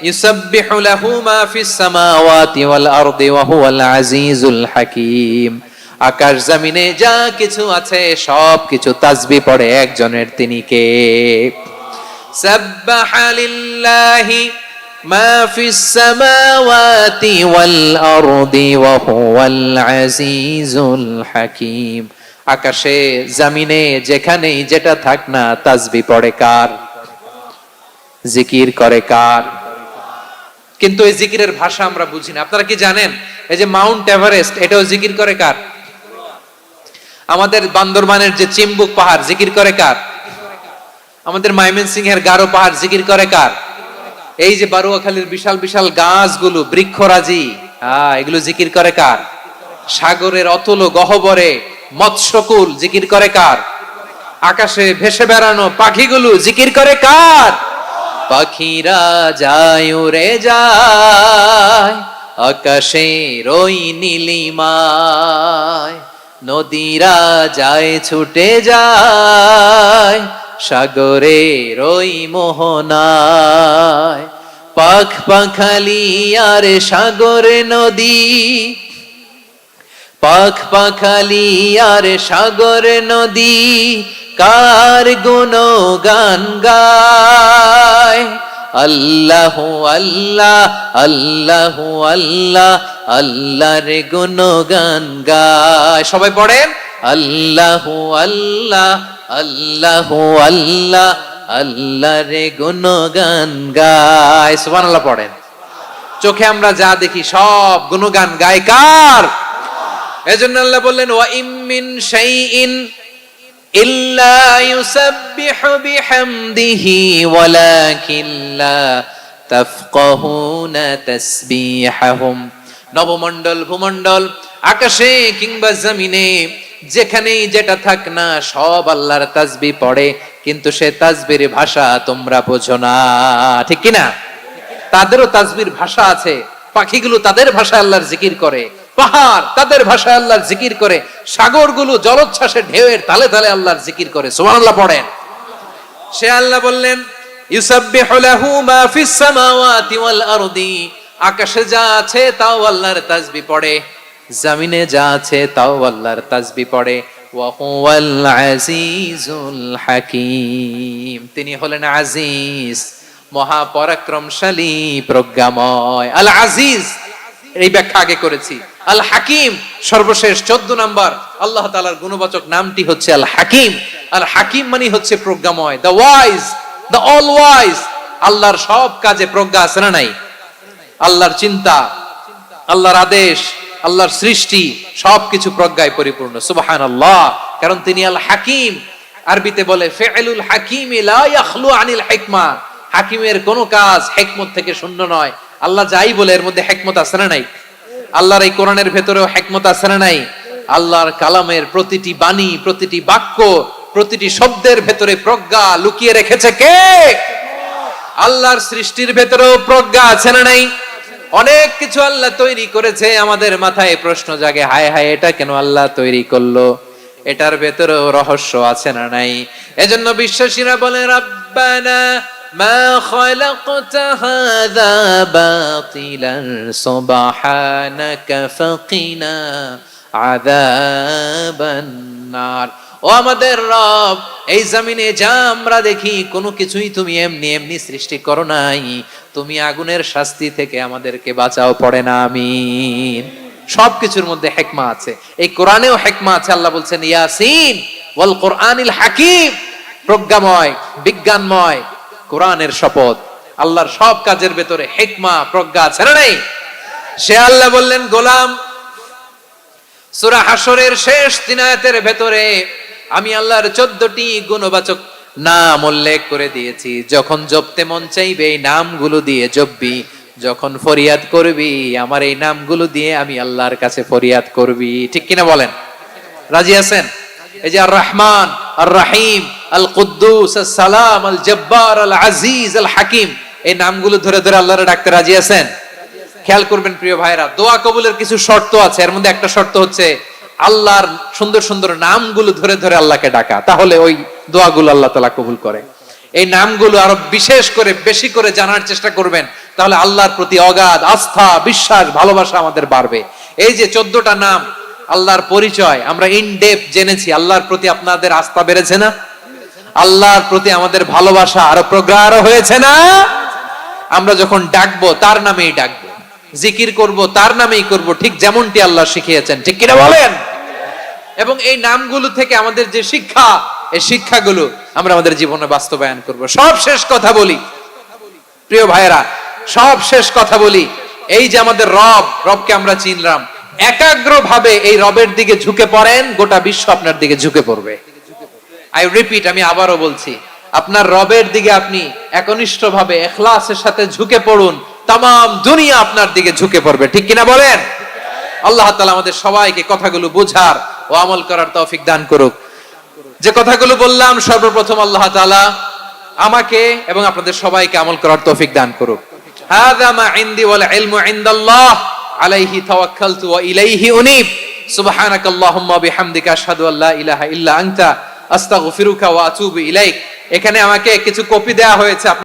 ইউসাব্বিহু লাহু মা ফিস সামাওয়াতি ওয়াল আরদি ওয়া হুয়াল আজিজুল হাকীম। আকাশ জমিনে যা কিছু আছে সব কিছু তাসবিহ পড়ে একজনের, তিনি কে? সাব্বাহা লিল্লাহি মা ফিস সামাওয়াতি ওয়াল আরদি ওয়া হুয়াল আজিজুল হাকীম। আকাশে জমিনে যেখানেই যেটা থাক না, তাসবিহ পড়ে কার? জিকির করে কার? কিন্তু এই জিকিরের ভাষা আমরা বুঝি না। আপনারা কি জানেন এই যে মাউন্ট এভারেস্ট, এটাও জিকির করে কার? আমাদের বান্দরবানের যে চিম্বুক পাহাড়, জিকির করে কার? আমাদের ময়মনসিংহের গারো পাহাড়, জিকির করে কার? এই যে বারুয়াখালীর বিশাল বিশাল গাছগুলো, বৃক্ষরাজি, এগুলো জিকির করে কার? সাগরের অতল গহ্বরে মৎস্যকুল, জিকির করে কার? আকাশে ভেসে বেড়ানো পাখিগুলো, জিকির করে কার? পাখিরা যায় উড়ে যায় আকাশের ওই নীলিমায়, নদীরা যায় ছুটে যায় সাগরের ওই মোহনায়। পাখ পাখালি আর সাগর নদী, পাখ পাখালি আর সাগর নদী কার গুণগান গায়। আল্লাহ আল্লাহ আল্লাহ আল্লাহ আল্লাহর গুণগান গায়। সবাই পড়েন আল্লাহ আল্লাহ আল্লাহ আল্লাহ আল্লাহর গুণগান গায়। সুবহানাল্লাহ পড়েন। চোখে আমরা যা দেখি সব গুণগান গায় কার? এজন্য আল্লাহ বললেন ওয়া ইম মিন শাইইন ইল্লা ইউসাব্বিহু বিহামদিহি ওয়ালাকিন লা তাফকাহুনা তাসবিহাহুম। নবমণ্ডল, ভূমণ্ডল, আকাশে কিংবা জমিনে যেখানেই যেটা থাক না সব আল্লাহর তাসবিহ পড়ে, কিন্তু সে তাসবিহর ভাষা তোমরা বোঝো না, ঠিক কি না? তাদেরও তাসবিহর ভাষা আছে। পাখিগুলো তাদের ভাষায় আল্লাহর জিকির করে, পাহাড় তাদের ভাষায় আল্লাহর জিকির করে, সাগরগুলো জলোচ্ছ্বাসে ঢেউয়ের তালে তালে আল্লাহর জিকির করে। সুবহানাল্লাহ পড়েন। সে আল্লাহ বললেন ইউসাব্বিহু লাহু মা ফিস সামাওয়াতি ওয়াল আরদি, আকাশে যা আছে তাও আল্লাহর তাসবিহ পড়ে, জমিনে যা আছে তাও আল্লাহর তাসবিহ পড়ে। ওয়া হুয়াল আজিজুল হাকীম, তিনি হলেন আজিজ, মহাপরাক্রমশালী, প্রজ্ঞাময়। আল আজিজ এই ব্যাখ্যা আগে করেছি। আল হাকিম সর্বশেষ 14 নম্বর আল্লাহ তাআলার গুণবাচক নামটি হচ্ছে আল হাকিম। আল হাকিম মানে হচ্ছে প্রজ্ঞাময়, the wise, the all wise. আল্লাহর সব কাজে প্রজ্ঞা আছে না নাই? আল্লাহর চিন্তা, আল্লাহর আদেশ, আল্লাহর সৃষ্টি সবকিছু প্রজ্ঞায় পরিপূর্ণ। সুবহানাল্লাহ, কারণ তিনি আল হাকিম। আরবিতে বলে ফিআলুল হাকিমি লা ইয়াখলু আনিল হিকমা, হাকিমের কোন কাজ হিকমত থেকে শূন্য নয়। আল্লাহ যাই বলে এর মধ্যে হিকমত আছে না নাই? আল্লাহর এই কোরআনের ভেতরেও হিকমত আছে না নাই? আল্লাহর কালামের প্রতিটি বাণী, প্রতিটি বাক্য, প্রতিটি শব্দের ভেতরে প্রজ্ঞা লুকিয়ে রেখেছে কে? আল্লাহর সৃষ্টির ভেতরেও প্রজ্ঞা আছে না নাই? অনেক কিছু আল্লাহ তৈরি করেছে, আমাদের মাথায় প্রশ্ন জাগে, হায় হায় এটা কেন আল্লাহ তৈরি করলো? এটার ভেতরেও রহস্য আছে না নাই? এজন্য বিশ্বাসীরা বলে রাব্বানা মা খালাকতা হাযা বাতিলান সুবহানাকা ফাকিনা আযাবান নার। ও আমাদের রব, এই জমিনে যা আমরা দেখি কোনো কিছুই তুমি এমনি এমনি সৃষ্টি করো নাই, তুমি আগুনের শাস্তি থেকে আমাদেরকে বাঁচাও, পড়ে না আমিন। সবকিছুর মধ্যে হিকমা আছে, এই কোরআনেও হিকমা আছে। আল্লাহ বলছেন ইয়াসিন ওয়াল কোরআনিল হাকিম, প্রজ্ঞাময় বিজ্ঞানময় কোরআনের শপথ। আল্লাহর সব কাজের ভেতরে হিকমা প্রজ্ঞা আছে না নাই? সে আল্লাহ বললেন গোলাম, সূরা হাশরের শেষ 3 আয়াতের ভেতরে আমি আল্লাহর 14টি গুণবাচক নাম উল্লেখ করে দিয়েছি। যখন জপতে মন চাইবে এই নামগুলো দিয়ে জপবি, যখন ফরিয়াদ করবি আমার এই নামগুলো দিয়ে আমি আল্লাহর কাছে ফরিয়াদ করবি। ঠিক কিনা বলেন? রাজি আছেন? এই যে আর রহমান, আর রাহিম, আল কুদ্দুস, আস সালাম, আল জব্বার, আল আজিজ, আল হাকিম, এই নামগুলো ধরে ধরে আল্লাহরে ডাকতে রাজি আছেন? খেয়াল করবেন প্রিয় ভাইরা, দোয়া কবুলের কিছু শর্ত আছে। এর মধ্যে একটা শর্ত হচ্ছে আল্লাহর সুন্দর সুন্দর নামগুলো ধরে ধরে আল্লাহকে ডাকা, তাহলে ওই দোয়াগুলো আল্লাহ তাআলা কবুল করে। এই নামগুলো আরো বিশেষ করে বেশি করে জানার চেষ্টা করবেন, তাহলে আল্লাহর প্রতি অগাধ আস্থা, বিশ্বাস, ভালোবাসা আমাদের বাড়বে। এই যে 14টা নাম আল্লাহর পরিচয় আমরা ইন ডেপথ জেনেছি, আল্লাহর প্রতি আপনাদের আস্থা বেড়েছে না? আল্লাহর প্রতি আমাদের ভালোবাসা আরো প্রগাঢ় হয়েছে না? আমরা যখন ডাকবো তার নামেই ডাকবো, জিকির করব তার নামেই করব, ঠিক যেমনটি আল্লাহ শিখিয়েছেন। ঠিক কিনা বলেন? এবং এই নামগুলো থেকে আমাদের যে শিক্ষা, এই শিক্ষাগুলো আমরা আমাদের জীবনে বাস্তবায়ন করব। সব শেষ কথা বলি প্রিয় ভাইয়েরা, সব শেষ কথা বলি, এই যে আমাদের রবকে আমরা চিনলাম, একাগ্রভাবে এই রবের দিকে ঝুঁকে পড়েন, গোটা বিশ্ব আপনার দিকে ঝুঁকে পড়বে। আই রিপিট, আমি আবারও বলছি, আপনার রবের দিকে আপনি একনিষ্ঠভাবে ইখলাসের সাথে ঝুঁকে পড়ুন, তাম দুনিয়া আপনার দিকে ঝুঁকে পড়বে। ঠিক কিনা বলেন? আল্লাহ তাআলা আমাদের সবাইকে কথাগুলো বোঝার ও আমল করার তৌফিক দান করুক। যে কথাগুলো বললাম, সর্বপ্রথম আল্লাহ তাআলা আমাকে এবং আপনাদের সবাইকে আমল করার তৌফিক দান করুক। হাযা মা ইনদি ওয়াল ইলমু ইনদাল্লাহ আলাইহি তাওয়াক্কালতু ওয়া ইলাইহি উনীব। সুবহানাকাল্লাহুম্মা বিহামদিকা আশহাদু আল্লা ইলাহা ইল্লা আনতা আস্তাগফিরুকা ওয়া আতুবু ইলাইক। এখানে আমাকে কিছু কপি দেয়া হয়েছে।